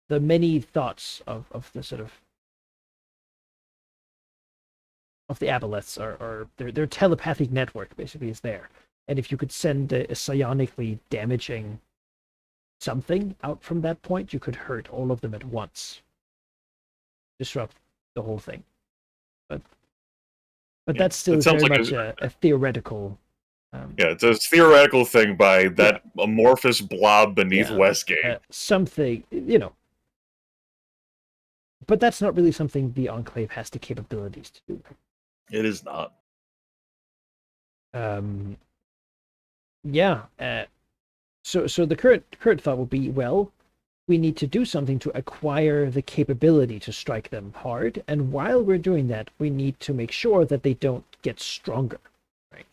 the many thoughts of the sort of the aboleths are their telepathic network basically is there. And if you could send a psionically damaging something out from that point, you could hurt all of them at once. Disrupt the whole thing. But Yeah, that's still it sounds very like much a theoretical. Yeah, it's a theoretical thing by that amorphous blob beneath Yeah, Westgate. something, but that's not really something the Enclave has the capabilities to do. It is not. Yeah. So the current thought will be, well, we need to do something to acquire the capability to strike them hard, and while we're doing that, we need to make sure that they don't get stronger, right?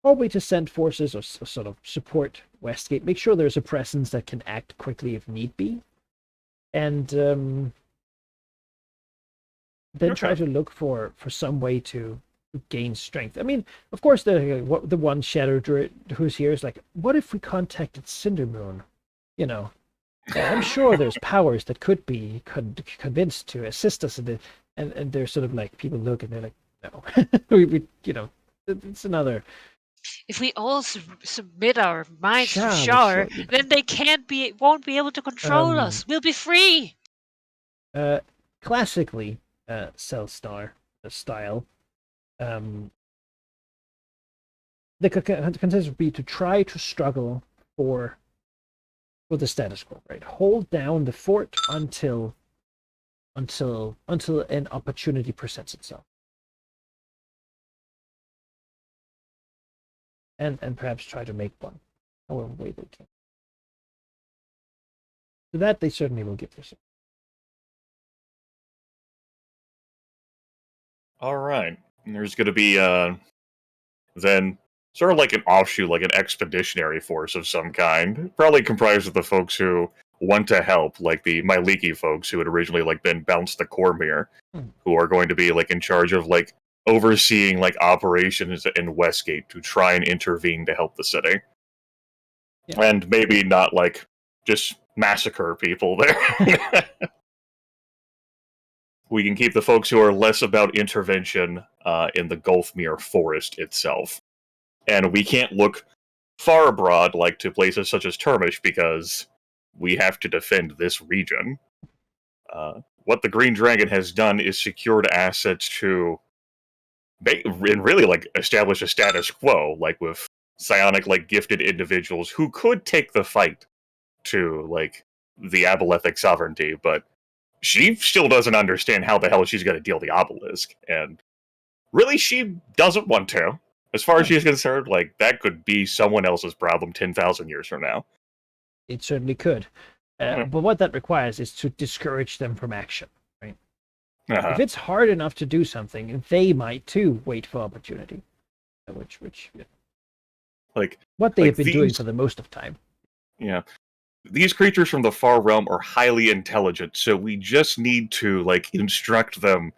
Probably to send forces or sort of support Westgate, make sure there's a presence that can act quickly if need be, and then try to look for some way to gain strength. I mean, of course, the one Shadow Druid who's here is like, what if we contacted Cindermoon? I'm sure there's powers that could be convinced to assist us in it, and they're sort of like, people look and they're like, no, we it's another. If we all submit our minds to Shah, Shar, so, then they won't be able to control us. We'll be free. Classically, Cell Star style, the consensus would be to try to struggle for the status quo, right? Hold down the fort until an opportunity presents itself, and perhaps try to make one, however way they can. So that they certainly will give this. All right. And there's going to be then sort of like an offshoot, like an expeditionary force of some kind, probably comprised of the folks who want to help, like the Myliki folks who had originally like been bounced to Cormyr, who are going to be like in charge of like overseeing like operations in Westgate to try and intervene to help the city. Yeah. And maybe not like just massacre people there. We can keep the folks who are less about intervention in the Gulfmere forest itself. And we can't look far abroad, like to places such as Termish, because we have to defend this region. What the Green Dragon has done is secured assets to and really like establish a status quo, like with psionic like gifted individuals who could take the fight to like the abolithic sovereignty, but she still doesn't understand how the hell she's going to deal the obelisk, and really she doesn't want to. As far as she's concerned, like that could be someone else's problem 10,000 years from now. It certainly could, but what that requires is to discourage them from action, right? If it's hard enough to do something, they might too wait for opportunity, which like what they like have been doing for the most of time. Yeah. These creatures from the far realm are highly intelligent, so we just need to like instruct them.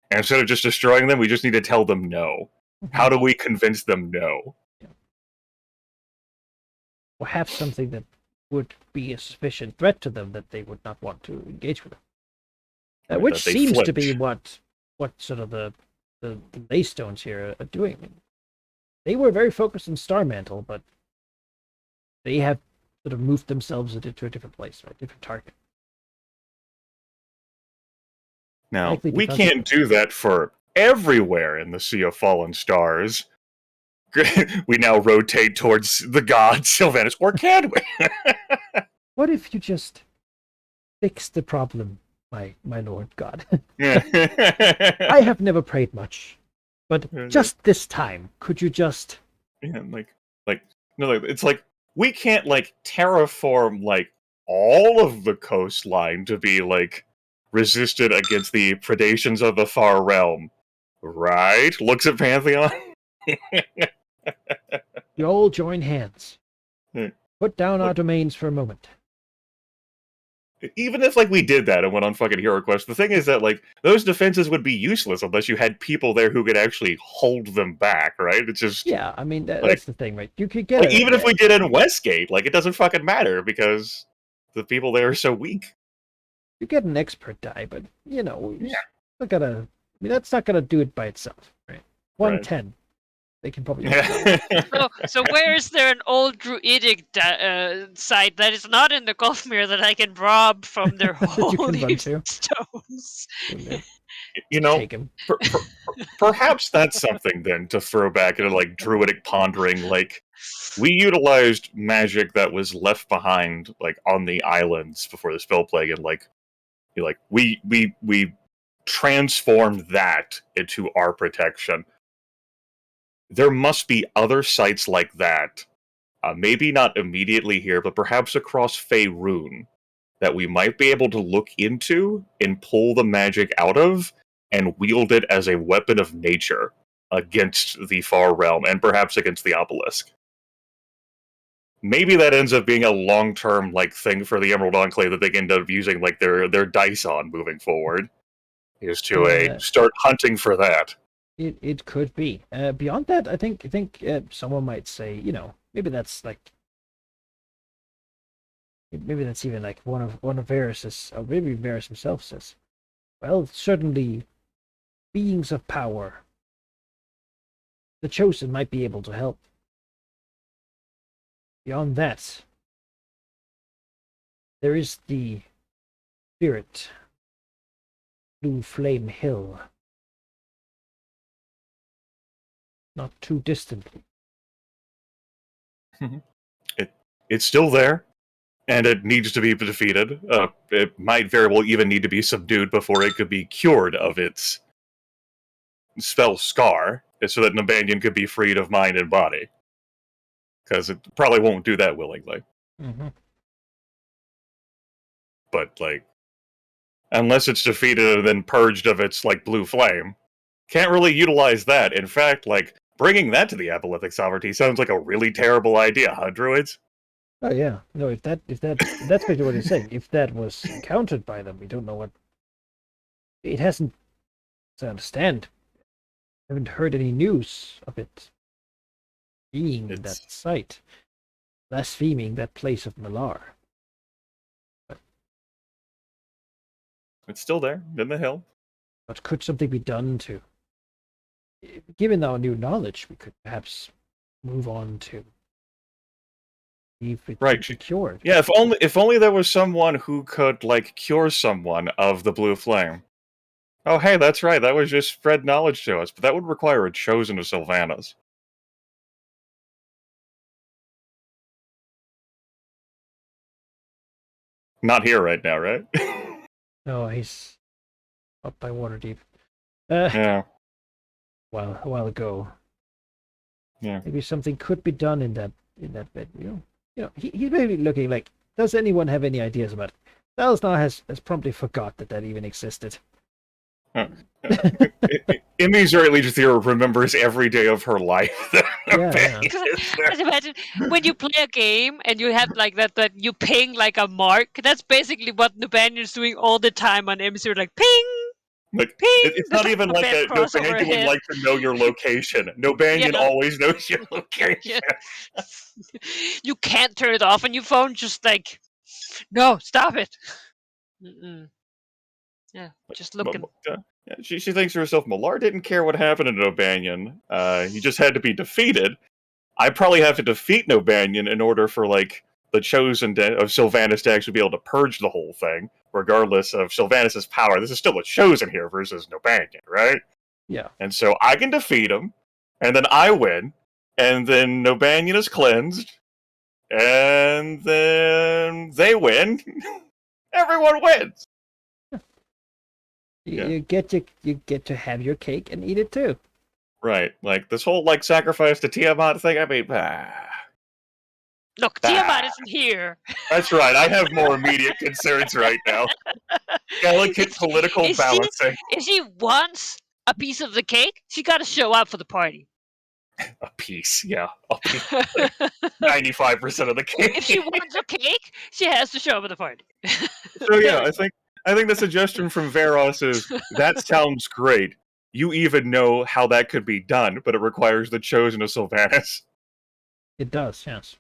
And instead of just destroying them, we just need to tell them no. How do we convince them no? Or have something that would be a sufficient threat to them that they would not want to engage with them. Right, which seems to flinch. be what sort of the Leystones here are doing. They were very focused on Starmantle, but they have sort of moved themselves into a different place, right? Different target. Now, we can't do that for everywhere in the Sea of Fallen Stars. We now rotate towards the god Sylvanas, or can we? What if you just fix the problem, my Lord God? I I have never prayed much, but just this time, could you just... Yeah, it's like we can't like terraform like all of the coastline to be like resistant against the predations of the far realm, right? Looks at Pantheon. You all join hands. Hmm. Put down our Look- domains for a moment. Even if like we did that and went on fucking Hero Quest, the thing is that like those defenses would be useless unless you had people there who could actually hold them back, right? It's just Yeah, I mean, Like- that's the thing, right? You could get like even if we did in Westgate, like it doesn't fucking matter because the people there are so weak. you get an expert die, but you know, Yeah. not gonna. I mean, that's not gonna do it by itself, right? 110, they can probably. So where is there an old druidic site that is not in the Golfmere that I can rob from their That you can run holy to. stones? You know, Take him. perhaps that's something then to throw back into like druidic pondering. Like we utilized magic that was left behind like on the islands before the spell plague, and like we transformed that into our protection. There must be other sites like that, maybe not immediately here, but perhaps across Faerun, that we might be able to look into and pull the magic out of and wield it as a weapon of nature against the Far Realm and perhaps against the Obelisk. Maybe that ends up being a long-term like thing for the Emerald Enclave that they can end up using like their dice on moving forward. Is to start hunting for that. It could be. Beyond that, I think someone might say, you know, maybe that's like, maybe that's even like one of Varys's, or maybe Varys himself says, well, certainly, beings of power, the chosen might be able to help. Beyond that, there is the spirit, Blue Flame Hill. Not too distantly. It's still there, and it needs to be defeated. It might very well even need to be subdued before it could be cured of its spell scar, so that Nabanyan could be freed of mind and body. Because it probably won't do that willingly. Mm-hmm. But, like, unless it's defeated and then purged of its, like, blue flame, can't really utilize that. In fact, like, bringing that to the Apolithic Sovereignty sounds like a really terrible idea, huh, druids? Oh yeah, no. If that's basically what he's saying. If that was encountered by them, we don't know what. It hasn't. As I understand, haven't heard any news of it being in that site, blaspheming that place of Malar. It's still there, in the hill. But could something be done to? Given our new knowledge, we could perhaps move on to see if it Right. can be cured. Yeah, if only there was someone who could, like, cure someone of the blue flame. Oh, hey, that's right, that would just spread knowledge to us, but that would require a chosen of Sylvanas. Not here right now, right? No, he's up by Waterdeep. Yeah. A while ago. Yeah. Maybe something could be done in that bed. You know, he's maybe looking like. Does anyone have any ideas about it? Salazar has promptly forgot that even existed. Emmy's or at least Thera remembers every day of her life. Yeah. Just imagine when you play a game and you have like that you ping like a mark. That's basically what Nabanyan's doing all the time on MC. Like ping, Like, ping. it's not even like a Nabanyan would like to know your location. Nabanyan always knows your location. Yeah. You can't turn it off on your phone. Just like, no, stop it. Mm-mm. Yeah, just looking. She thinks to herself, Malar didn't care what happened to Nabanyan. He just had to be defeated. I probably have to defeat Nabanyan in order for, like, the chosen of Sylvanas to actually be able to purge the whole thing, regardless of Sylvanas' power. This is still a chosen here versus Nabanyan, right? Yeah. And so I can defeat him, and then I win, and then Nobanian is cleansed, and then they win. Everyone wins. Yeah. You get to have your cake and eat it too. Right, like this whole like sacrifice to Tiamat thing. I mean, Look, Tiamat isn't here. that's right. I have more immediate concerns right now. Delicate political balancing. If she wants a piece of the cake, she got to show up for the party. A piece, yeah. 95% of the cake. If she wants a cake, she has to show up at the party. So yeah, I think the suggestion from Veros is that sounds great. You even know how that could be done, but it requires the chosen of Sylvanas. It does, yes.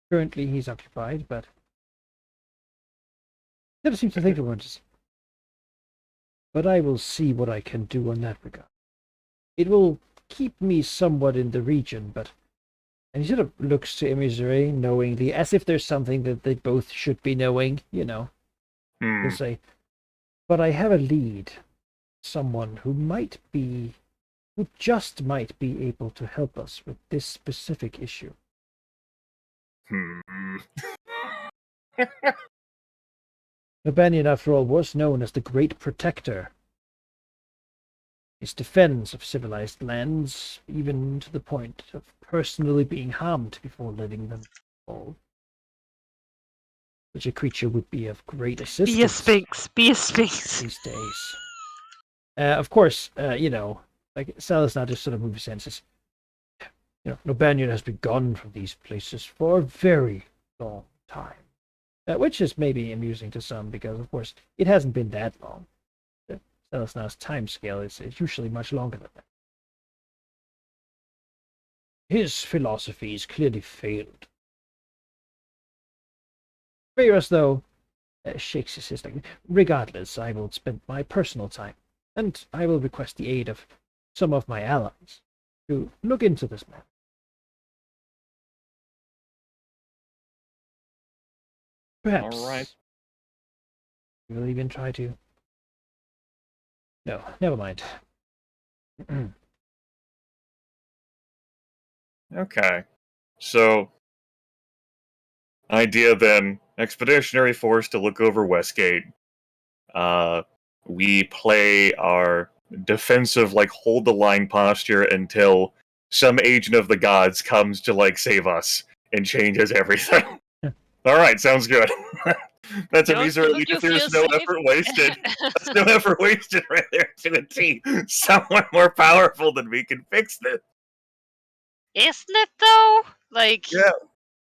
Currently, he's occupied, but never seems to think of words. But I will see what I can do in that regard. It will keep me somewhat in the region, but... And he sort of looks to Emissary knowingly, as if there's something that they both should be knowing, you know. He'll say, but I have a lead. Someone who just might be able to help us with this specific issue. Nobanian, after all, was known as the Great Protector. His defense of civilized lands, even to the point of personally being harmed before letting them fall. Such a creature would be of great assistance. Be a sphinx. Be a sphinx. These days. Of course, you know, like Salazar just sort of moves his senses. You know, Nobanian has been gone from these places for a very long time. Which is maybe amusing to some, because, of course, it hasn't been that long. Salazar's time scale is usually much longer than that. His philosophies clearly failed. Veros, though, shakes his fist like, regardless, I will spend my personal time, and I will request the aid of some of my allies to look into this matter. Perhaps. All right. We'll even try to... No, never mind. Okay. So, idea then, expeditionary force to look over Westgate. We play our defensive, like, hold the line posture until some agent of the gods comes to, like, save us and changes everything. Alright, sounds good. That's a reason, at least if there's no effort wasted. There's no effort wasted right there to the T. Someone more powerful than me can fix this. Isn't it, though? Like, Yeah.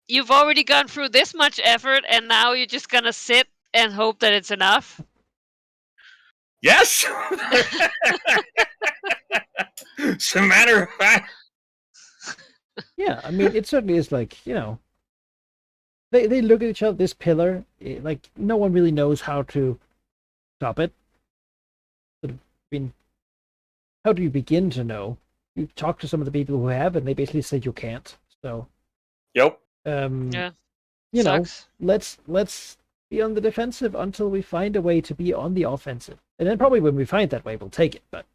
You've already gone through this much effort, and now you're just gonna sit and hope that it's enough? Yes! As a matter of fact. Yeah, I mean, it certainly is like, you know, they look at each other, this pillar, like, no one really knows how to stop it. I mean, how do you begin to know? You talk to some of the people who have, and they basically say you can't. So, Yep. Yeah. You Sucks. know, let's be on the defensive until we find a way to be on the offensive. And then probably when we find that way, we'll take it. But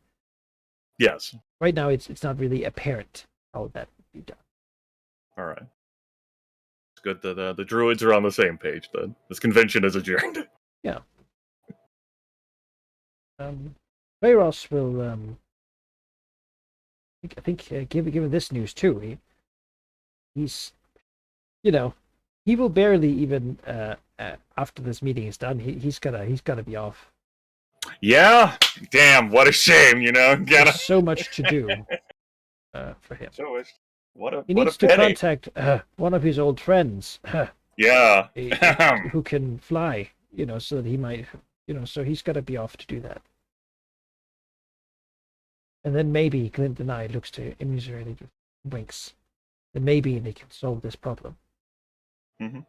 Yes. right now, it's not really apparent how that would be done. All right. It's good that the druids are on the same page. Then this convention is adjourned. Yeah. Veros will I think given this news too, he's, you know, he will barely even after this meeting is done, he's gotta be off. Yeah. Damn. What a shame. You know. There's so much to do for him. So what a He what needs a to pity. contact one of his old friends Yeah. who can fly, you know, so that he might, you know, so he's got to be off to do that. And then maybe Glint and I looks to Emissary and he just winks. Then maybe they can solve this problem. Mm-hmm.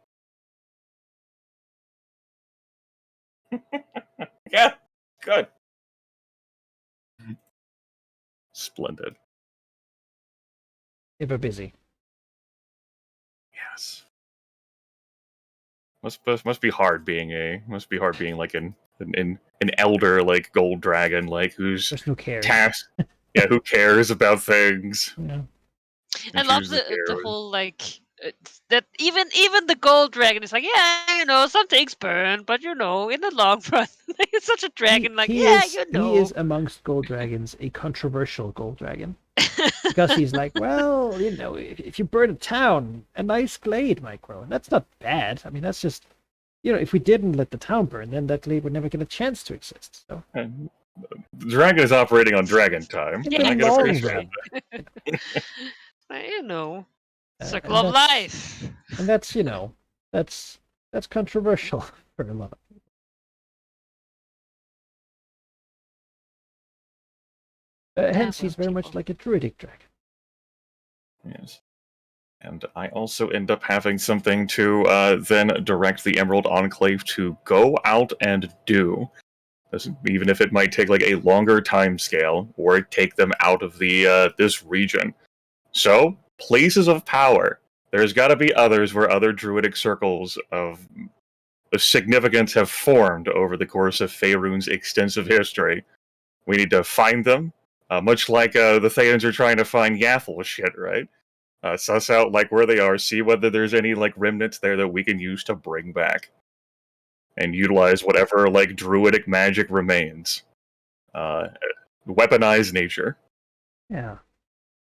Yeah. Good. Splendid. If we're busy. Yes. Must be hard being like an elder like Gold Dragon, like who's There's no care. tasked. Yeah, who cares about things? Yeah. I love choose the the arrows. whole that even the gold dragon is like, yeah, some things burn, but in the long run, it's such a dragon. Like, He yeah, is he is amongst gold dragons a controversial gold dragon because he's like, well, if you burn a town, a nice glade might grow, and that's not bad. I mean, that's just if we didn't let the town burn, then that glade would never get a chance to exist. So And the dragon is operating on dragon time. in And the I can long appreciate run, circle and of that's life. and that's controversial for a lot of people. Hence, he's very much like a druidic dragon. Yes. And I also end up having something to then direct the Emerald Enclave to go out and do. Even if it might take like a longer time scale, or take them out of the this region. So, places of power. There's got to be others where other druidic circles of significance have formed over the course of Faerun's extensive history. We need to find them, much like the Thaans are trying to find Yathel shit, right? Suss out like where they are, see whether there's any like remnants there that we can use to bring back, and utilize whatever like druidic magic remains. Weaponize nature. Yeah.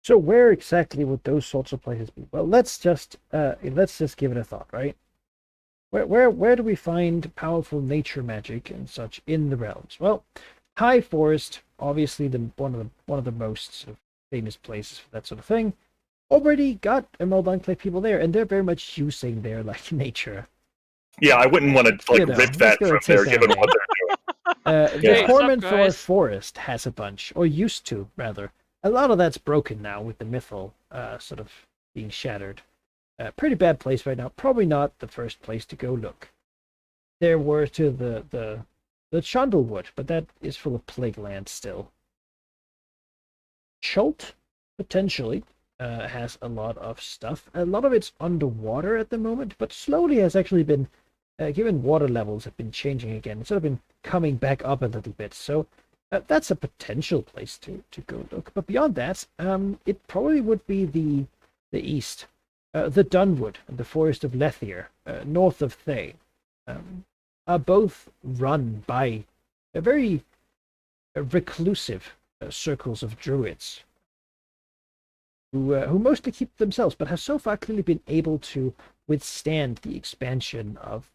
So where exactly would those sorts of places be? Well, let's just give it a thought, right? Where do we find powerful nature magic and such in the realms? Well, High Forest, obviously one of the most sort of famous places for that sort of thing, already got Emerald Enclave people there, and they're very much using their like nature. Yeah, I wouldn't want to like rip that from there, given what they're doing. The Yeah. Cormanthor Forest has a bunch, or used to, rather. A lot of that's broken now with the Mythal sort of being shattered. Pretty bad place right now. Probably not the first place to go look. There were to the Chundlewood, but that is full of plague land still. Chult, potentially, has a lot of stuff. A lot of it's underwater at the moment, but slowly has actually been, given water levels have been changing again, it's sort of been coming back up a little bit. So that's a potential place to go look. But beyond that, it probably would be the east. The Dunwood and the Forest of Lethier, north of Thay, are both run by very reclusive circles of druids who mostly keep themselves, but have so far clearly been able to withstand the expansion of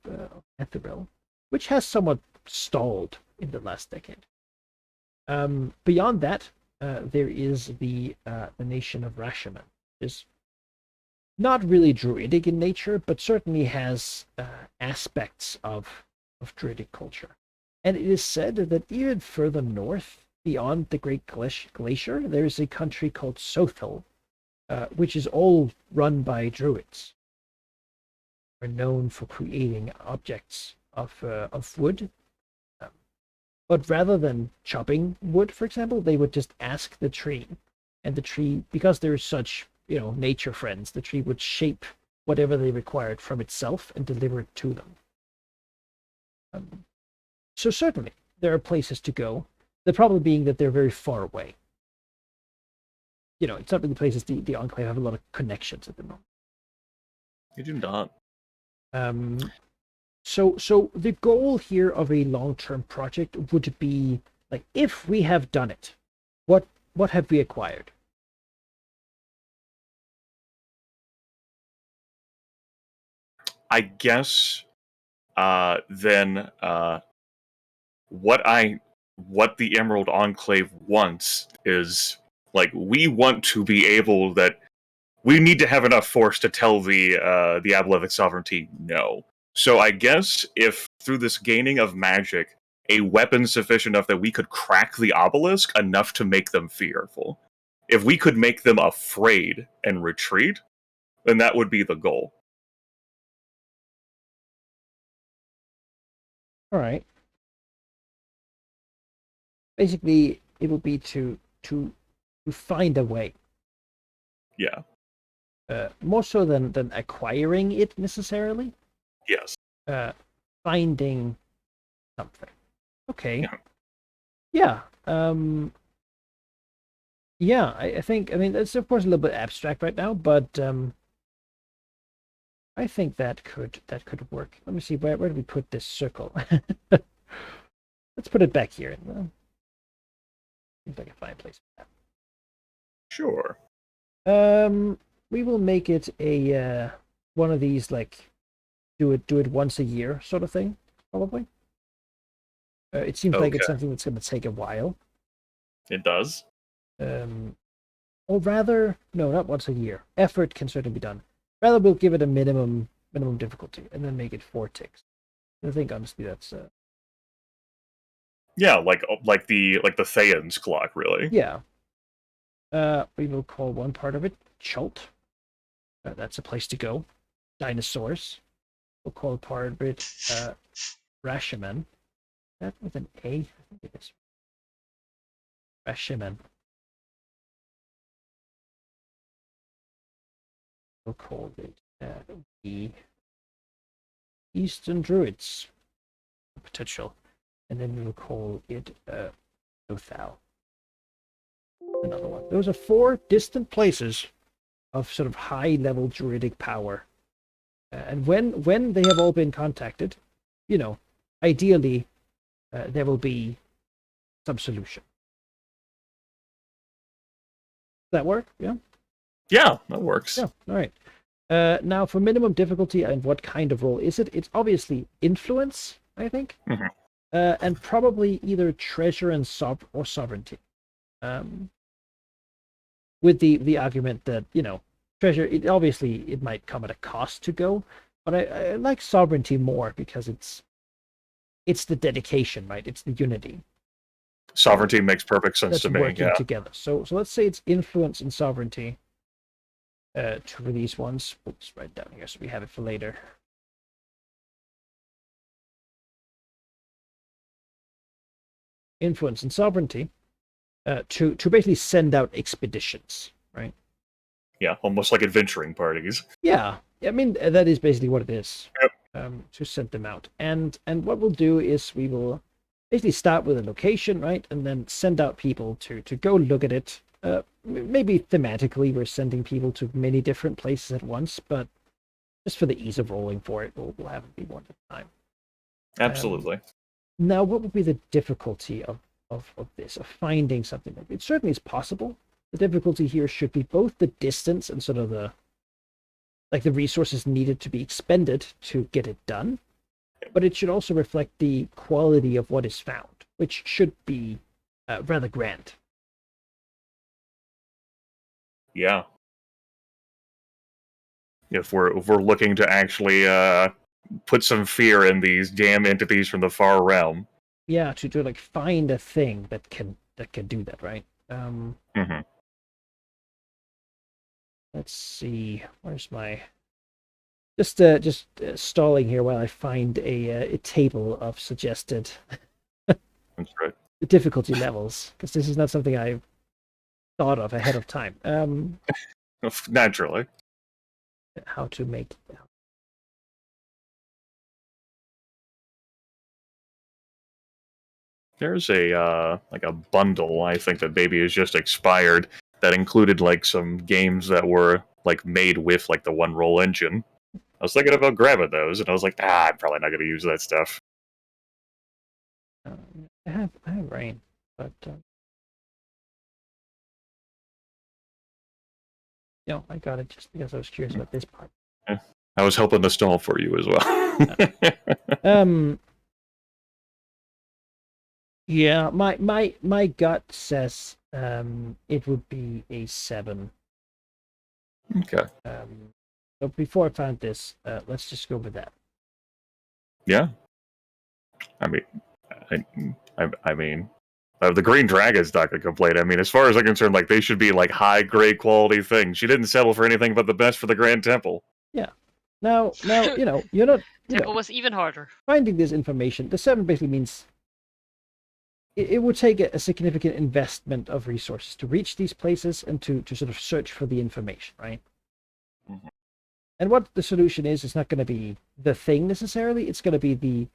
Netheril, which has somewhat stalled in the last decade. Beyond that, there is the nation of Rashaman. Is not really druidic in nature, but certainly has aspects of druidic culture. And it is said that even further north, beyond the Great Glacier, there is a country called Sothel, which is all run by druids. Are known for creating objects of wood. But rather than chopping wood, for example, they would just ask the tree. And the tree, because they're such nature friends, the tree would shape whatever they required from itself and deliver it to them. So certainly, there are places to go. The problem being that they're very far away. It's not really places the Enclave have a lot of connections at the moment. You do not. So the goal here of a long-term project would be, like, if we have done it, what have we acquired? I guess then what the Emerald Enclave wants is, like, we want to be able that we need to have enough force to tell the Abolithic Sovereignty no. So I guess if through this gaining of magic, a weapon sufficient enough that we could crack the obelisk enough to make them fearful. If we could make them afraid and retreat, then that would be the goal. All right. Basically, it would be to find a way. Yeah. More so than acquiring it necessarily. Yes. Finding something. Okay. Yeah. Yeah. Yeah, I think, I mean, it's of course a little bit abstract right now, but I think that could work. Let me see, where do we put this circle? Let's put it back here. Seems like a fine place for Sure. that. We will make it a one of these, like, do it once a year sort of thing, probably. It seems like it's Okay. something that's going to take a while. It does. Or rather, no, not once a year. Effort can certainly be done. Rather, we'll give it a minimum difficulty and then make it 4 ticks. I think honestly that's Yeah, like the Thayan's clock, really. yeah. We will call one part of it Chult. That's a place to go. Dinosaurs. We'll call part of it Rashiman. That with an A? I think it is. Rashiman. We'll call it the Eastern Druids. Potential. And then we will call it Lothal. Another one. Those are 4 distant places of sort of high-level druidic power. And when they have all been contacted, ideally, there will be some solution. Does that work? Yeah? Yeah, that works. Yeah, all right. Now, for minimum difficulty and what kind of role is it? It's obviously influence, I think. Mhm. And probably either treasure and or sovereignty. With the argument that, treasure, it might come at a cost to go, but I like sovereignty more because it's the dedication, right? It's the unity Sovereignty makes perfect sense that's to me. working Yeah. together. So let's say it's influence and sovereignty. Two of these ones. We'll just write down here so we have it for later. Influence and sovereignty to basically send out expeditions, right? Yeah, almost like adventuring parties. Yeah, I mean that is basically what it is. Yep. To send them out, and what we'll do is we will basically start with a location, right, and then send out people to go look at it. Maybe thematically, we're sending people to many different places at once, but just for the ease of rolling for it, we'll have it be one at a time. Absolutely. Now, what would be the difficulty of this, of finding something? It certainly is possible. The difficulty here should be both the distance and sort of the resources needed to be expended to get it done, but it should also reflect the quality of what is found, which should be rather grand. Yeah. If we're looking to actually put some fear in these damn entities from the far realm. Yeah, to like find a thing that can do that, right? Mm-hmm. Let's see. Where's my just stalling here while I find a table of suggested That's right. difficulty levels, because this is not something I thought of ahead of time. Naturally. How to make There's a bundle, I think, that maybe is just expired that included like some games that were like made with like the one roll engine. I was thinking about grabbing those, and I was like, I'm probably not going to use that stuff. I have rain, but I got it just because I was curious about this part. I was hoping to stall for you as well. Yeah, my gut says it would be a 7. Okay. But before I found this, let's just go with that. Yeah. I mean, the Green Dragon's not going to complain. I mean, as far as I'm concerned, like they should be like high grade quality things. She didn't settle for anything but the best for the Grand Temple. Yeah. Now, you're not. It was even harder. Finding this information. The 7 basically means it would take a significant investment of resources to reach these places and to sort of search for the information, right? Mhm. And what the solution is not going to be the thing necessarily. It's going to be the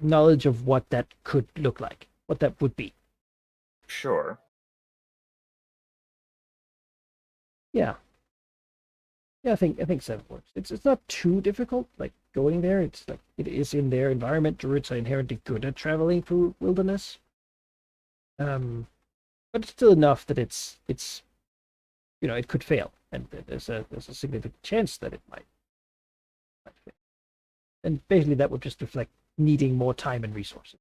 knowledge of what that could look like, what that would be. Sure. Yeah. Yeah, I think 7 works. It's not too difficult, like going there. It's like it is in their environment. Druids are inherently good at traveling through wilderness. But it's still enough that it's it could fail, and there's a significant chance that it might fail. And basically that would just reflect needing more time and resources.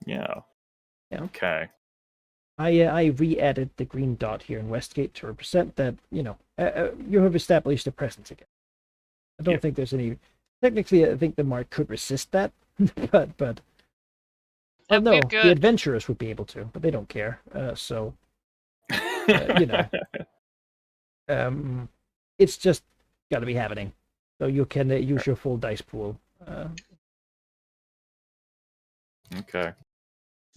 Yeah. Yeah. Okay. I re-added the green dot here in Westgate to represent that, you have established a presence again. I don't think there's any... Technically, I think the Mark could resist that, but no, That'd be the good. adventurers would be able to, but they don't care. So, it's just got to be happening. So you can use your full dice pool. Okay.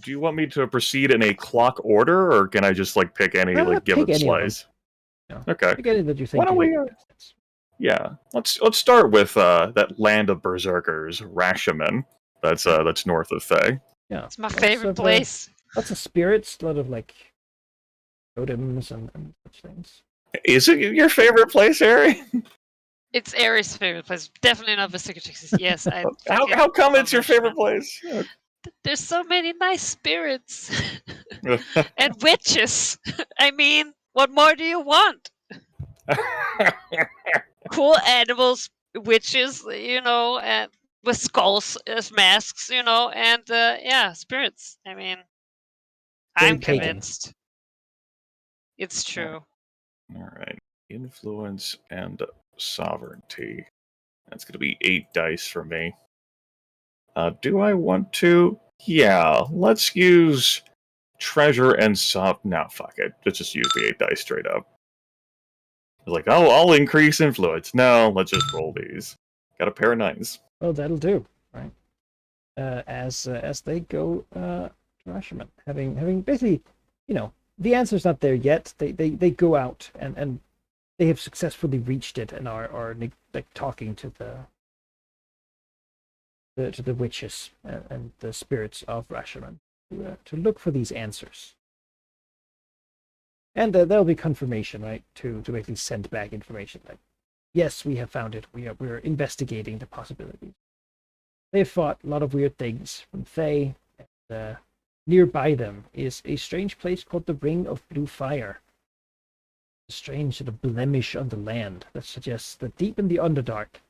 Do you want me to proceed in a clock order, or can I just pick any Pick given any of them. slice? No. Okay. Pick any that you think. Why don't we? Yeah, let's start with that land of berserkers, Rashomon. That's north of Thay. Yeah, It's my favorite place. Lots of spirits, a lot of totems and such things. Is it your favorite place, Harry? It's Aries' favorite place. Definitely not Vesicatix's. Yes, I. How come it's your love favorite Rashomon. place? There's so many nice spirits and witches. I mean, what more do you want? Cool animals, witches, and with skulls as masks, and spirits. I mean, Very I'm pagan. convinced. It's true. All right. Influence and sovereignty. That's going to be 8 dice for me. Do I want to? Yeah, let's use treasure and No, fuck it. Let's just use the 8 dice straight up. I'll increase influence. No, let's just roll these. Got a pair of 9s. Well, that'll do, right? As they go to Rashomon, having basically, the answer's not there yet. They go out and they have successfully reached it and are talking to the witches and the spirits of Rashomon to look for these answers. And there'll be confirmation, right, to basically send back information like, yes, we have found it. We're investigating the possibilities. They've fought a lot of weird things from Thay, and nearby them is a strange place called the Ring of Blue Fire. A strange sort of blemish on the land that suggests that deep in the Underdark,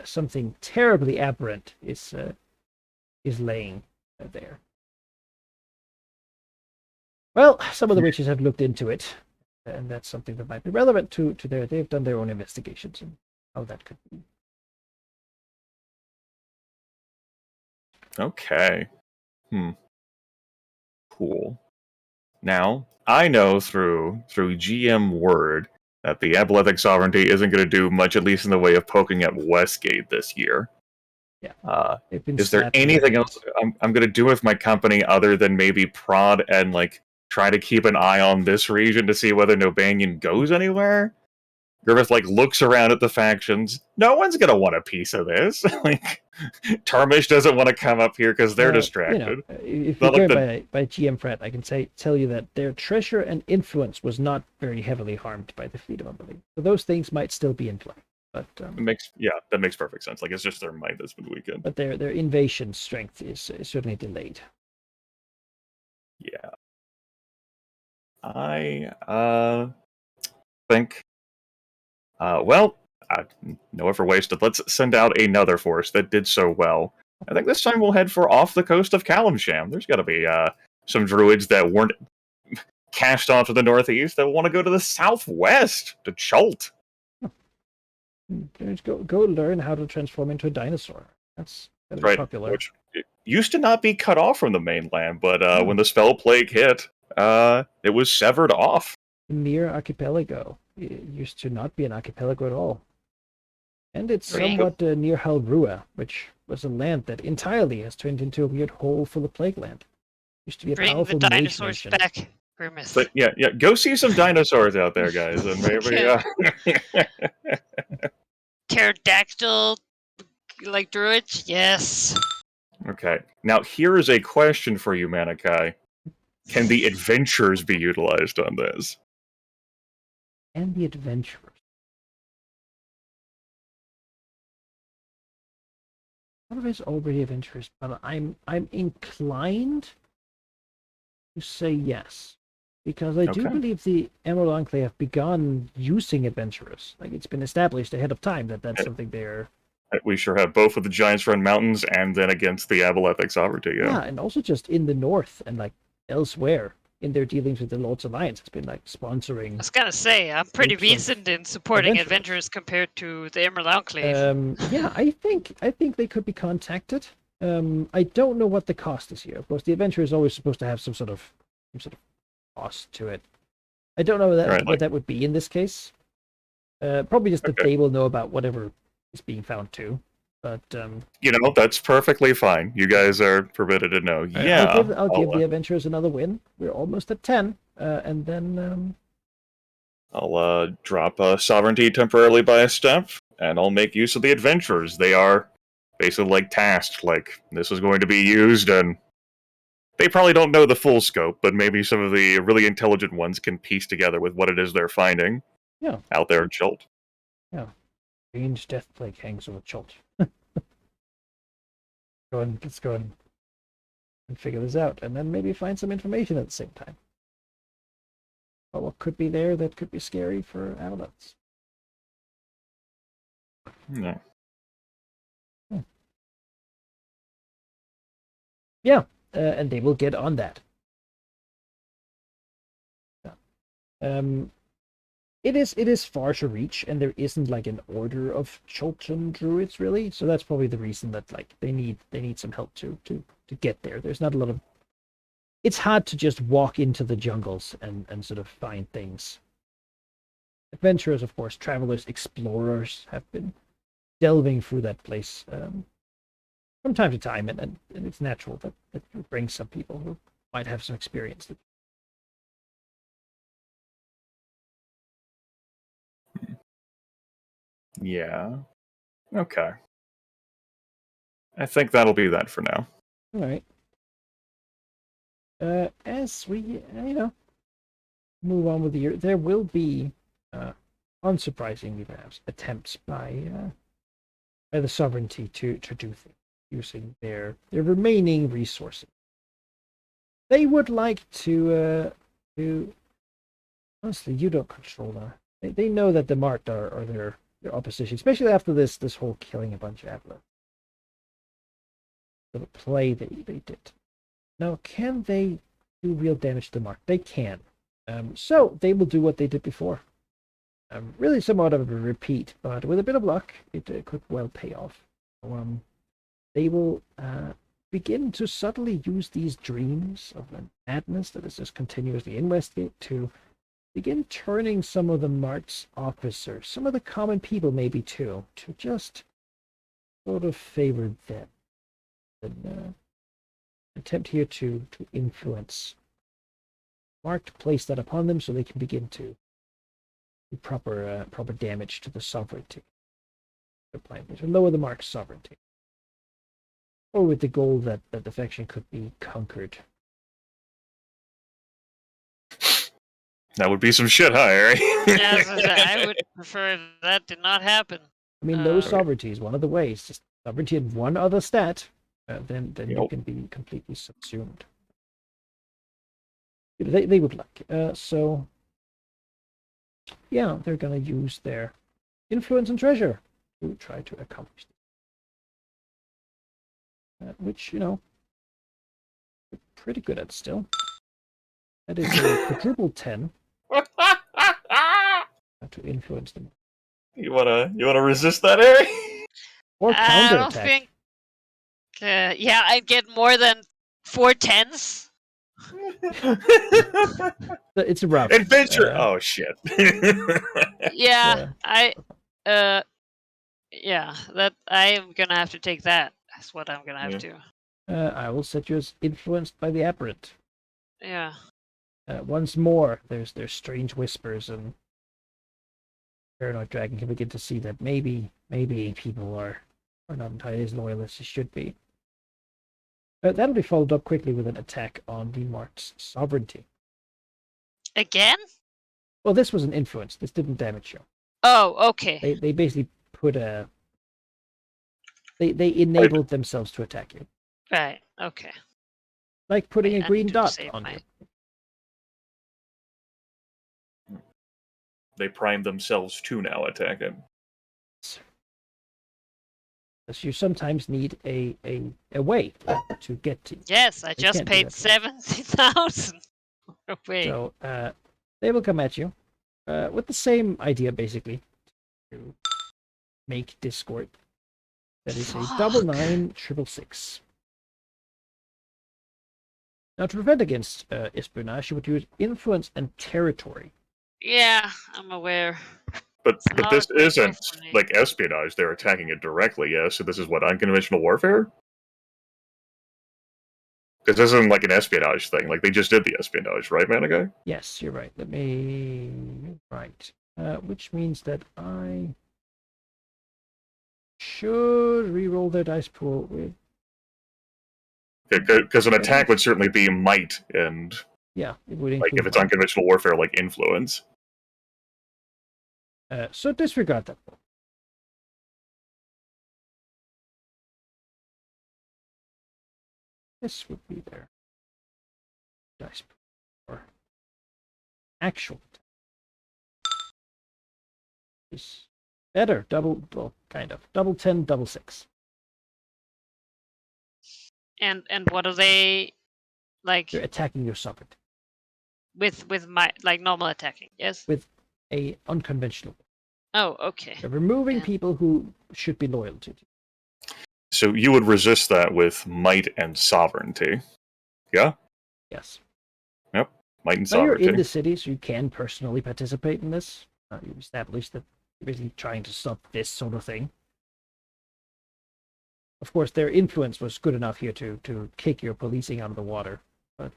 something terribly aberrant is laying there. Well, some of the witches have looked into it, and that's something that might be relevant to they've done their own investigations and how that could be. Okay. Cool. Now, I know through GM word that the Apolethic Sovereignty isn't going to do much, at least in the way of poking at Westgate this year. Yeah. Is there anything else I'm going to do with my company other than maybe prod and try to keep an eye on this region to see whether Nobanian goes anywhere? Griffith looks around at the factions. No one's gonna want a piece of this. Tarmish doesn't want to come up here because they're distracted. If you're going by GM Fred, I can tell you that their treasure and influence was not very heavily harmed by the Fleet of Unbelief. So those things might still be in play. But that makes perfect sense. It's just their might that's been weakened. But their invasion strength is certainly delayed. Yeah. I think no effort wasted. Let's send out another force that did so well. I think this time we'll head for off the coast of Kalimsham. There's got to be some druids that weren't cast off to the northeast that want to go to the southwest, to Chult. Go learn how to transform into a dinosaur. That's right, popular. Which used to not be cut off from the mainland, but when the spell plague hit, it was severed off. Mere archipelago. It used to not be an archipelago at all. And it's somewhat near Halrua, which was a land that entirely has turned into a weird hole full of plague land. Used to be a powerful the dinosaurs nation. back, Grimace. But yeah, go see some dinosaurs out there, guys, and maybe pterodactyl, like druids? Yes. Okay. Now, here is a question for you, Manikai. Can the adventurers be utilized on this? And the adventurers. Part of it is already adventurers, but I'm inclined to say yes. Because I do Okay. believe the Emerald Enclave have begun using adventurers. Like, it's been established ahead of time that that's something they're... We sure have both with the Giants Run Mountains and then against the Abelethic Sovereignty, Yeah, and also just in the north and, like, elsewhere in their dealings with the Lord's Alliance. It's been, like, I sponsoring... was gonna say, I'm pretty Groups of recent in supporting adventurers. adventurers compared to the Emerald Enclave. Yeah, I think they could be contacted. I don't know what the cost is here. Of course, the adventure is always supposed to have some sort of cost to it. I don't know what that would be in this case. Probably just that they will know about whatever is being found too. But that's perfectly fine. You guys are permitted to know. Yeah, I'll give the adventurers another win. We're almost at 10, and then I'll drop sovereignty temporarily by a step, and I'll make use of the adventurers. They are basically like tasked, like this is going to be used, and they probably don't know the full scope, but maybe some of the really intelligent ones can piece together with what it is they're finding. Yeah. Out there in Chult. Yeah. Strange death plague hangs over Chult. Let's go and figure this out, and then maybe find some information at the same time. But what could be there that could be scary for adults? No. Yeah, and they will get on that. It is far to reach, and there isn't like an order of Chultan druids really, so that's probably the reason that like they need some help to get there. There's not a lot of... It's hard to just walk into the jungles and sort of find things. Adventurers, of course, travelers, explorers have been delving through that place from time to time, and it's natural that you bring some people who might have some experience. Yeah. Okay. I think that'll be that for now. All right. As we, move on with the year, there will be, unsurprisingly perhaps, attempts by the sovereignty to do things using their remaining resources. They would like to honestly, you don't control that. They know that the Marked are their opposition, especially after this whole killing a bunch of Atlas. The play they did. Now, can they do real damage to the Mark? They can. So they will do what they did before. Really somewhat of a repeat, but with a bit of luck, it could well pay off. So, they will begin to subtly use these dreams of madness that is just continuously in Westgate to begin turning some of the Mark's officers, some of the common people maybe too, to just sort of favor them. And attempt here to influence Marked, place that upon them so they can begin to do proper damage to the sovereignty. To lower the Mark's sovereignty. Or with the goal that the faction could be conquered. That would be some shit, huh, Harry? Yes, I would prefer that did not happen. I mean, no sovereignty is one of the ways. Just sovereignty in one other stat, then you can be completely subsumed. They would like. So, yeah, they're going to use their influence and treasure to try to accomplish this. Which, they're pretty good at still. That is a quadruple 10 to influence them. You wanna resist that, Harry? Or I don't counterattack. think. I'd get more than 4 10s. It's a rough adventure. Oh shit. Yeah, that I am gonna have to take that. That's what I'm gonna have to. I will set you as influenced by the aberrant. Yeah. Once more, there's strange whispers, and Paranoid Dragon can begin to see that maybe people are Or not entirely as loyal as he should be. That'll be followed up quickly with an attack on the Mark's sovereignty. Again? Well, this was an influence. This didn't damage you. Oh, okay. They basically put a... They enabled themselves to attack you. Right, okay. Like putting Wait, a I green need to dot save on my- you. They primed themselves to now attack him. Because you sometimes need a way to get to you. Yes, I They just can't do paid that. 70,000. Wait. So they will come at you with the same idea, basically, to make discord. That is a Fuck. 99,666. Now, to prevent against espionage, you would use influence and territory. Yeah, I'm aware. But not this a good isn't deal for me. like espionage. They're attacking it directly. Yeah. So this is what, unconventional warfare. Because this isn't like an espionage thing. Like they just did the espionage, right, Manigae? Yes, you're right. Let me... Right. Which means that I should re-roll their dice pool with... Because an attack would certainly be might and Yeah, it would like include... if it's unconventional warfare, like influence. So disregard that. This would be their dice pool. Or actual attack. Is better. Double, well, kind of. Double 10, double 6. And what are they like You're attacking your sovereignty. with my like normal attacking? Yes. A unconventional. Oh, okay. You're removing Yeah. people who should be loyal to you. So you would resist that with might and sovereignty. Yeah? Yes. Might and Now you're sovereignty. in the city, so you can personally participate in this. You've established that you're basically trying to stop this sort of thing. Of course, their influence was good enough here to kick your policing out of the water. But,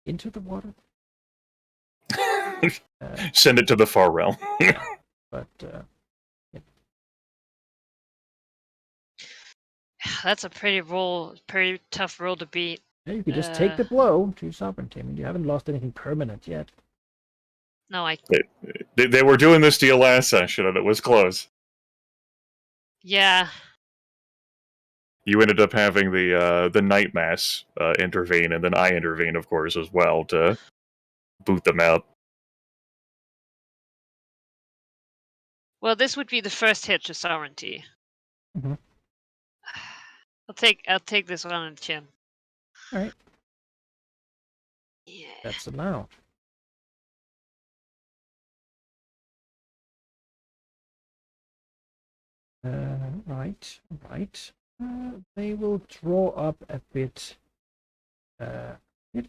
into the water? Send it to the far realm. But, That's a pretty tough role to beat. yeah, you could just take the blow to sovereignty. I mean, you haven't lost anything permanent yet. No, They were doing this deal last session and it was close. yeah. You ended up having the night mass intervene, and then I intervene, of course, as well to boot them out. Well, this would be the first hit to sovereignty. Mhm. I'll take this one on the chin. All right. Yeah. That's allowed. Right. They will draw up a bit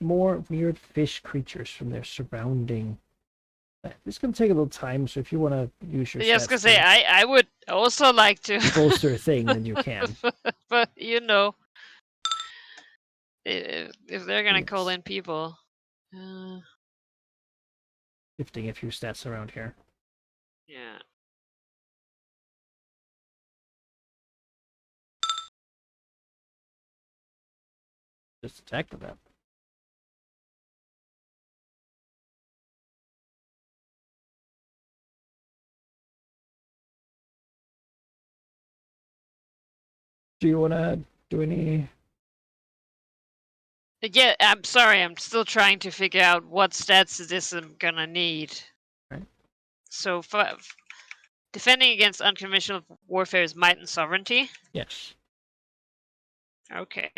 more weird fish creatures from their surrounding. This can take a little time, so if you want to use your Yeah, I was stats gonna say to I would also like to bolster a thing, then you can. but you know, if they're gonna call Yes. in people, Shifting a few stats around here. yeah. Just attack with that. Do you want to do any? Yeah, I'm sorry. I'm still trying to figure out what stats this I'm gonna need. Right. So, defending against unconventional warfare is might and sovereignty. Yes. Okay.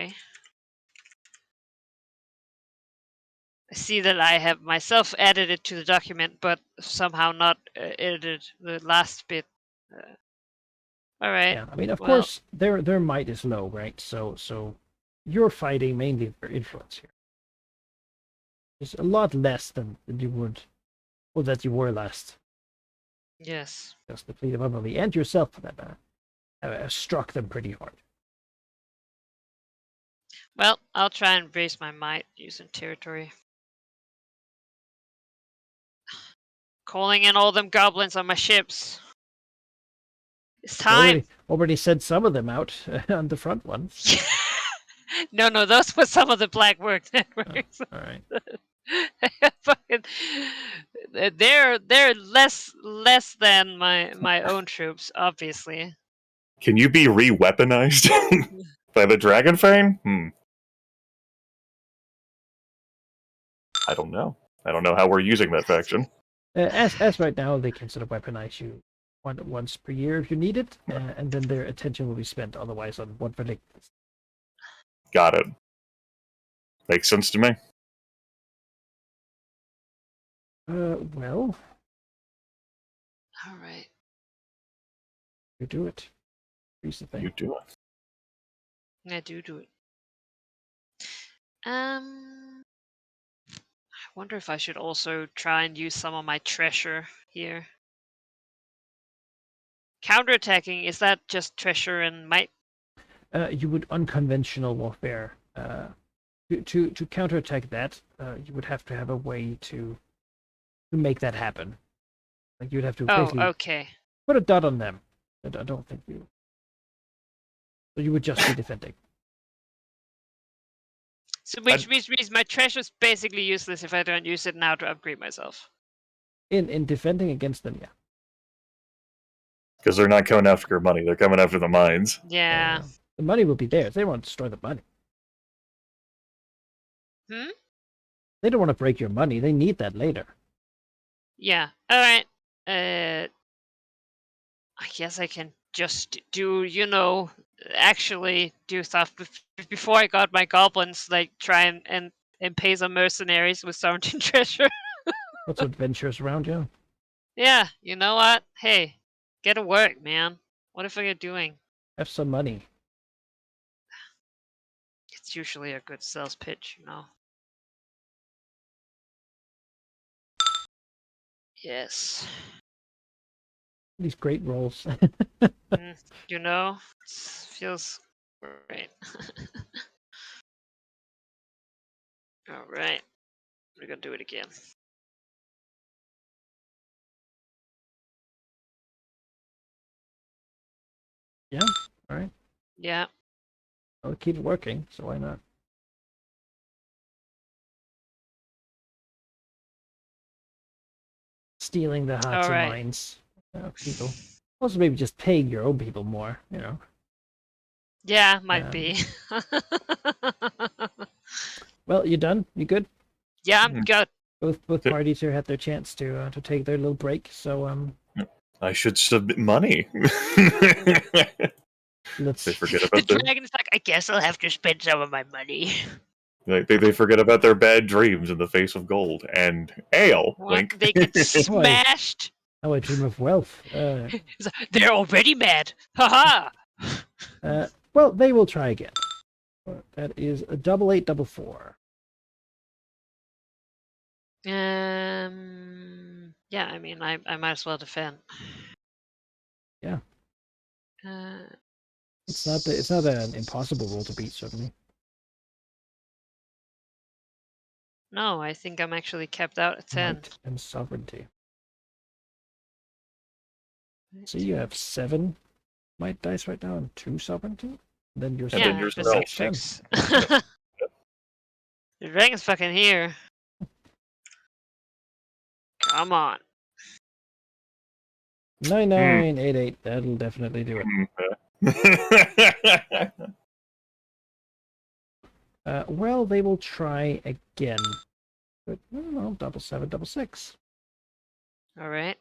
I see that I have myself added it to the document, but somehow not edited the last bit. All right. Yeah. I mean, of well- course, their might is low, right? So you're fighting mainly for influence here. It's a lot less than you would, or that you were last. Yes. Because the fleet of Umberly and yourself, for that matter, have struck them pretty hard. Well, I'll try and raise my might using territory. Calling in all them goblins on my ships. It's You time. already sent some of them out on the front ones. No, those were some of the black work networks. All right. Fucking- they're less than my own troops, obviously. Can you be re-weaponized by the Dragonfang? I don't know. I don't know how we're using that faction. As right now, they can sort of weaponize you once per year if you need it, and then their attention will be spent otherwise on what verdict. Got it. Makes sense to me. Well, All right. you do it. Here's the thing. You do it. I do it. I wonder if I should also try and use some of my treasure here. Counterattacking, is that just treasure and might? You would unconventional warfare. To counterattack that, you would have to have a way to make that happen. Like you would have to Oh, basically okay. put a dot on them. I don't think you. So you would just be defending. So which means my treasure's basically useless if I don't use it now to upgrade myself. In defending against them, yeah. Because they're not coming after your money; they're coming after the mines. Yeah. The money will be theirs. They won't destroy the money. Hmm? They don't want to break your money. They need that later. Yeah. All right. I guess I can just do, actually do stuff before I got my goblins. Like try and pay some mercenaries with Sovereign treasure. Lots of adventures around you. Yeah. You know what? Hey, get to work, man. What if I get doing? Have some money. It's usually a good sales pitch, Yes. These great rolls. It feels great. All right. We're going to do it again. Yeah. All right. Yeah. I'll keep working. So why not? Stealing the hearts and Alright. minds of people. Also, maybe just paying your own people more. Yeah, might be. Well, you done? You good? Yeah, I'm good. Both Okay. parties here had their chance to take their little break. So I should submit money. let's. They forget The about their dragon's like, I guess I'll have to spend some of my money. they forget about their bad dreams in the face of gold and ale. What? Wink. They get smashed. Oh, I dream of wealth. He's like, they're already mad. Haha. Well, they will try again. That is a 8844. Yeah, I mean, I might as well defend. Yeah. Uh, It's not an impossible role to beat, certainly. No, I think I'm actually kept out at 10. Might and sovereignty. So you have 7 might dice right now and 2 sovereignty. Then you're And Yeah, then yours the is all 6. The dragon's fucking here. Come on. 9988. That'll definitely do it. Well, they will try again. But I don't know, 7766. All right.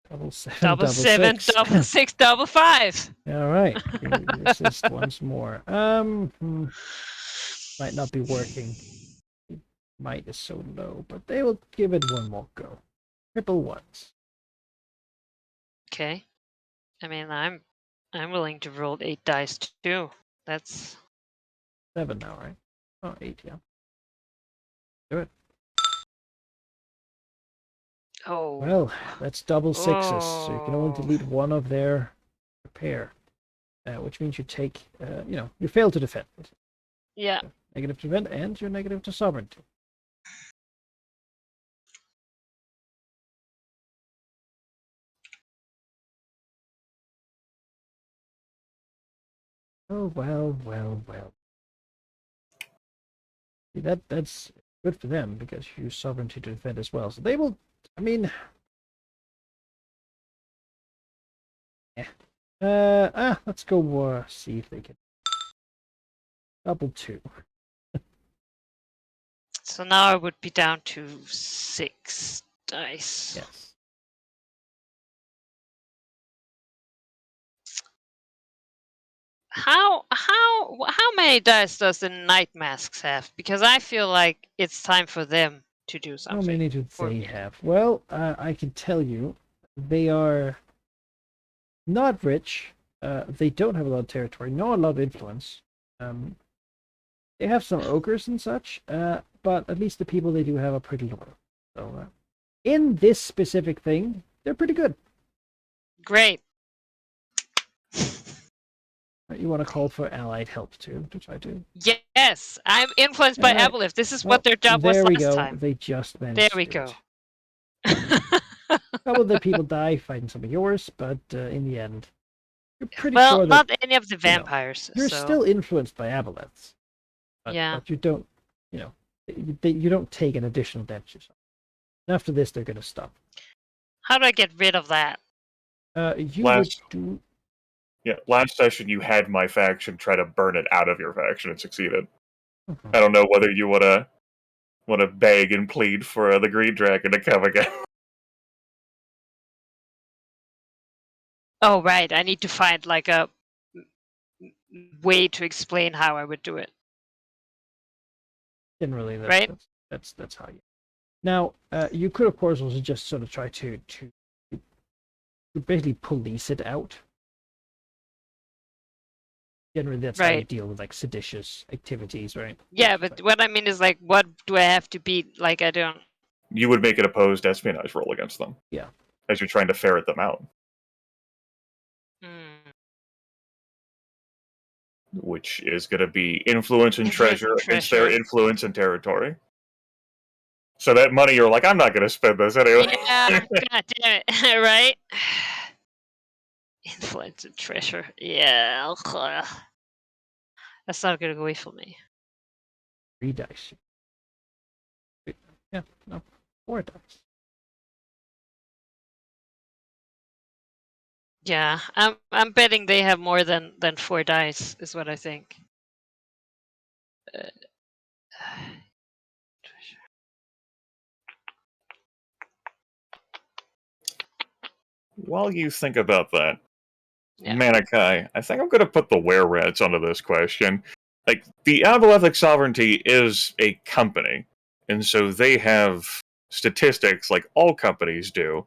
Double seven, Double 7, six. double 6, double 5. All right. You assist once more. Might not be working. Might is so low, but they will give it one more go. Triple ones. Okay. I mean, I'm willing to roll 8 dice too. That's 7 now, right? Oh, 8, yeah. Do it. oh. Well, that's double 6s, so you can only Oh. delete one of their repair. Which means you take, you fail to defend. Yeah. Negative to defend, and you're negative to sovereignty. Oh, well. See, that's good for them, because you use sovereignty to defend as well. So they will, I mean... let's go see if they can... Double 2. So now I would be down to 6 dice. Yes. How many dice does the Night Masks have? Because I feel like it's time for them to do something. How many do for they me. have? Well, I can tell you, they are not rich. They don't have a lot of territory, not a lot of influence. They have some ogres and such, but at least the people they do have are pretty loyal. So, in this specific thing, they're pretty good. Great. You want to call for allied help too, to try to... Yes, I'm influenced by Alright. Aboleth. This is Well, what their job was there we last go. time. They just managed There to we do go. it. A couple of the people die fighting some of yours, but in the end, you're pretty Well, sure that not any of the vampires. you're so. still influenced by aboleths. Yeah. But you don't, you don't take an additional damage yourself. And after this, they're going to stop. How do I get rid of that? You Last- would do... Yeah, last session you had my faction try to burn it out of your faction and succeeded. Mhm. I don't know whether you wanna beg and plead for the Green Dragon to come again. Oh, right. I need to find like a way to explain how I would do it. Generally, Right. That's how you... Now, you could, of course, also just sort of try to basically police it out. Generally, that's how you Right. deal with like seditious activities, right? Yeah, but what I mean is like, what do I have to beat? Like, I don't. You would make an opposed espionage roll against them. Yeah. As you're trying to ferret them out. Hmm. Which is going to be influence and Influence treasure and against their treasure. influence and territory. So that money, you're like, I'm not going to spend this anyway. Yeah, god damn it, right? Influence and treasure. Yeah, that's not gonna go away for me. 3 dice. Yeah, no, 4 dice. Yeah, I'm betting they have more than 4 dice, is what I think. Treasure. While you think about that, Yeah. Manikai, I think I'm going to put the were-rats onto this question. Like, the Abolethnic Sovereignty is a company, and so they have statistics like all companies do.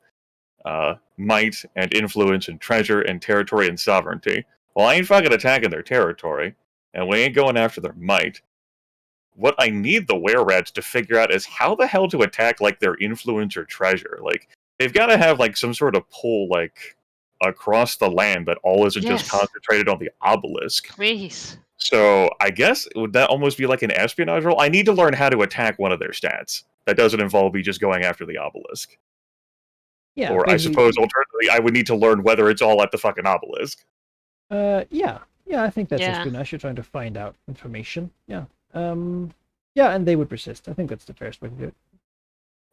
Might and influence and treasure and territory and sovereignty. Well, I ain't fucking attacking their territory, and we ain't going after their might. What I need the were-rats to figure out is how the hell to attack, like, their influence or treasure. Like, they've got to have, like, some sort of pull, like, across the land that all isn't just Yes. concentrated on the obelisk. Please. So I guess would that almost be like an espionage role? I need to learn how to attack one of their stats. That doesn't involve me just going after the obelisk. Yeah. Or I basically- suppose alternatively, I would need to learn whether it's all at the fucking obelisk. Yeah, I think that's Yeah. espionage. You're trying to find out information. Yeah. Yeah, and they would resist. I think that's the fairest way to do it.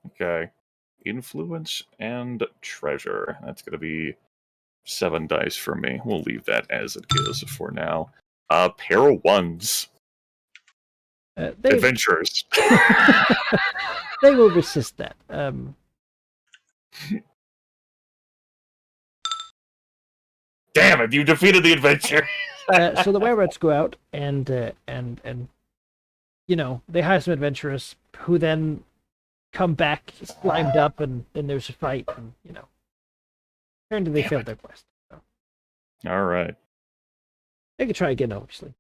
Okay. Influence and treasure. That's going to be 7 dice for me. We'll leave that as it is for now. Pair of 1s. They Adventurers. they will resist that. Damn it! You defeated the adventure. So the were-rats go out and they hire some adventurers who then come back slimed up, and then there's a fight, and apparently they Damn failed it. their quest. So All right. they could try again, obviously.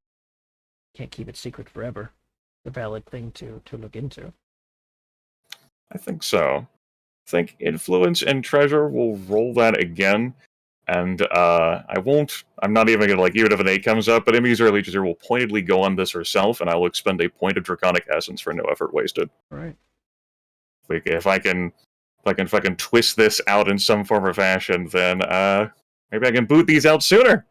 Can't keep it secret forever. The valid thing to look into. I think so. I think influence and treasure will roll that again. And I'm not even going to, even if an 8 comes up, but Emmy's early user will pointedly go on this herself, and I will expend a point of Draconic Essence for no effort wasted. All right. If I can fucking twist this out in some form or fashion, then maybe I can boot these out sooner.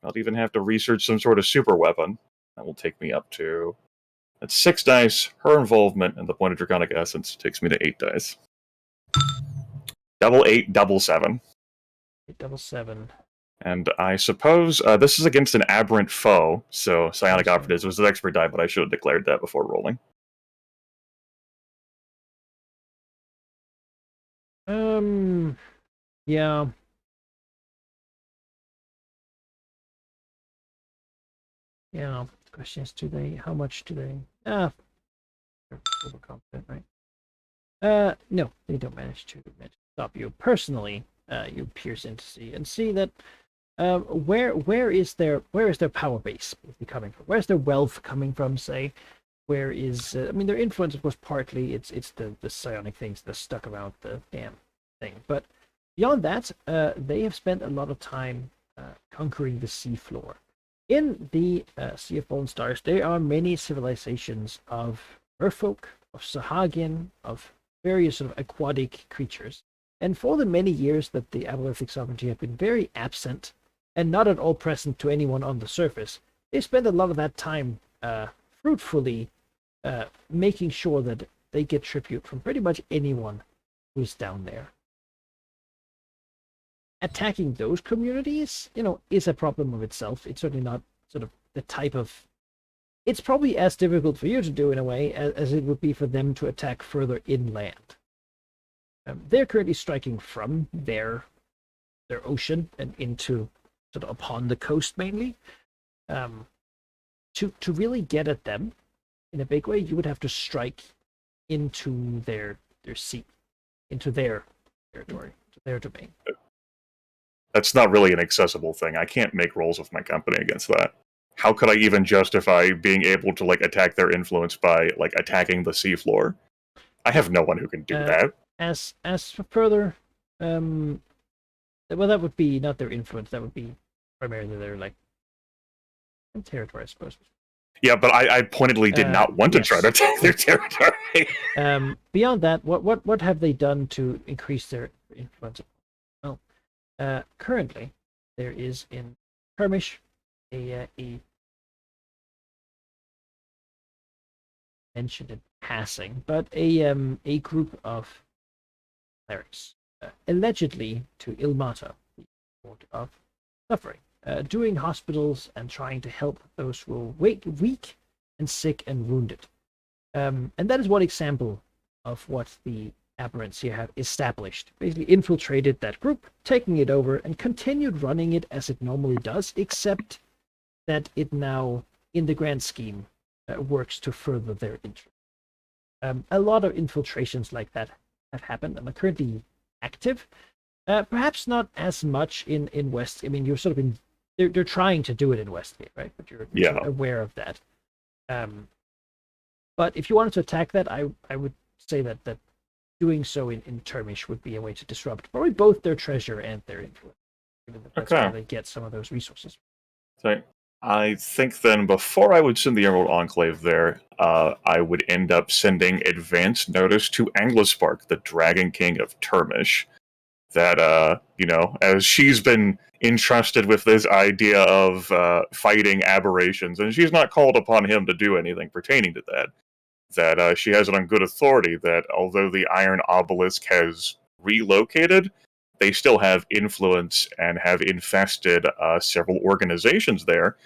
I'll even have to research some sort of super weapon. That will take me up to... That's 6 dice. Her involvement and the point of Draconic Essence takes me to 8 dice. Double 8, double 7. 8, double 7. And I suppose this is against an aberrant foe, so Psionic Operatives was an expert die, but I should have declared that before rolling. Yeah. Yeah. The question is, how much do they... they're overconfident, right? No, they don't manage to stop you. Personally, you pierce in to see that where is their power base coming from? Where's their wealth coming from, say? Where is I mean, their influence, of course, partly it's the psionic things that are stuck around the damn thing. But beyond that, they have spent a lot of time conquering the seafloor. In the Sea of Fallen Stars, there are many civilizations of merfolk, of Sahagin, of various sort of aquatic creatures. And for the many years that the Abolithic sovereignty have been very absent and not at all present to anyone on the surface, they spend a lot of that time fruitfully making sure that they get tribute from pretty much anyone who's down there. Attacking those communities, is a problem of itself. It's certainly not sort of the type of... It's probably as difficult for you to do in a way as it would be for them to attack further inland. They're currently striking from their ocean and into sort of upon the coast mainly. To really get at them in a big way, you would have to strike into their sea, into their territory, to their domain. That's not really an accessible thing. I can't make rolls with my company against that. How could I even justify being able to attack their influence by attacking the seafloor? I have no one who can do that. As for further, well, that would be not their influence. That would be primarily their territory, I suppose. Yeah, but I pointedly did not want to try to attack their territory. Beyond that, what have they done to increase their influence? Well, currently there is in Termish a mentioned in passing, but a group of clerics, allegedly to Ilmata, the Lord of Suffering, doing hospitals and trying to help those who are weak and sick and wounded. And that is one example of what the Aberrants here have established. Basically infiltrated that group, taking it over, and continued running it as it normally does, except that it now, in the grand scheme, works to further their interest. A lot of infiltrations like that have happened and are currently active. Perhaps not as much in West. I mean, you're sort of they're trying to do it in Westgate, right? But you're aware of that. But if you wanted to attack that, I would say that doing so in Termish would be a way to disrupt probably both their treasure and their influence. That's where they get some of those resources. So I think then before I would send the Emerald Enclave there, I would end up sending advance notice to Anglispark, the Dragon King of Termish, that, as she's been entrusted with this idea of fighting aberrations, and she's not called upon him to do anything pertaining to that she has it on good authority that although the Iron Obelisk has relocated, they still have influence and have infested several organizations there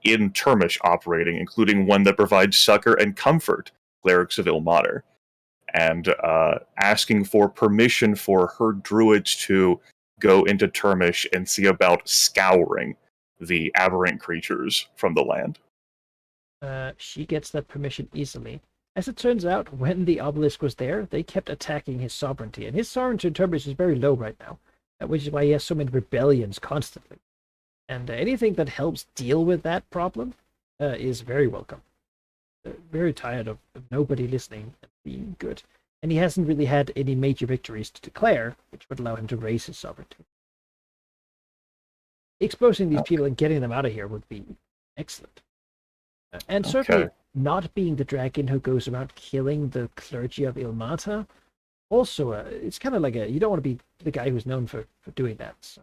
in Termish operating, including one that provides succor and comfort, Clerics of Ilmater, and asking for permission for her druids to go into Termish and see about scouring the aberrant creatures from the land. She gets that permission easily. As it turns out, when the obelisk was there, they kept attacking his sovereignty, and his sovereignty in Termish is very low right now, which is why he has so many rebellions constantly. And anything that helps deal with that problem is very welcome. Very tired of nobody listening and being good. And he hasn't really had any major victories to declare, which would allow him to raise his sovereignty. Exposing these people and getting them out of here would be excellent. And certainly not being the dragon who goes around killing the clergy of Ilmata, also, it's kind of like you don't want to be the guy who's known for doing that. So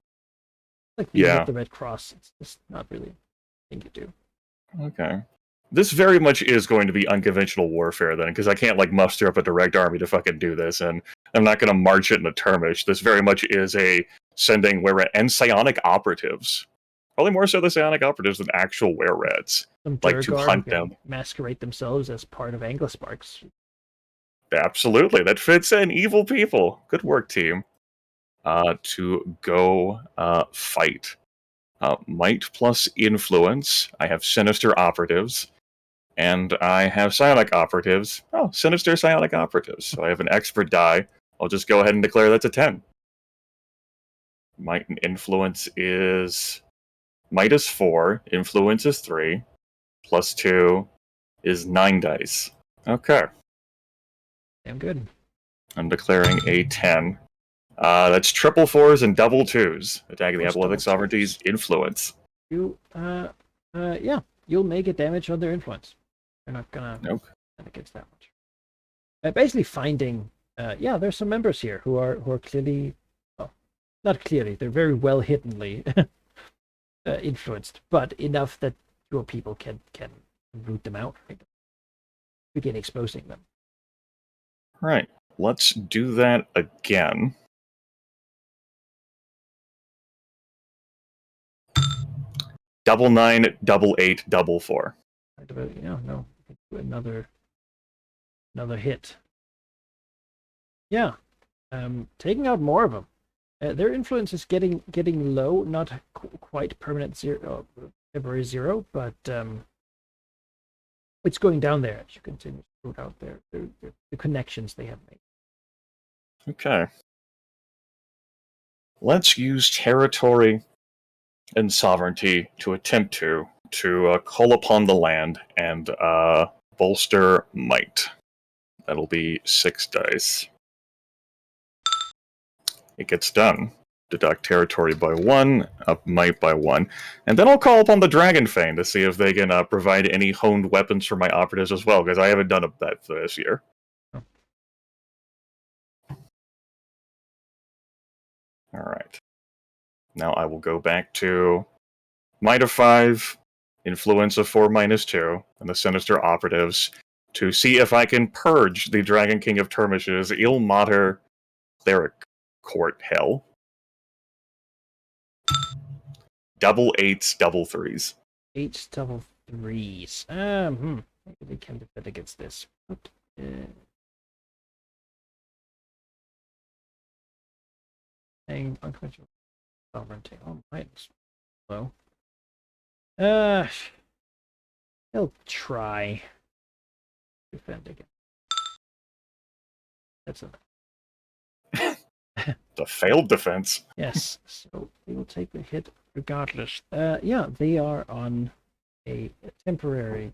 Like being Yeah. with the Red Cross, it's just not really a thing you do. Okay. This very much is going to be unconventional warfare then, because I can't like muster up a direct army to fucking do this, and I'm not going to march it in a Termish. This very much is a sending and psionic operatives. Probably more so the psionic operatives than actual were-rats. Some Like to Durgar hunt who can them. masquerade themselves as part of Anglosparks. Absolutely, that fits in. Evil people. Good work, team. To go fight. Might plus influence. I have sinister operatives. And I have psionic operatives. Oh, sinister psionic operatives. So I have an expert die. I'll just go ahead and declare that's a 10. Might and influence is... Might is 4. Influence is 3. Plus 2 is 9 dice. Okay. Damn good. I'm declaring a 10. That's triple 4s and double 2s. Attacking the What's Apoletic double Sovereignty's 2s? influence. Yeah, you'll make a damage on their influence. They're not gonna Nope. stand against that much. Basically finding, there's some members here who are clearly, well, not clearly, they're very well hiddenly influenced, but enough that your people can root them out, right? Begin exposing them. Right. Let's do that again. Double 9, double 8, double 4. No, another hit. Yeah, taking out more of them. Their influence is getting low, not quite permanent zero, temporary 0, but it's going down there as you continue to root out the connections they have made. Okay. Let's use territory and sovereignty to attempt to call upon the land and bolster might. That'll be 6 dice. It gets done. Deduct territory by 1, up might by 1, and then I'll call upon the Dragonfang to see if they can provide any honed weapons for my operatives as well, because I haven't done that for this year. Oh. Alright. Now I will go back to Might of 5, Influence of 4 minus 2, and the Sinister Operatives to see if I can purge the Dragon King of Termish's Ilmater Cleric Court hell. Double 8s, double 3s. 8 double 3s. Maybe they can defend against this. But, unconventional sovereignty. Oh, might low. They'll try defend again. That's The failed defense. yes. So they will take the hit regardless. Yeah, they are on a temporary.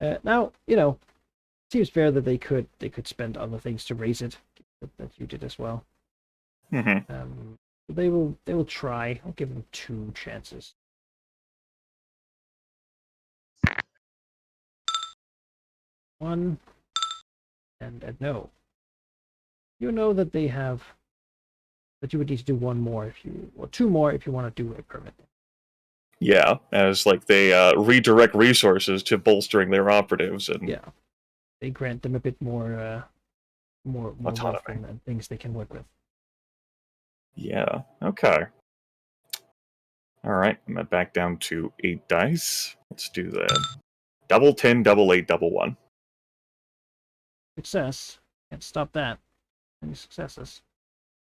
Now seems fair that they could spend other things to raise it. That you did as well. Mm-hmm. They will try. I'll give them 2 chances. One and no. You know that they have that you would need to do 1 more or 2 more if you want to do a permit. Yeah, as like they redirect resources to bolstering their operatives and Yeah, they grant them a bit more autonomy and things they can work with. Yeah. Okay. All right. I'm back down to 8 dice. Let's do that. Double 10, double 8, double 1. Success. Can't stop that. Any successes?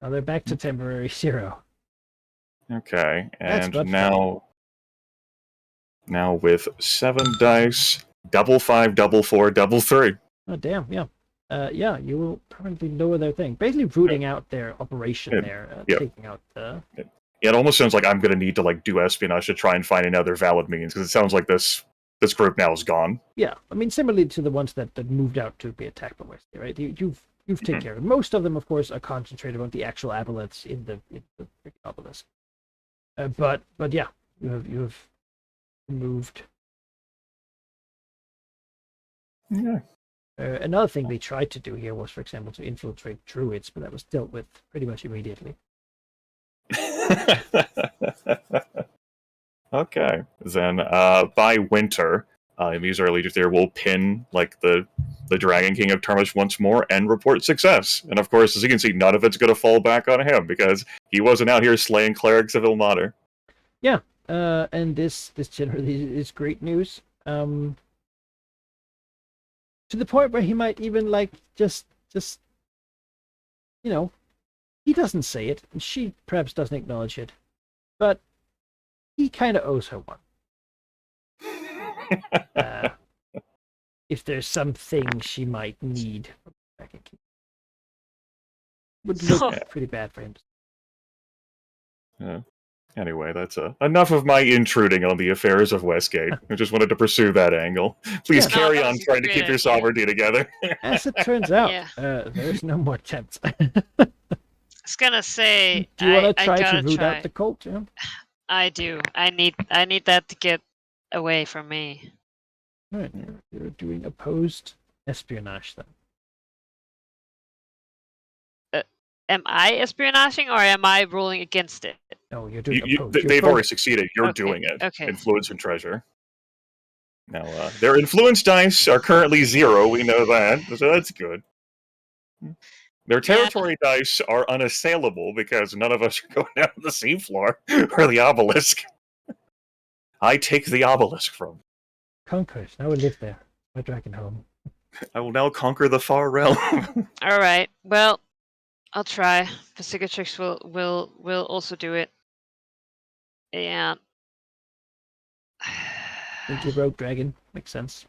Now they're back to temporary 0. Okay. That's And not now with 7 dice, double 5, double 4, double 3. Oh damn! Yeah. Yeah. You will permanently lower their thing. Basically, rooting out their operation there. Taking out the. It almost sounds like I'm going to need to like do espionage to try and find another valid means, because it sounds like this group now is gone. Yeah, I mean, similarly to the ones that moved out to be attacked by Wesley, right? You've taken care of it. Most of them, of course, are concentrated on the actual aboleths in the obelisk. But yeah, you have moved. Yeah. Another thing they tried to do here was, for example, to infiltrate druids, but that was dealt with pretty much immediately. Okay, then by winter, in these early there will pin like the Dragon King of Tarmish once more and report success. And of course, as you can see, none of it's going to fall back on him because he wasn't out here slaying clerics of Ilmater. Yeah, and this generally is great news. To the point where he might even like just you know, he doesn't say it, and she perhaps doesn't acknowledge it, but he kind of owes her one. If there's something she might need, would look pretty bad for him. Yeah. Anyway, that's enough of my intruding on the affairs of Westgate. I just wanted to pursue that angle. Please Yeah. carry No, on that's a trying to great keep your idea. sovereignty together. As it turns out, Yeah. there's no more attempts. I was gonna say. Do you want I to try to gotta root try. out the cult? Yeah. I do. I need that to get away from me. All right, you're doing opposed espionage then. Am I espionaging or am I ruling against it? No, you're doing opposed. You're They've both. already succeeded. You're Okay, doing it. okay. Influence and treasure. Now, their influence dice are currently 0. We know that, so that's good. Their territory dice are unassailable because none of us are going down to the seafloor or the obelisk. I take the obelisk from. Conquest. Now we live there. My dragon home. I will now conquer the far realm. All right. Well, I'll try. Pasigatrix will also do it. And Sneaky rogue dragon makes sense.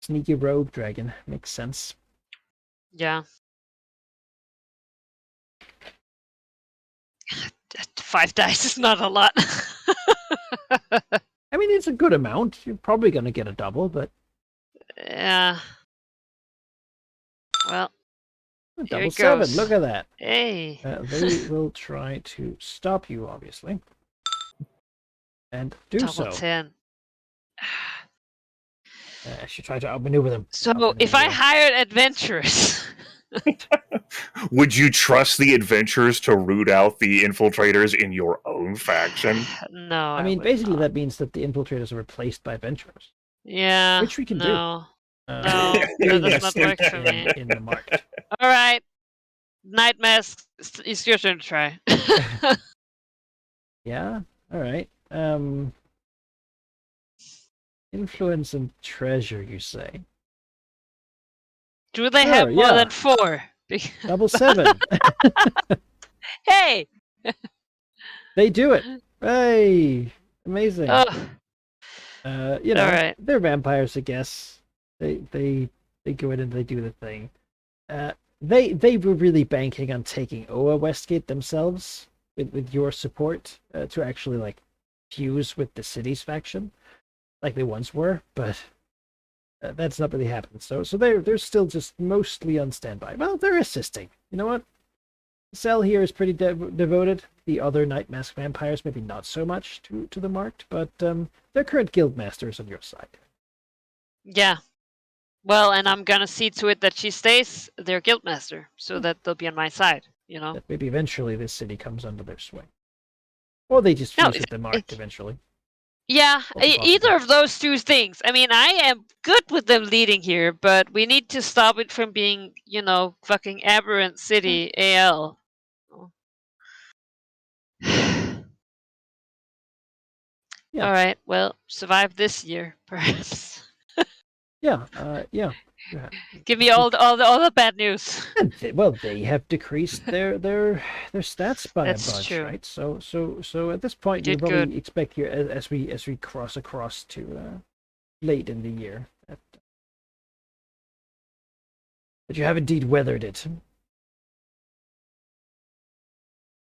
Sneaky rogue dragon makes sense. Yeah. 5 dice is not a lot. I mean, it's a good amount. You're probably gonna get a double, but Yeah. Well, double it 7. goes. Look at that. Hey. They will try to stop you, obviously, and do Double so. 10. I should try to outmaneuver them. So if I hired adventurers, Would you trust the adventurers to root out the infiltrators in your own faction? no. I mean, would basically not. that means that the infiltrators are replaced by adventurers. Yeah. Which we can do. no. Uh, No, they that does get not work stuck for me. in the market. All right. Night Mask, it's your turn to try. Yeah. All right. Influence and treasure, you say? Do they Sure, have more yeah. than 4? Double 7. Hey! They do it. Hey, amazing. Oh, You know, all right. they're vampires, I guess. They go in and they do the thing. They were really banking on taking Oa Westgate themselves with your support to actually like fuse with the city's faction, like they once were, but that's not really happened. So they're still just mostly on standby. Well, they're assisting. You know what? Cell here is pretty devoted. The other Night Mask vampires maybe not so much to the marked, but their current guild master is on your side. Yeah. Well, and I'm gonna see to it that she stays their guildmaster, so that they'll be on my side. You know. That maybe eventually this city comes under their sway, or they just No, fuse with the marked eventually. Yeah, Also either possible. of those two things. I mean, I am good with them leading here, but we need to stop it from being, fucking aberrant city AL. Yeah. All right. Well, survive this year, perhaps. Yeah. Yeah. Give me all the bad news. And they have decreased their stats by That's a bunch, true. right? So at this point, You you did probably good. expect here as we cross across to late in the year that you have indeed weathered it.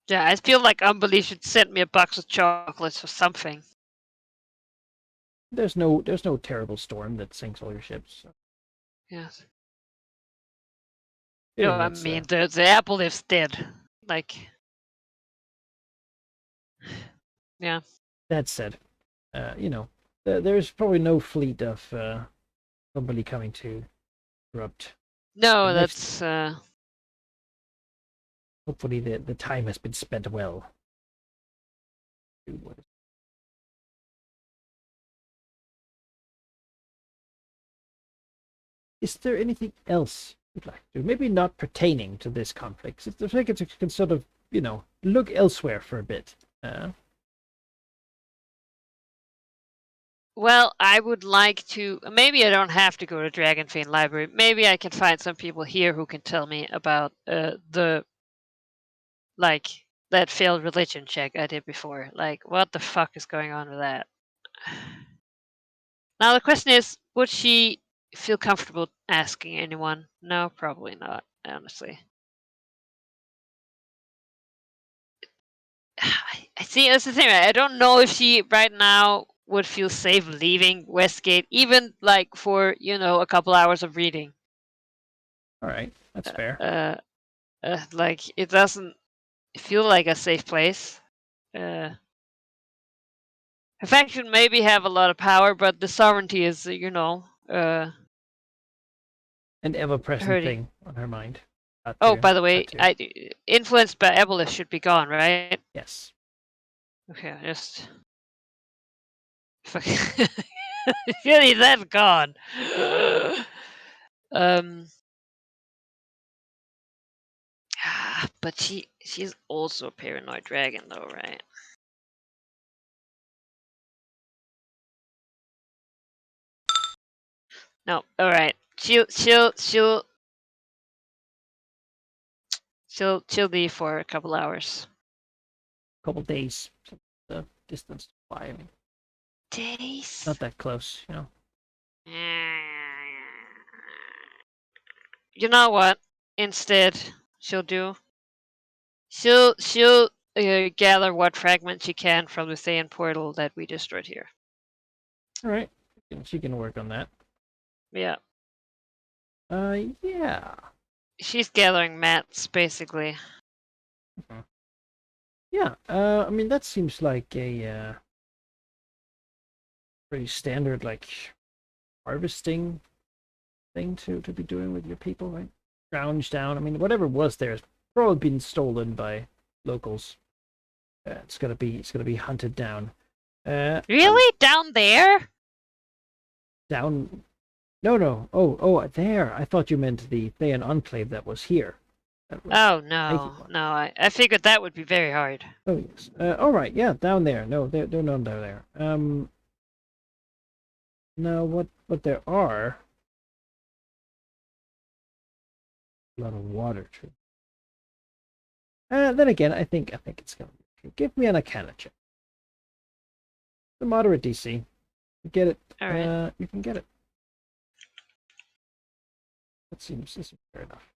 Yeah, I feel like Unbelief should send me a box of chocolates or something. There's no terrible storm that sinks all your ships. So. Yes. Yeah, I that's, mean, the apple lives dead. Like, yeah. that said, there's probably no fleet of somebody coming to corrupt. No, The next- that's Hopefully the time has been spent well. Is there anything else you'd like to do? Maybe not pertaining to this conflict. I think you can sort of, look elsewhere for a bit. Well, I would like to. Maybe I don't have to go to Dragonfane Library. Maybe I can find some people here who can tell me about that failed religion check I did before. Like, what the fuck is going on with that? Now the question is, would she feel comfortable asking anyone? No, probably not. Honestly. I see. That's the thing. Right? I don't know if she right now would feel safe leaving Westgate, even like for a couple hours of reading. All right, that's fair. Like it doesn't feel like a safe place. Her faction maybe have a lot of power, but the sovereignty is, An ever-present hurting. thing on her mind. Oh, by the way, influenced by Ebolus should be gone, right? Yes. Okay, just really that's gone. But she's also a paranoid dragon, though, right? No, all right. She'll leave for a couple hours. Couple days. The distance to fly. I mean, Days. not that close, You know what? Instead, she'll gather what fragments she can from the Thayan portal that we destroyed here. All right, she can work on that. Yeah. Yeah. She's gathering mats, basically. Mm-hmm. Yeah. I mean that seems like a pretty standard harvesting thing to be doing with your people, right? Scrounge down. I mean, whatever was there has probably been stolen by locals. It's gonna be hunted down. Really? Down there? Down. No. Oh, there. I thought you meant the Thayan Enclave that was here. Oh no. I figured that would be very hard. Oh yes. All right. Yeah, down there. No, they're not down there. Now what there are. A lot of water tree. Then again, I think it's gonna be okay. Give me an Arcana check. The moderate DC. You get it. All right. You can get it. This seems fair enough.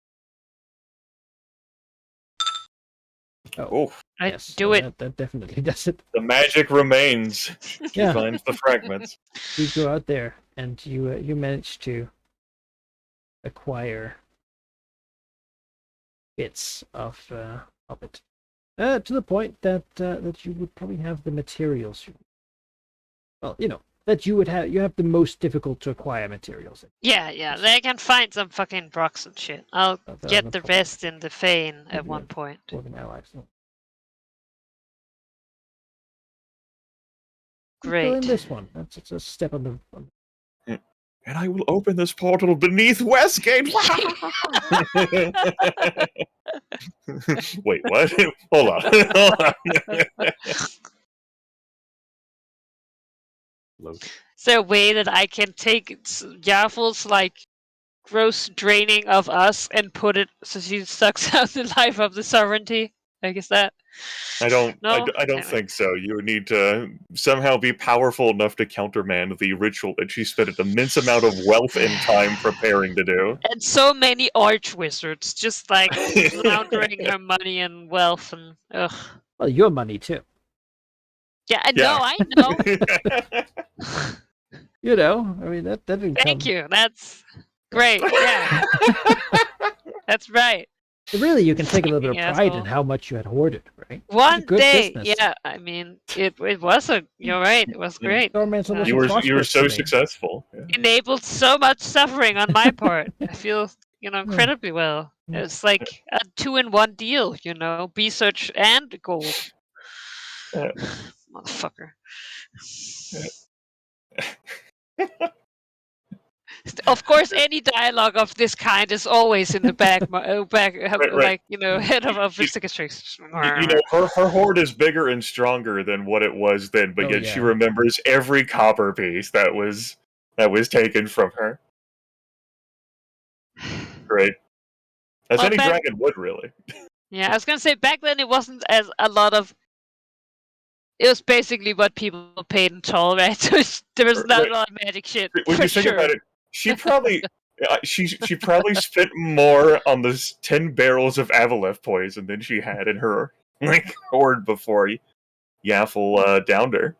Oh, yes. Do it. That definitely does it. the magic remains. She Yeah. finds the fragments. You go out there and you manage to acquire bits of it, to the point that you would probably have the materials. Well, that you have the most difficult to acquire materials. Yeah. They can find some fucking rocks and shit. I'll get the problem. rest in the Fane at one point. Great. Great. This one. It's a step on the. And I will open this portal beneath Westgate. Wait, what? Hold on. Is there a way that I can take Yarful's gross draining of us and put it so she sucks out the life of the sovereignty? I guess that. I don't Anyway. think so. You would need to somehow be powerful enough to countermand the ritual that she spent an immense amount of wealth and time preparing to do. And so many arch wizards just laundering her money and wealth and ugh. Well, your money too. Yeah, I know. I mean that didn't. Thank you. That's great. Yeah. That's right. Really, you can take a little bit of pride asshole. in how much you had hoarded, right? One good day, business. yeah. I mean, it was you're right. It was great. You were so successful. Yeah. Enabled so much suffering on my part. I feel incredibly well. It's like a 2-in-1 deal, research and gold. Yeah. Motherfucker. Of course, any dialogue of this kind is always in the back, Right. head of Visticatrix. Her hoard is bigger and stronger than what it was then, but Oh, yet she yeah. remembers every copper piece that was taken from her. Great. As Well, any dragon would, really. Yeah, I was gonna say back then it wasn't as a lot of. It was basically what people paid in toll, right? So there was not a lot of magic shit. When for you think sure. about it, she probably she probably spent more on those 10 barrels of Avaleth poison than she had in her hoard before Yaffle downed her.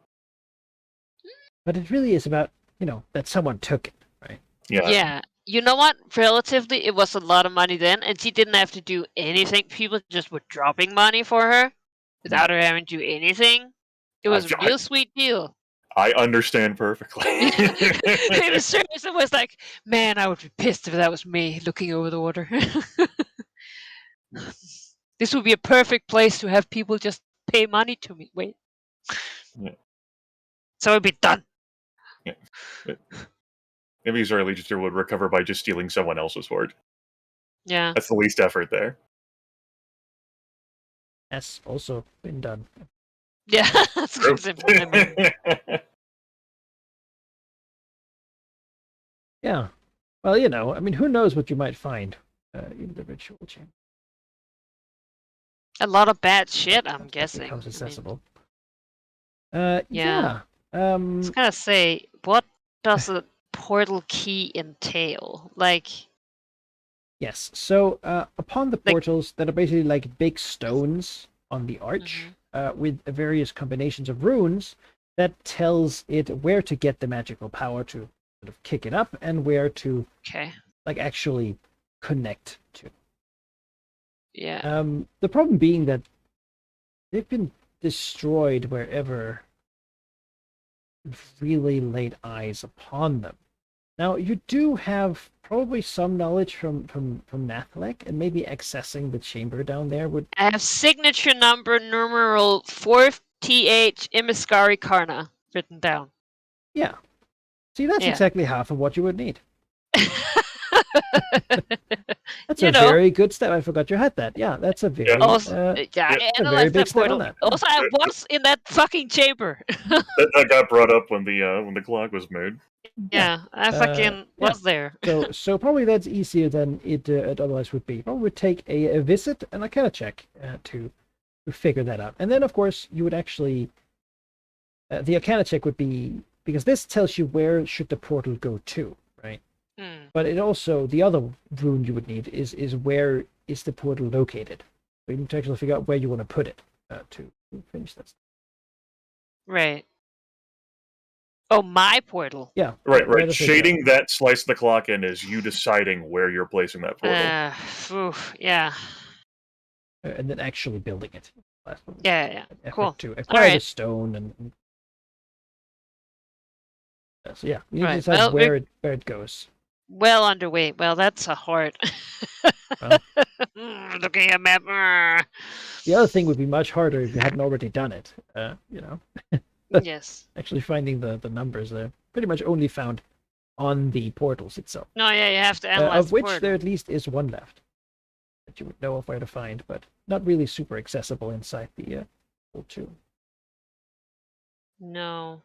But it really is about, that someone took it, right? Yeah. You know what? Relatively, it was a lot of money then, and she didn't have to do anything. People just were dropping money for her without her having to do anything. It was a real sweet deal. I understand perfectly. It was serious. It was like, man, I would be pissed if that was me looking over the water. This would be a perfect place to have people just pay money to me. Wait. Yeah. So it'd be done. Yeah. Maybe Zarly just would recover by just stealing someone else's hoard. Yeah. That's the least effort there. That's also been done. Yeah. That's Yeah. Well, who knows what you might find in the ritual chamber. A lot of bad shit, I'm guessing. Becomes accessible. Yeah. I was gonna say, what does a portal key entail? Yes. So upon the portals that are basically like big stones on the arch with various combinations of runes that tells it where to get the magical power to sort of kick it up and where to actually connect to. Yeah. The problem being that they've been destroyed wherever you've really laid eyes upon them. Now, you do have probably some knowledge from Nathalek, and maybe accessing the chamber down there would... I have signature number numeral 4th Imiskari Karna written down. Yeah. See, that's exactly half of what you would need. That's a very good step. I forgot you had that. Yeah, that's a very I analyzed that portal. Also, I was in that fucking chamber. that got brought up when the clock was made. Yeah, I fucking was there. So probably that's easier than it otherwise would be. Probably would take a visit and a kind of check to figure that out. And then, of course, you would actually... the Arcana check would be... Because this tells you where should the portal go to, right? But it also... The other rune you would need is where is the portal located. So you need to actually figure out where you want to put it to finish this. Right. Oh, my portal. Yeah. Right. Shading that slice of the clock in is you deciding where you're placing that portal. Yeah. And then actually building it. Yeah. Cool. To acquire the stone and so yeah, you need to decide where it goes. Well underway. Well, that's a hard. Looking at map. The other thing would be much harder if you hadn't already done it. Yes. Actually finding the numbers there. Pretty much only found on the portals itself. No, yeah, you have to analyze of which there at least is one left that you would know of where to find, but not really super accessible inside the portal 2. No.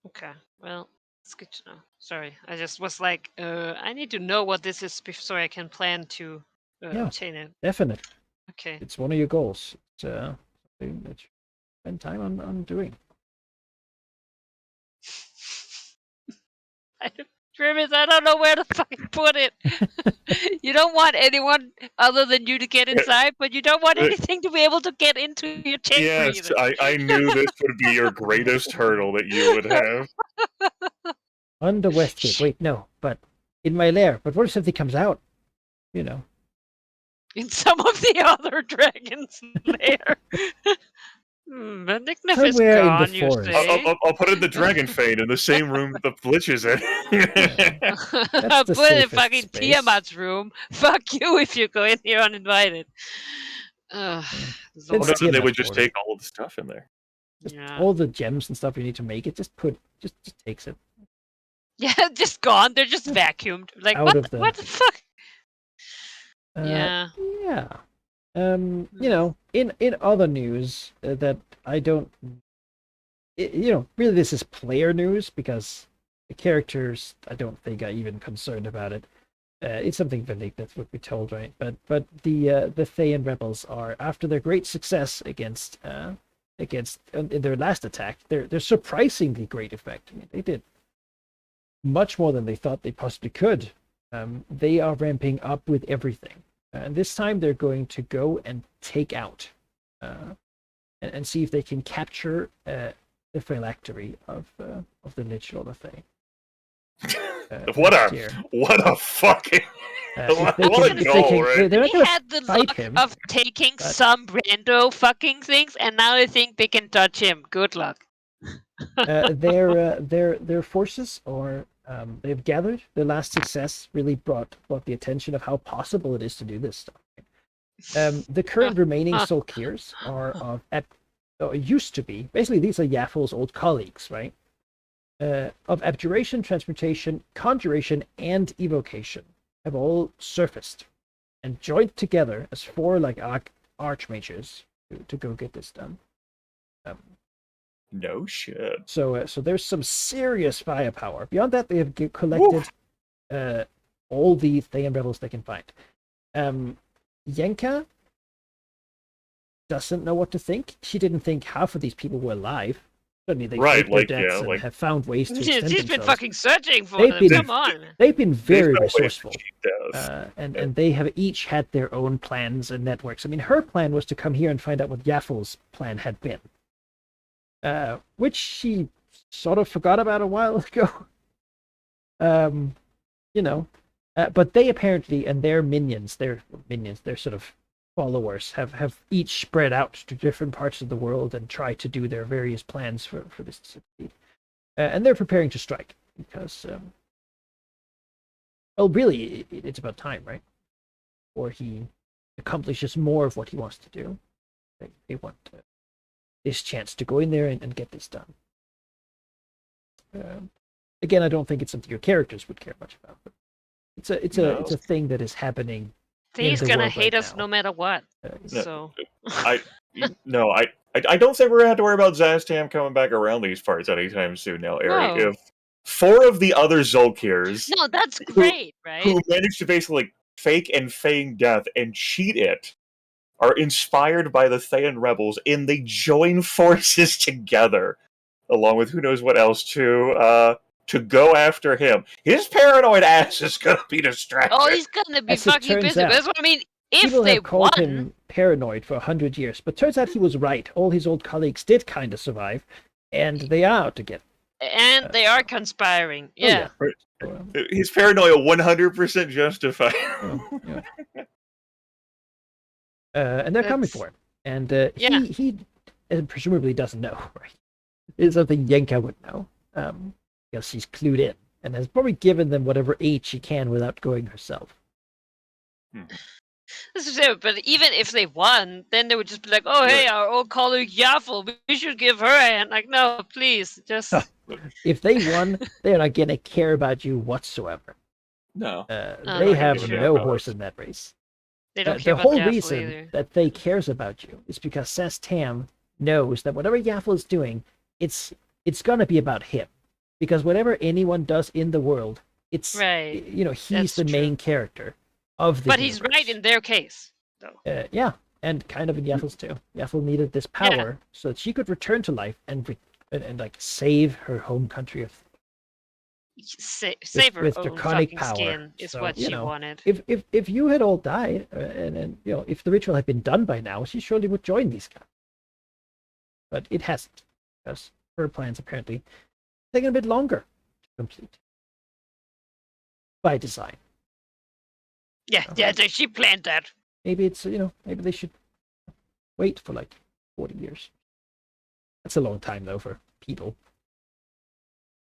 Okay. Well, it's good to know. Sorry, I just was like, I need to know what this is so I can plan to obtain it. Definitely. Okay. It's one of your goals. It's something that you spend time on doing. I don't know where to fucking put it. You don't want anyone other than you to get inside, but you don't want anything to be able to get into your chamber. Yes, I knew this would be your greatest hurdle that you would have. On the west gate. Wait, no, but in my lair. But what if something comes out? In some of the other dragons' lair. Benedict If it's Somewhere in the gone, you forest. say. I'll put in the Dragon Fane in the same room the Lich is in. That's the Put it in safest fucking space. Tiamat's room. Fuck you if you go in here uninvited. Ugh, It's Well, Zora. then they Tiamat's would just border. take all of the stuff in there. Just Yeah. all the gems and stuff you need to make it. Just takes it Yeah, just gone. They're just vacuumed. Like out what? of the. What the fuck? Yeah. Yeah. You know, in other news that I don't, you know, really this is player news because the characters I don't think are even concerned about it. It's something vindictive would be told, right? But the Thayan rebels are, after their great success against in their last attack, they're surprisingly great effect. I mean, they did much more than they thought they possibly could. They are ramping up with everything. And this time they're going to go and take out and see if they can capture the phylactery of the Lich Lord of Thay. What next a year. what a fucking If they what can, a if they goal, can, right? they're not They gonna had the fight luck him. of taking but- some rando fucking things, and now they think they can touch him. Good luck. Their forces are they've gathered. Their last success really brought the attention of how possible it is to do this stuff. The current remaining Solkirs are of used to be, basically these are Yaffel's old colleagues, right? Of abjuration, transmutation, conjuration, and evocation have all surfaced and joined together as 4 like archmages to go get this done. No shit. So there's some serious firepower. Beyond that, they have collected all the Thayan rebels they can find. Yenka doesn't know what to think. She didn't think half of these people were alive. Certainly, they Right, faked their like, deaths yeah, and like- have found ways to She's extend been themselves. fucking searching for They've them. been- Come on. They've been very They've got ways to resourceful. cheat death. And they have each had their own plans and networks. I mean, her plan was to come here and find out what Yaffel's plan had been, which she sort of forgot about a while ago. You know, but they apparently, and their their sort of followers, have each spread out to different parts of the world and try to do their various plans for this to succeed. And they're preparing to strike because, well, really, it's about time, right? Or he accomplishes more of what he wants to do. They want this chance to go in there and get this done. Again, I don't think it's something your characters would care much about. But it's a thing that is happening. He's the gonna world hate right us now. no matter what. No. So I don't think we're gonna have to worry about Zastam coming back around these parts anytime soon now, Eric. No. If 4 of the other Zolkirs no, that's great, right? who managed to basically fake and feign death and cheat it are inspired by the Thayan rebels and they join forces together, along with who knows what else, to go after him. His paranoid ass is gonna be distracted. Oh, he's gonna be As it fucking turns busy. out, That's what I mean. If People they have called won, him paranoid for 100 years, but turns out he was right. All his old colleagues did kind of survive, and they are out to get. and they are conspiring. Oh, Yeah. So, His paranoia 100% justified. yeah. And they're coming That's- for him. And Yeah. he presumably doesn't know, right? It's something Yenka would know, because she's clued in and has probably given them whatever aid she can without going herself. This is it. But even if they won, then they would just be like, "Oh, hey, our old colleague Yaffle, we should give her a hand." Like, no, please, just If they won, they're not gonna care about you whatsoever. No. They don't have give a damn no about horse us. in that race. they don't care The about whole Yaffle reason either. that they cares about you is because Zastam knows that whatever Yaffle is doing, it's gonna be about him. Because whatever anyone does in the world, it's Right. he's That's the main character of the But he's right universe. in their case, though. Yeah, and kind of in Yaffel's too. Yaffle needed this power so that she could return to life and like save her home country of. Save her with own draconic fucking power. skin is So, what you she know, wanted. If you had all died, and if the ritual had been done by now, she surely would join these guys. But it hasn't, because her plans apparently taken a bit longer to complete. By design. Yeah, she planned that. Maybe it's maybe they should wait for like 40 years. That's a long time though for people.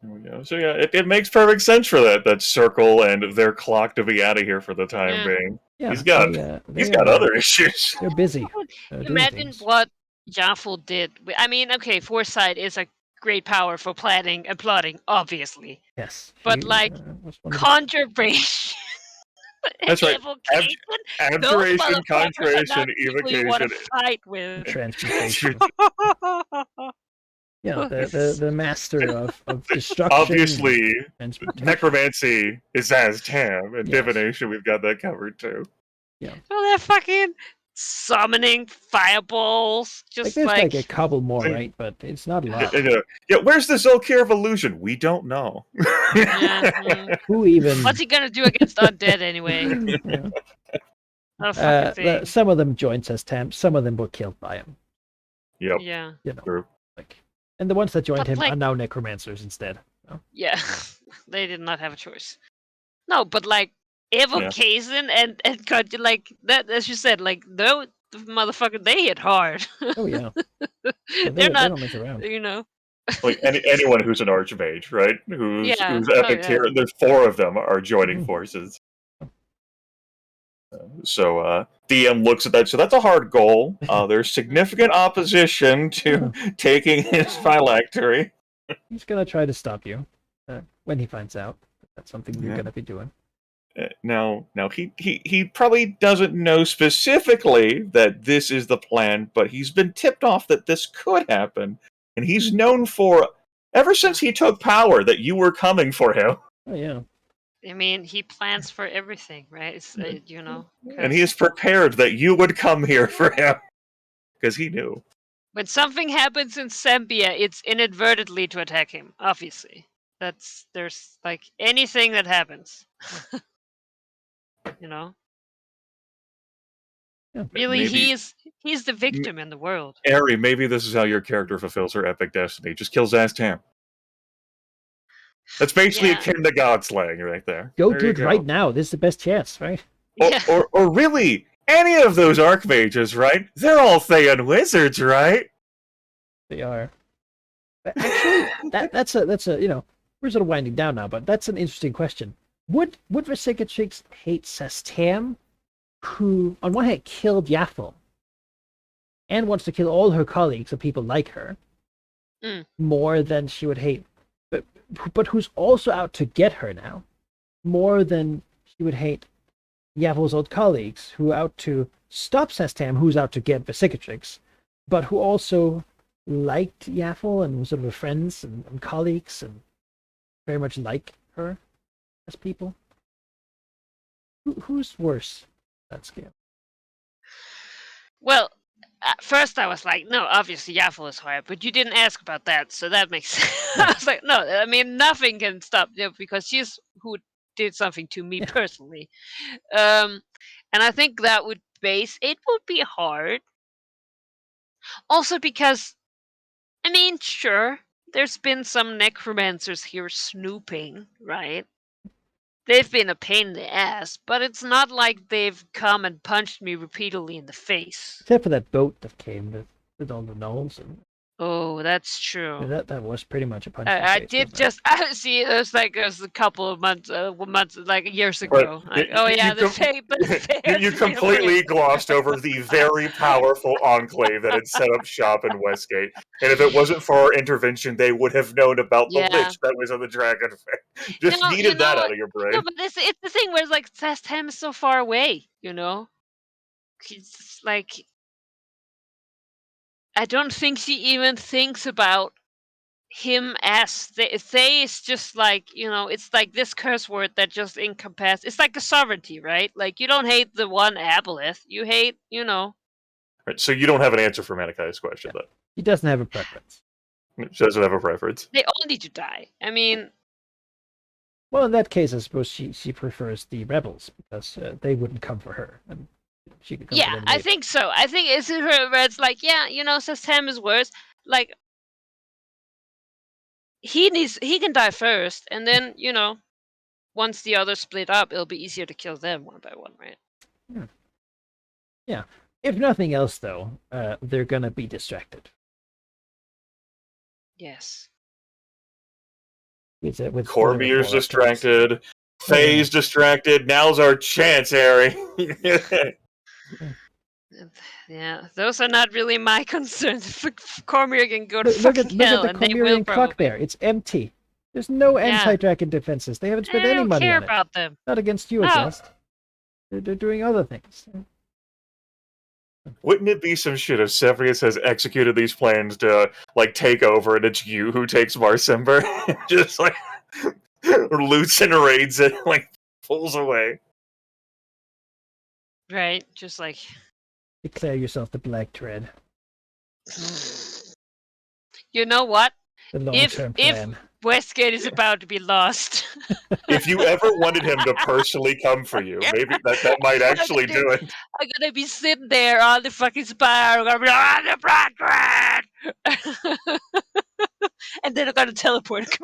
There we go. So yeah, it makes perfect sense for that circle and their clock to be out of here for the time Yeah. being. Yeah, He's got they other issues. They're busy. Doing Imagine things. what Jaffel did. I mean, okay, foresight is a great power for planning and plotting, obviously. Yes, But, she, like, was one of the- Conjuration. That's right. Evocation. Those Abjuration, motherfuckers are concentration, not people you want to evocation. fight with. transmutation. Yeah, the master of destruction. Obviously, and transmutation. necromancy is Aztam, and Yes. divination, we've got that covered too. Oh, they're fucking summoning fireballs. Just There's like a couple more, right? But it's not a lot. Yeah, where's the Zolkir of Illusion? We don't know. Yeah, Who even? what's he gonna do against undead anyway? Yeah. Oh, fucking thing. Some of them joined Sestam, some of them were killed by him. Yep. Yeah. You know, True. like, and the ones that joined But, him like- are now necromancers instead. Yeah. They did not have a choice. No, but like evocation and like that, as you said, like those motherfucker, they hit hard. Oh yeah, they They're not, don't mess around. you know. Like anyone who's an archmage, right? Who's Yeah. epic Oh, tier. There's 4 of them are joining Mhm. forces. So DM looks at that. So that's a hard goal. There's significant opposition to taking his phylactery. He's gonna try to stop you when he finds out that's something you're Yeah. gonna be doing. Now he probably doesn't know specifically that this is the plan, but he's been tipped off that this could happen, and he's known for ever since he took power that you were coming for him, Oh yeah, I mean, he plans for everything, right? It's, you know. and he is prepared that you would come here for him because he knew. When something happens in Zambia, it's inadvertently to attack him. Obviously, there's like anything that happens. You know. Yeah. Really, Maybe- he's the victim in the world. Ari, maybe this is how your character fulfills her epic destiny. Just kills Aztam. That's basically Yeah. akin to godslaying right there. go There do you it go. right now. This is the best chance, right? Yeah. Or really, any of those archmages, right? They're all Thean wizards, right? They are. But actually, that's a you know, we're sort of winding down now, but that's an interesting question. Would Vercingetorix hate Sestam, who on one hand killed Yaffle, and wants to kill all her colleagues and people like her, more than she would hate, but who's also out to get her now, more than she would hate Yaffle's old colleagues, who are out to stop Sestam, who's out to get Vercingetorix, but who also liked Yaffle and was sort of friends and colleagues and very much like her as people. Who's worse on that scale? Well, at first I was like, no, obviously Yaffle is higher, but you didn't ask about that, so that makes sense. I was like, no, I mean, nothing can stop you because she's who did something to me personally. And I think that would it would be hard. Also because, I mean, sure, there's been some necromancers here snooping, right? They've been a pain in the ass, but it's not like they've come and punched me repeatedly in the face. Except for that boat that came with all the gnolls, and Oh, that's true. that was pretty much a punch. in the I face, did wasn't it? just I see it was a couple of months like years ago. Like, oh yeah, the fake. You completely glossed over the very powerful enclave that had set up shop in Westgate. And if it wasn't for our intervention, they would have known about the Yeah. lich that was on the Dragon Fair. Just No, needed you that know- out of your brain. No, but it's the thing where it's like Sestam is so far away, you know. It's like I don't think she even thinks about him as they is just like, you know, it's like this curse word that just encompasses. It's like a sovereignty, right? Like you don't hate the one aboleth, you hate, you know. Right, so you don't have an answer for Manakai's question, then. He doesn't have a preference. She doesn't have a preference. They all need to die. I mean, Well, in that case, I suppose she prefers the rebels because they wouldn't come for her, and she could come for yeah, them I later. think so. I think it's where it's like, yeah, you know, Sestam is worse. Like he can die first, and then, you know, once the others split up, it'll be easier to kill them one by one, right? If nothing else, though, they're gonna be distracted. Yes. With whatever Cormier's Warlock comes. distracted. Faye's distracted. Now's our chance, Harry. Yeah, those are not really my concerns. Cormier can go to Look fucking at hell, the and they will Cormyrean clock probably. there. It's empty. There's no Yeah. anti-dragon defenses. They haven't spent I any don't money care on it. about them. Not against you, at No. least. They're doing other things. Wouldn't it be some shit if Severius has executed these plans to like take over, and it's you who takes Marcember, just like loots and raids it, like pulls away. Right? Just like. Declare yourself the Black Dread. You know what? The long-term if- plan. Westgate is about to be lost. If you ever wanted him to personally come for you, maybe that might actually do it. I'm gonna be sitting there on the fucking spire. I'm gonna be like, the Black Dread! And then I'm gonna teleport.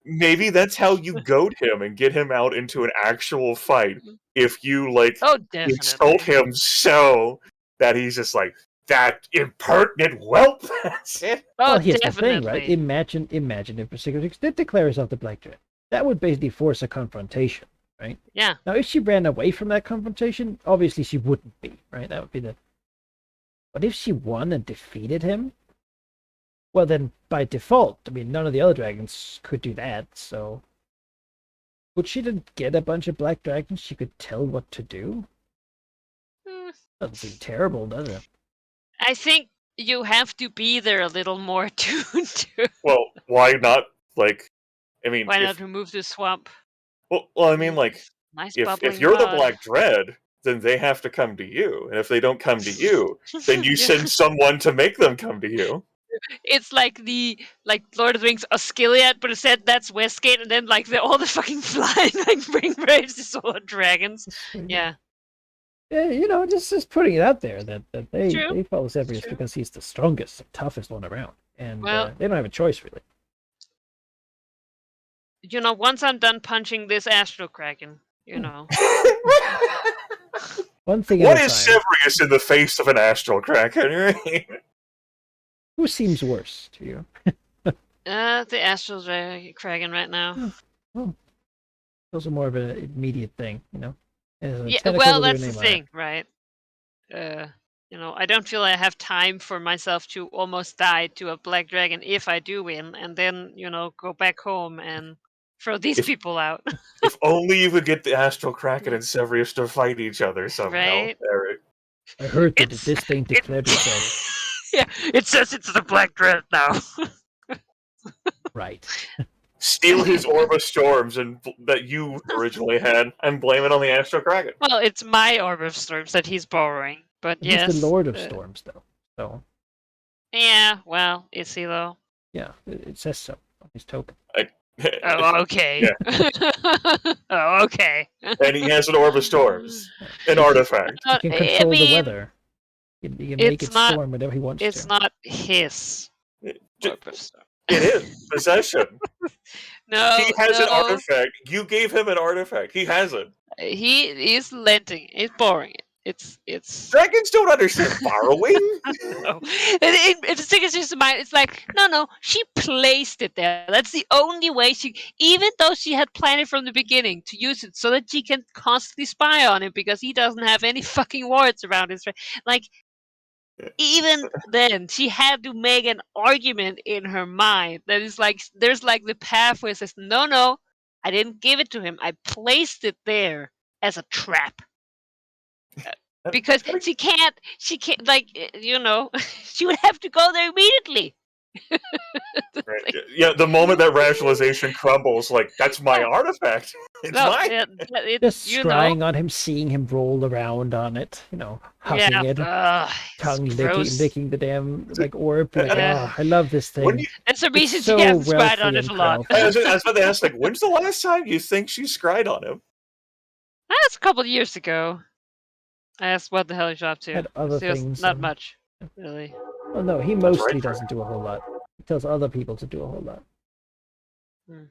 Maybe that's how you goad him and get him out into an actual fight. If you like Oh, definitely. insult him so that he's just like, that impertinent whelp. That's it. Oh, Well, here's definitely. the thing, right? Imagine if Persicus did declare herself the Black Dread. That would basically force a confrontation, right? Yeah. Now, if she ran away from that confrontation, obviously she wouldn't be, right? That would be the... But if she won and defeated him, well, then by default, I mean, none of the other dragons could do that, so... Would she then get a bunch of black dragons she could tell what to do? Doesn't seem terrible, does it? I think you have to be there a little more to. Well, why not? Like, I mean, Why not remove the swamp? Well, I mean, like, Nice if bubbling you're the blood. Black Dread, then they have to come to you, and if they don't come to you, then you Yeah. send someone to make them come to you. It's like the Lord of the Rings Osgiliath, but instead that's Westgate, and then all the fucking flying ring raves is all dragons. Yeah. Yeah, you know, just putting it out there that they True. follow Severius True. because he's the strongest and toughest one around, and Well- they don't have a choice really. You know, once I'm done punching this Astral Kraken, you know. One thing What at a is time. Severius in the face of an astral kraken? Right? Who seems worse to you? The Astral Kraken right now. Those are more of an immediate thing, you know. It has a Yeah, tentacle well, with your that's the name on it. thing, right? You know, I don't feel I have time for myself to almost die to a black dragon if I do win, and then, you know, go back home and throw these If- people out. If only you could get the astral kraken and Severius to fight each other somehow, Right? Eric. I heard that It's- this thing declared itself. Yeah, it says it's the Black Dread now. Right. Steal his Orb of Storms that you originally had, and blame it on the astral kraken. Well, it's my Orb of Storms that he's borrowing, but yes. He's the Lord of uh, Storms, though. So Yeah, well, is he though? yeah, it says so on his token. Oh, okay. Oh, okay. And he has an Orb of Storms, an artifact. He can control the mean, weather. He can make it's it not- storm whenever he wants It's to. not his It Orb of Storms. is possession. No, He has an no. artifact. You gave him an artifact. He has it. He is lending. He's borrowing it. It's. Dragons don't understand borrowing. No. The thing is just mine. It's like no. She placed it there. That's the only way she. Even though she had planned it from the beginning to use it so that she can constantly spy on him because he doesn't have any fucking wards around his. Like. Even then, she had to make an argument in her mind that is like there's like the path where it says no, I didn't give it to him. I placed it there as a trap. Because she can't like you know she would have to go there immediately. Right. Yeah, the moment that rationalization crumbles, like, that's my artifact. It's No, mine. Just you know, scrying on him, seeing him roll around on it, you know, hugging yeah, it, it's tongue gross. licking the damn like orb. Like, Yeah. I love this thing. When you- That's the reason It's so she hasn't spied on wealthy it a and lot. powerful. I was about to ask, like, when's the last time you think she scried on him? That's a couple of years ago. I asked what the hell he's up to. Had other It was things, not and- much, really. Well, no, he mostly right. doesn't do a whole lot. He tells other people to do a whole lot. Hmm.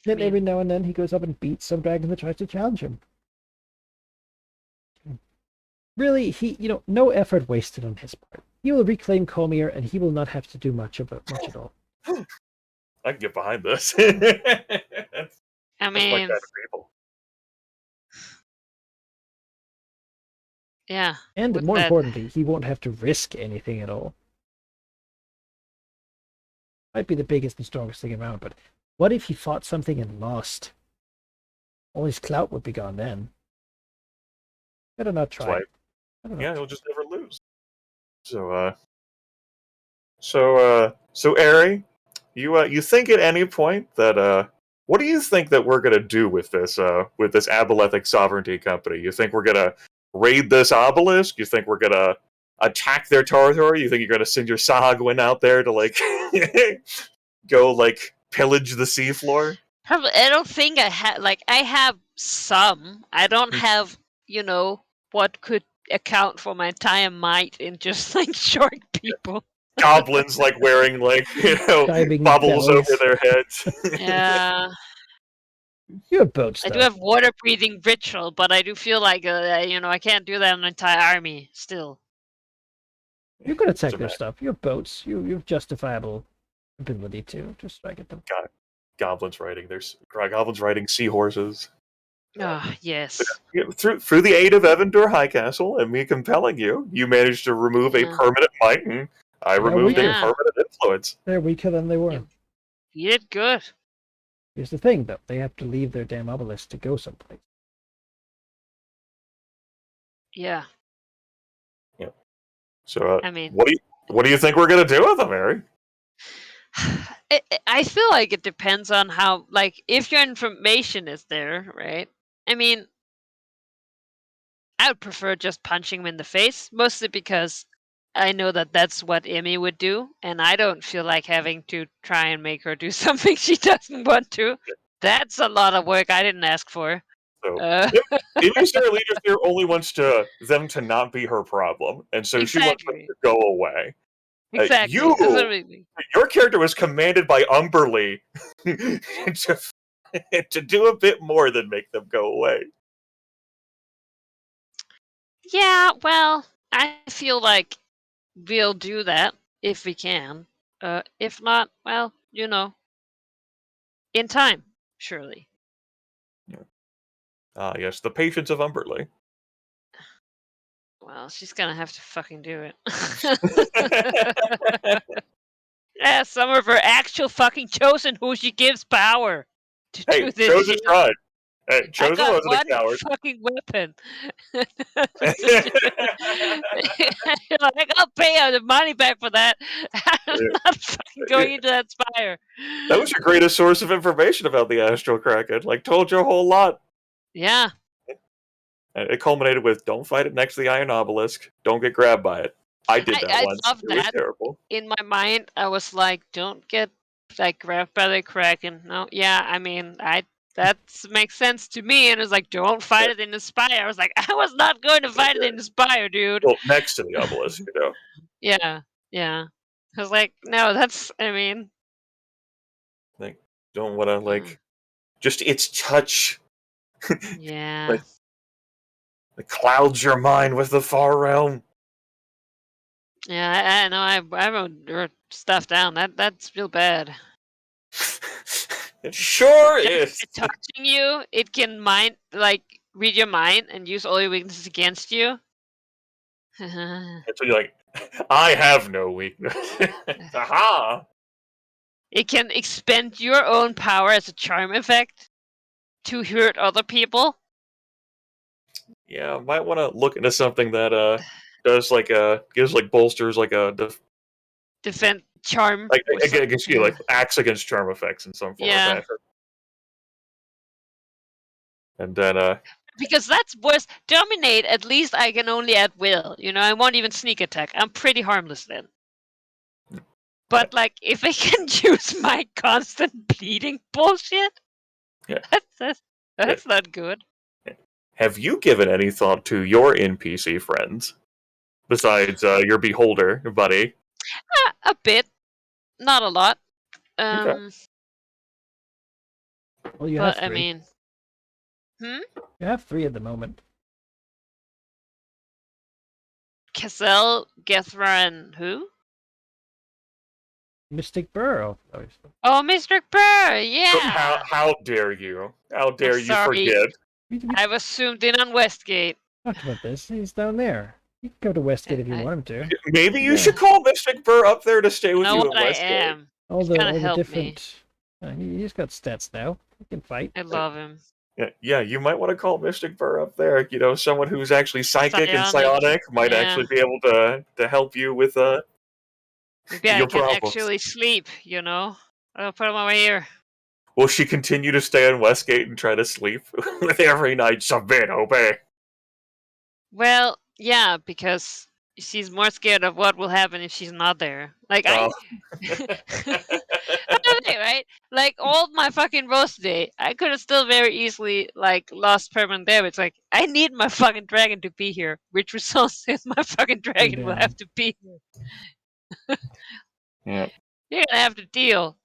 Then mean- every now and then he goes up and beats some dragon that tries to challenge him. Really, no effort wasted on his part. He will reclaim Comir, and he will not have to do much at all. I can get behind this. That's I my mean, kind of people. yeah. And with more that- importantly, he won't have to risk anything at all. Might be the biggest and strongest thing around, but what if he fought something and lost? All his clout would be gone then. Better not That's try. why, Better not yeah, try. he'll just never lose. So, Ari, you think at any point that what do you think that we're gonna do with this Abelethic Sovereignty Company? You think we're gonna raid this obelisk? You think we're gonna attack their territory? You think you're gonna send your Sahagwin out there to like go like pillage the seafloor? Probably, I don't think I have. Like, I have some. I don't have, what could account for my entire might in just like short people. Goblins like wearing like Diving bubbles bells. over their heads. Yeah, You have boat I stuff. do have water breathing ritual, but I do feel like I can't do that on an entire army still. You could attack So their bad. stuff. You have boats. You have justifiable ability to just strike at them. Goblins riding seahorses. Ah, yes. Yeah, through the aid of Evandur Highcastle and me compelling you, you managed to remove a Yeah. permanent might, and I Yeah, removed we a did. permanent influence. They're weaker than they were. Yeah. You did good. Here's the thing, though. They have to leave their damn obelisk to go someplace. Yeah. So, I mean, what do you think we're gonna do with them, Harry? I feel like it depends on how, like, if your information is there, right? I mean, I would prefer just punching him in the face, mostly because I know that that's what Emmy would do, and I don't feel like having to try and make her do something she doesn't want to. That's a lot of work I didn't ask for. So, Uh, Amy's our leader here only wants them to not be her problem, and so she wants them Exactly. to go away. exactly. You- That's what I mean. Your character was commanded by Umberly to do a bit more than make them go away. Yeah, well, I feel like we'll do that if we can. If not, well, in time, surely. Yes, the patience of Umberly. Well, she's gonna have to fucking do it. Yeah, some of her actual fucking chosen who she gives power to Hey, do this Chosen shit. tried. Hey, I Chosen got wasn't a one coward. fucking weapon. Like, I'll pay her the money back for that. I'm not fucking going into that spire. That was your greatest source of information about the Astral Kraken. Like, told you a whole lot. Yeah. And it culminated with, don't fight it next to the Iron Obelisk. Don't get grabbed by it. I did that I once. love It was that. terrible. In my mind, I was like, don't get like grabbed by the Kraken. No, yeah, I mean, that makes sense to me. And it was like, don't fight it in the spire. I was like, I was not going to fight it in the spire, dude. Well, next to the obelisk, Yeah, yeah. I was like, no, I mean, Like, don't want to, just its touch. yeah. Like, it clouds your mind with the far realm. Yeah, I know. I wrote stuff down. That's real bad. It sure is. Just touching you, it can read your mind and use all your weaknesses against you. So you're like, I have no weakness. Aha! It can expend your own power as a charm effect to hurt other people. Yeah, might want to look into something that does gives bolsters Defend charm. against you, like acts against charm effects in some form or Yeah. fashion. And then Because that's worse. Dominate, at least I can only at will. I won't even sneak attack. I'm pretty harmless then. But like, if I can use my constant bleeding bullshit, Yeah. that's not good. have you given any thought to your NPC friends besides your beholder buddy? A bit, not a lot. Okay. Well, you have But three. I mean, You have three at the moment. Cassell, Gethra, and who? Mystic Burrow. Oh, Mr. Burr, yeah. How dare you? How dare you sorry. forget? We I was zoomed in on Westgate. talked about this. He's down there. You can go to Westgate if you I- want him to. Maybe you Yeah. should call Mystic Burr up there to stay You with know you what at I Westgate. am. All He's the gonna help me. different. He's got stats now. He can fight. I love him. Yeah, you might want to call Mystic Burr up there. You know, someone who's actually psychic and Psionic, psionic might yeah. actually be able to help you with Maybe I your can problems. actually sleep, you know? I'll put him over here. Will she continue to stay on Westgate and try to sleep with every night? Submit, obey. Well, yeah, because she's more scared of what will happen if she's not there. Like, Oh. right? Like, all my fucking rolls today, I could have still very easily, like, lost permanent damage. Like, I need my fucking dragon to be here, which results in my fucking dragon will down. have to be here. Yeah. You're gonna have to deal.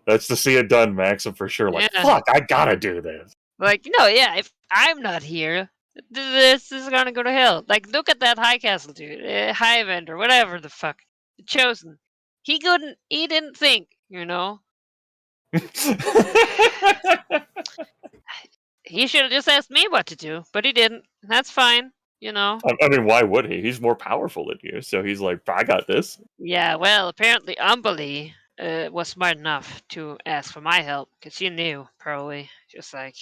That's to see it done, Maxim, for sure. Like, Yeah. fuck, I gotta do this. Like, no, yeah, if I'm not here, this is gonna go to hell. Like, look at that High Castle dude, High Event, or whatever the fuck. The Chosen. He didn't think, you know? He should have just asked me what to do, but he didn't. That's fine, you know? I mean, why would he? He's more powerful than you, so he's like, I got this. Yeah, well, apparently Umberly was smart enough to ask for my help, because she knew, probably. Just like,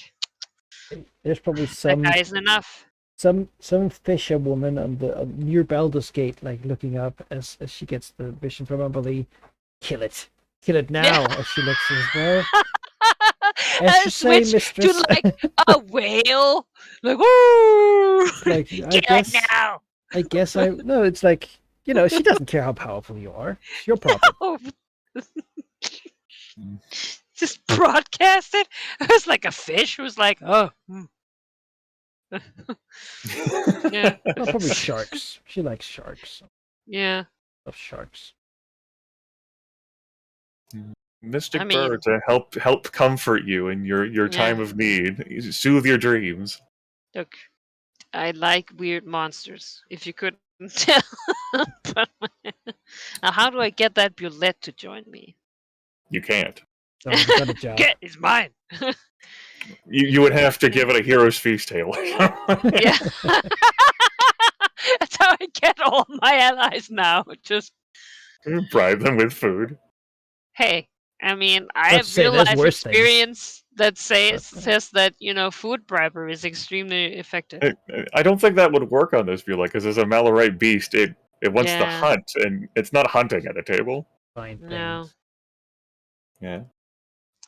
There's probably that some guy isn't enough. some fisher woman on the near Baldur's Gate, like looking up as she gets the vision from Umberly. Kill it now, as she looks as well. As you say, Switch mistress. to like a whale, like woo! Like, Kill it now. I guess no. It's like, you know, she doesn't care how powerful you are. It's your problem. Oh. Just broadcast it. It was like a fish who was like, oh. Yeah. Well, probably sharks. She likes sharks. Yeah. Love sharks. Mystic I mean- Burr to help comfort you in your time of need, soothe your dreams. Look, I like weird monsters. If you couldn't tell. But- now, how do I get that Bulette to join me? You can't. Oh, you got a job. Get, it's mine. You would have to give it a hero's feast tale. Yeah. That's how I get all my allies now. Just, Bribe them with food. hey, I mean, I Let's have say real there's life worse things. experience that says that, you know, food bribery is extremely effective. I don't think that would work on this view, like, because as a Malorite beast, it wants to Yeah. hunt, and it's not hunting at a table. Fine things. No, Yeah.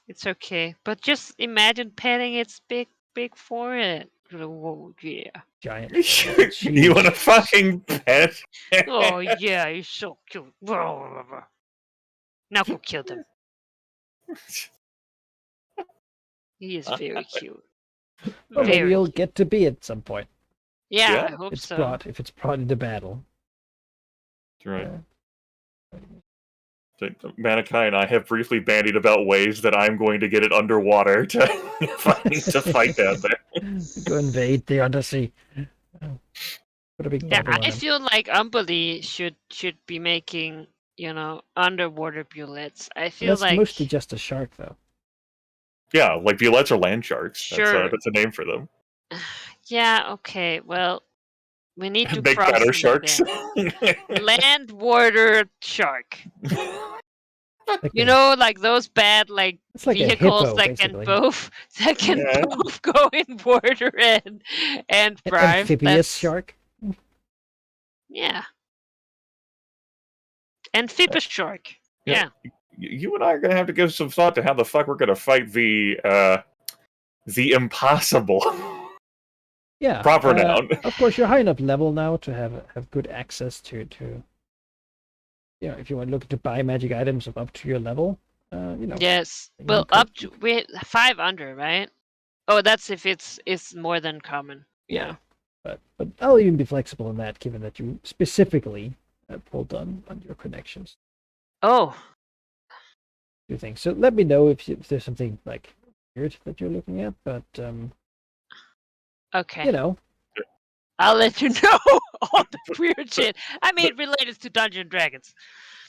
it's okay. But just imagine petting its big forehead. Whoa, yeah. Giant. You want a fucking pet? Oh, yeah, he's so cute. Now go kill them. He is very cute. Oh, maybe Very. you'll get to be at some point. Yeah, Yeah. I hope It's so. if it's brought into battle. That's right. Yeah. Manikai and I have briefly bandied about ways that I'm going to get it underwater to fight down there. Go invade the undersea. Put a big Yeah, bubble on I him. feel like Umberly should be making, you know, underwater bullets. I feel That's like mostly just a shark, though. Yeah, like violettes are land sharks. Sure. That's a name for them. yeah, okay. Well, we need to Make cross better them sharks. again. Land water shark. Like You a- know, like those bad like it's like a vehicles hippo, that basically. can Yeah. both go in water and An drive. amphibious That's- shark. Yeah. Amphibious shark. Yeah. Yeah. You and I are going to have to give some thought to how the fuck we're going to fight the impossible. Yeah. Proper noun. Of course, you're high enough level now to have good access to you know, if you want to look to buy magic items of up to your level, you know. Yes. you Well, could- up to 5 under, right? Oh, that's if it's more than common. Yeah. But I'll even be flexible in that, given that you specifically pulled on your connections Oh, to things. So let me know if there's something like weird that you're looking at. But okay. you know, I'll let you know all the weird shit. I mean, related to Dungeons and Dragons.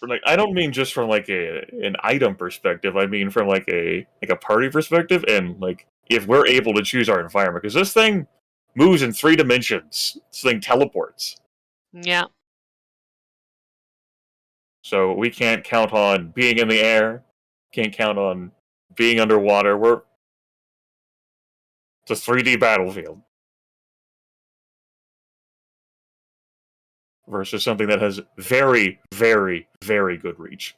Like, I don't mean just from like an item perspective. I mean from like a party perspective, and like if we're able to choose our environment, because this thing moves in 3 dimensions. This thing teleports, Yeah. so we can't count on being in the air. Can't count on being underwater. It's a 3D battlefield versus something that has very, very, very good reach.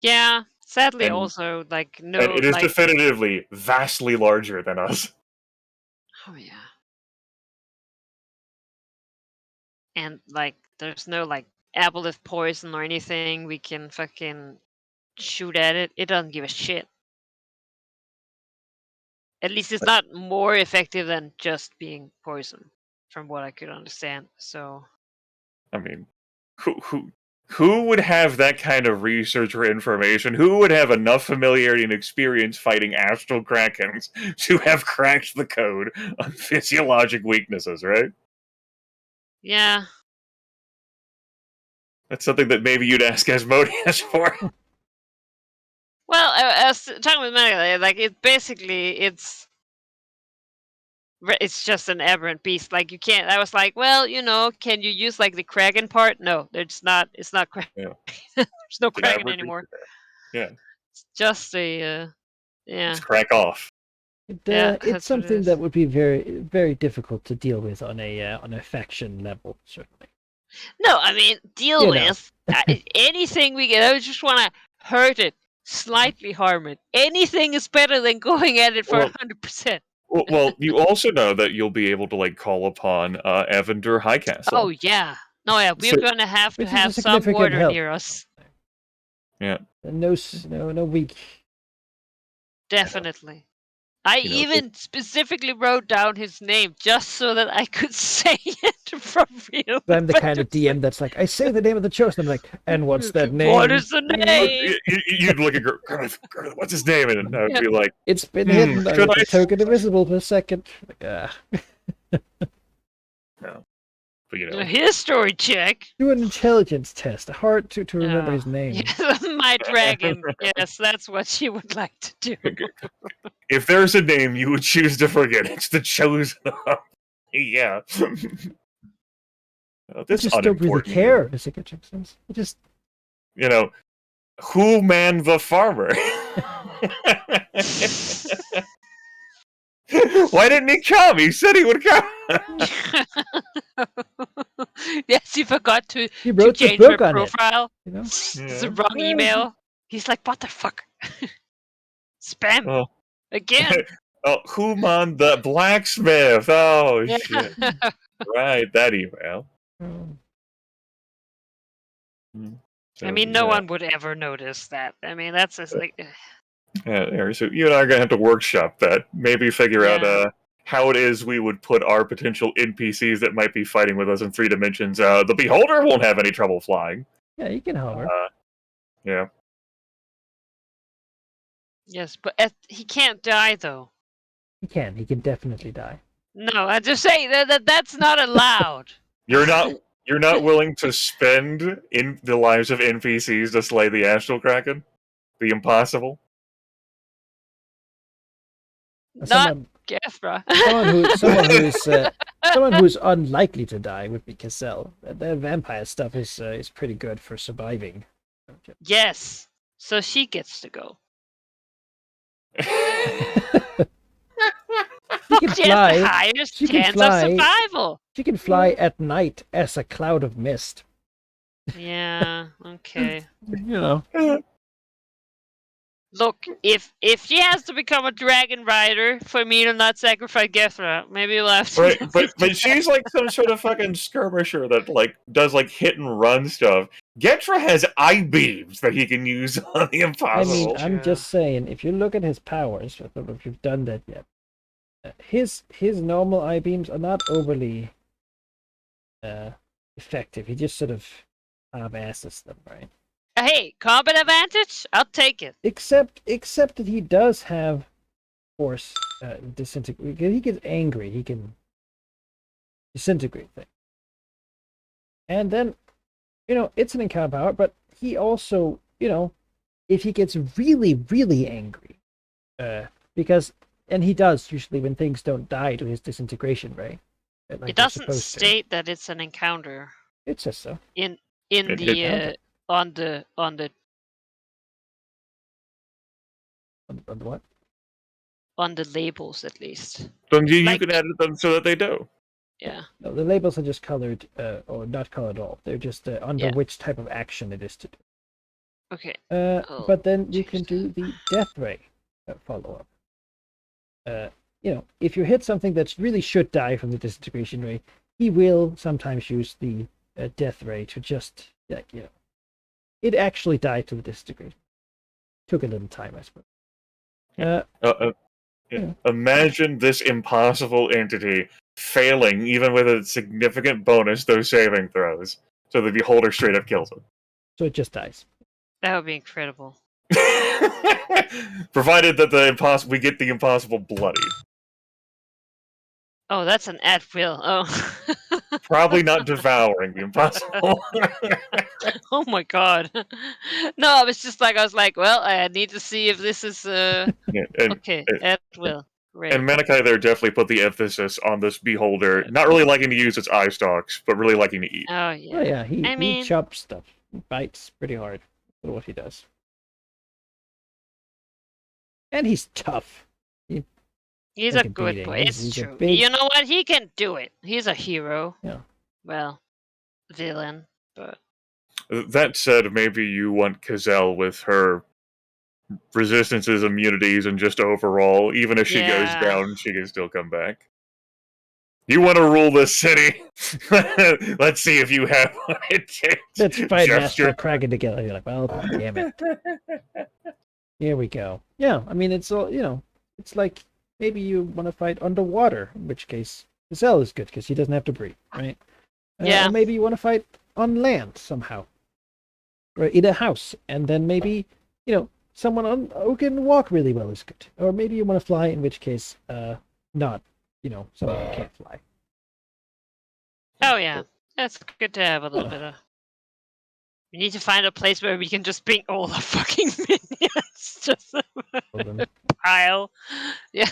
Yeah. Sadly, And- also like no. And it is like, definitively vastly larger than us. Oh yeah. And like, there's no like aboleth poison or anything. We can fucking shoot at it. It doesn't give a shit. At least it's not more effective than just being poison, from what I could understand. So I mean, who would have that kind of research or information? Who would have enough familiarity and experience fighting astral krakens to have cracked the code on physiologic weaknesses, right? yeah. That's something that maybe you'd ask Asmodeus for. Well, I was talking with Manuel, like it's just an aberrant beast. Like you can't. I was like, well, can you use like the Kraken part? No, it's not. It's not Kraken. Yeah. There's no An Kraken aberrant anymore. Yeah. It's just a yeah. It's crack off. Yeah, that's what It's it something is. that would be very, very difficult to deal with on a faction level, certainly. No, I mean deal You know. with anything we get. I just want to hurt it, slightly harm it. Anything is better than going at it for Well- 100%. Well, you also know that you'll be able to like call upon Evander Highcastle. Oh yeah. No, yeah, we're So- gonna have to Which is a have some significant water help. near us. No weak. Definitely. I You know, even specifically wrote down his name just so that I could say it from real. I'm the kind of DM that's like, I say the name of the chosen. I'm like, and what's that name? What is the name? You'd look at Gareth, what's his name? And I'd be like, It's been hidden. I could was I- a token invisible for a second. Like, but you A know, history check. do an intelligence test. Hard to remember his name. Yes, my dragon. Yes, that's what she would like to do. if there's a name you would choose to forget, it's the chosen. Yeah. I This just don't really unimportant, care. Is it good sense? I just You know, who man the farmer? Why didn't he come? He said he would come. Yes, he forgot to he wrote the change her book on it. profile. You know, It's Yeah. the wrong email. He's like, what the fuck? Spam. Oh. Again. Oh, Human the blacksmith. Oh Yeah. shit! Right, that email. Um, I mean, no one would ever notice that. I mean, that's just like, Yeah, so you and I are gonna have to workshop that. Maybe figure Yeah. out how it is we would put our potential NPCs that might be fighting with us in 3 dimensions. The Beholder won't have any trouble flying. yeah, you can hover. Yeah. yes, but he can't die though. He can. He can definitely die. No, I just say that's not allowed. You're not willing to spend in the lives of NPCs to slay the Astral Kraken? The impossible? Not Someone, Gethra. someone who's unlikely to die would be Cassell. The vampire stuff is pretty good for surviving. Yes. So she gets to go. She can She has the fly. highest She can chance fly. of survival. She can fly at night as a cloud of mist. Yeah. Okay. You know. Look, if she has to become a dragon rider for me to not sacrifice Gethra, maybe we'll have to. Right, but she's like some sort of fucking skirmisher that like does like hit and run stuff. Getra has eye beams that he can use on the I impossible. mean, I'm True. just saying, if you look at his powers, I don't know if you've done that yet. His normal eye beams are not overly effective. He just sort of half-asses them, right? Hey, combat advantage? I'll take it. Except that he does have force disintegrate. He gets angry. He can disintegrate things. And then, it's an encounter power, but he also, if he gets really, really angry, and he does usually when things don't die to his disintegration ray. Like It doesn't state that it's an encounter It says so. in It the on the On what? on the labels at least. Then you Like- can edit them so that they do. Yeah. No, the labels are just colored, or not colored at all. They're just under Yeah. which type of action it is to do. Okay. But then you can change do the death ray follow up. If you hit something that really should die from the disintegration ray, he will sometimes use the death ray to just, it actually died to the disintegration. Took a little time, I suppose. Yeah. Imagine this impossible entity failing even with a significant bonus those saving throws, so the beholder straight up kills him. So it just dies. That would be incredible. Provided that we get the impossible bloodied. Oh, that's an at will. Oh. Probably not devouring the impossible. Oh my god. No, I was like, well, I need to see if this is Yeah, okay, at will. Great. and Manikai there definitely put the emphasis on this beholder, not really liking to use its eye stalks, but really liking to eat. Oh yeah. Oh yeah, he mean- chops stuff. He bites pretty hard. That's what he does. And he's tough. He's like a a good beating. boy. He's- It's he's a true. big- You know what? He can do it. He's a hero. Yeah. Well, villain, but That said, maybe you want Kazelle with her resistances, immunities, and just overall, even if she goes Yeah. down, she can still come back. You want to rule this city? Let's see if you have what it takes. Let's fight Gesture. Master Kraken together. You're like, well, damn it. Here we go. Yeah, I mean, it's all, it's like maybe you want to fight underwater, in which case Gazelle is good because he doesn't have to breathe, right? Yeah. Or maybe you want to fight on land somehow, or in a house, and then maybe, someone who can walk really well is good. Or maybe you want to fly, in which case, not, someone who can't fly. oh yeah, that's good to have a little bit of. We need to find a place where we can just bring all the fucking minions, just a Well, then, pile. Yeah.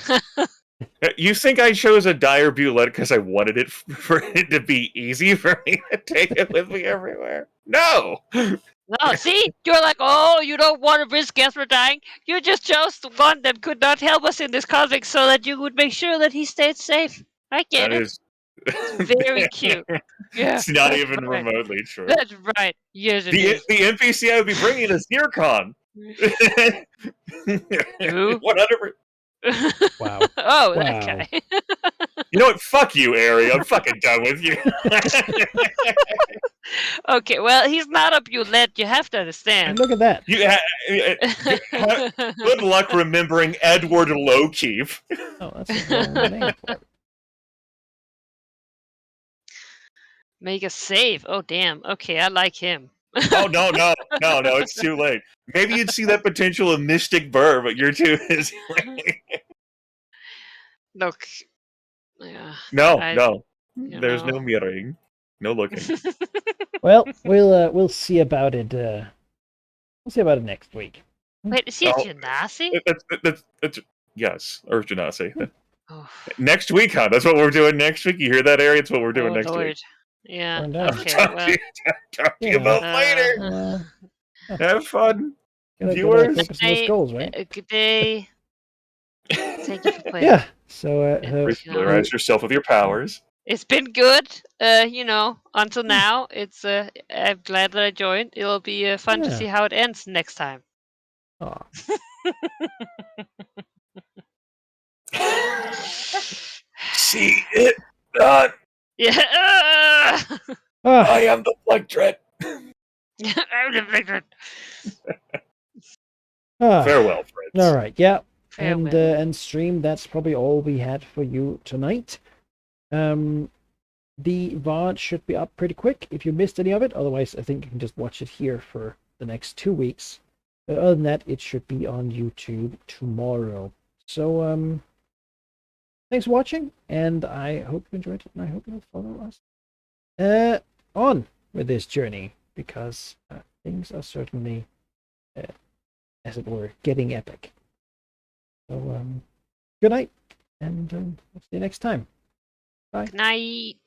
You think I chose a dire bullet because I wanted it for it to be easy for me to take it with me everywhere? No! No, see, you're like, oh, you don't want to risk Gasper dying. You just chose the one that could not help us in this conflict, so that you would make sure that he stayed safe. I get That it. is Very cute. Yeah, It's not that's even right. remotely true. That's right. Yes, it The is. NPC I would be bringing is Zircon. Who? 100%. wow. Oh, Wow. that guy. You know what? Fuck you, Ari. I'm fucking done with you. Okay, well, he's not up your lead. You have to And understand. look at that. Good luck remembering Edward Lowkeep. Oh, that's a wrong name for it. Make a save. Oh, damn. Okay, I like him. Oh no, it's too late. Maybe you'd see that potential of Mystic Burr, but you're too busy. Look. Yeah. No, I- no. you There's know. no mirroring. No looking. Well, we'll see about it. We'll see about it next week. Wait, is he a Oh. Genasi? That's yes, or Genasi. Oh, Next week, huh? That's what we're doing next week. You hear that, Ari? It's what we're doing oh, next Lord. week. Yeah. Burn down. Okay, Talk well. to you Yeah. about later. Have fun. Gotta Viewers. focus on those goals, right? Good day. Thank you for playing. Yeah. So, Familiarize yourself with your powers. It's been good, until now. It's I'm glad that I joined. It'll be fun to Yeah. see how it ends next time. aw. See it done. Yeah. Ah, am the Black Dread. I'm the victor. ah. Farewell, friends. All right. Yeah. Farewell. And stream. That's probably all we had for you tonight. The VOD should be up pretty quick if you missed any of it. Otherwise, I think you can just watch it here for the next 2 weeks. Other than that, it should be on YouTube tomorrow. So thanks for watching, and I hope you enjoyed it, and I hope you'll follow us on with this journey, because things are certainly, as it were, getting epic. So, good night, and we'll see you next time. Bye. Good night.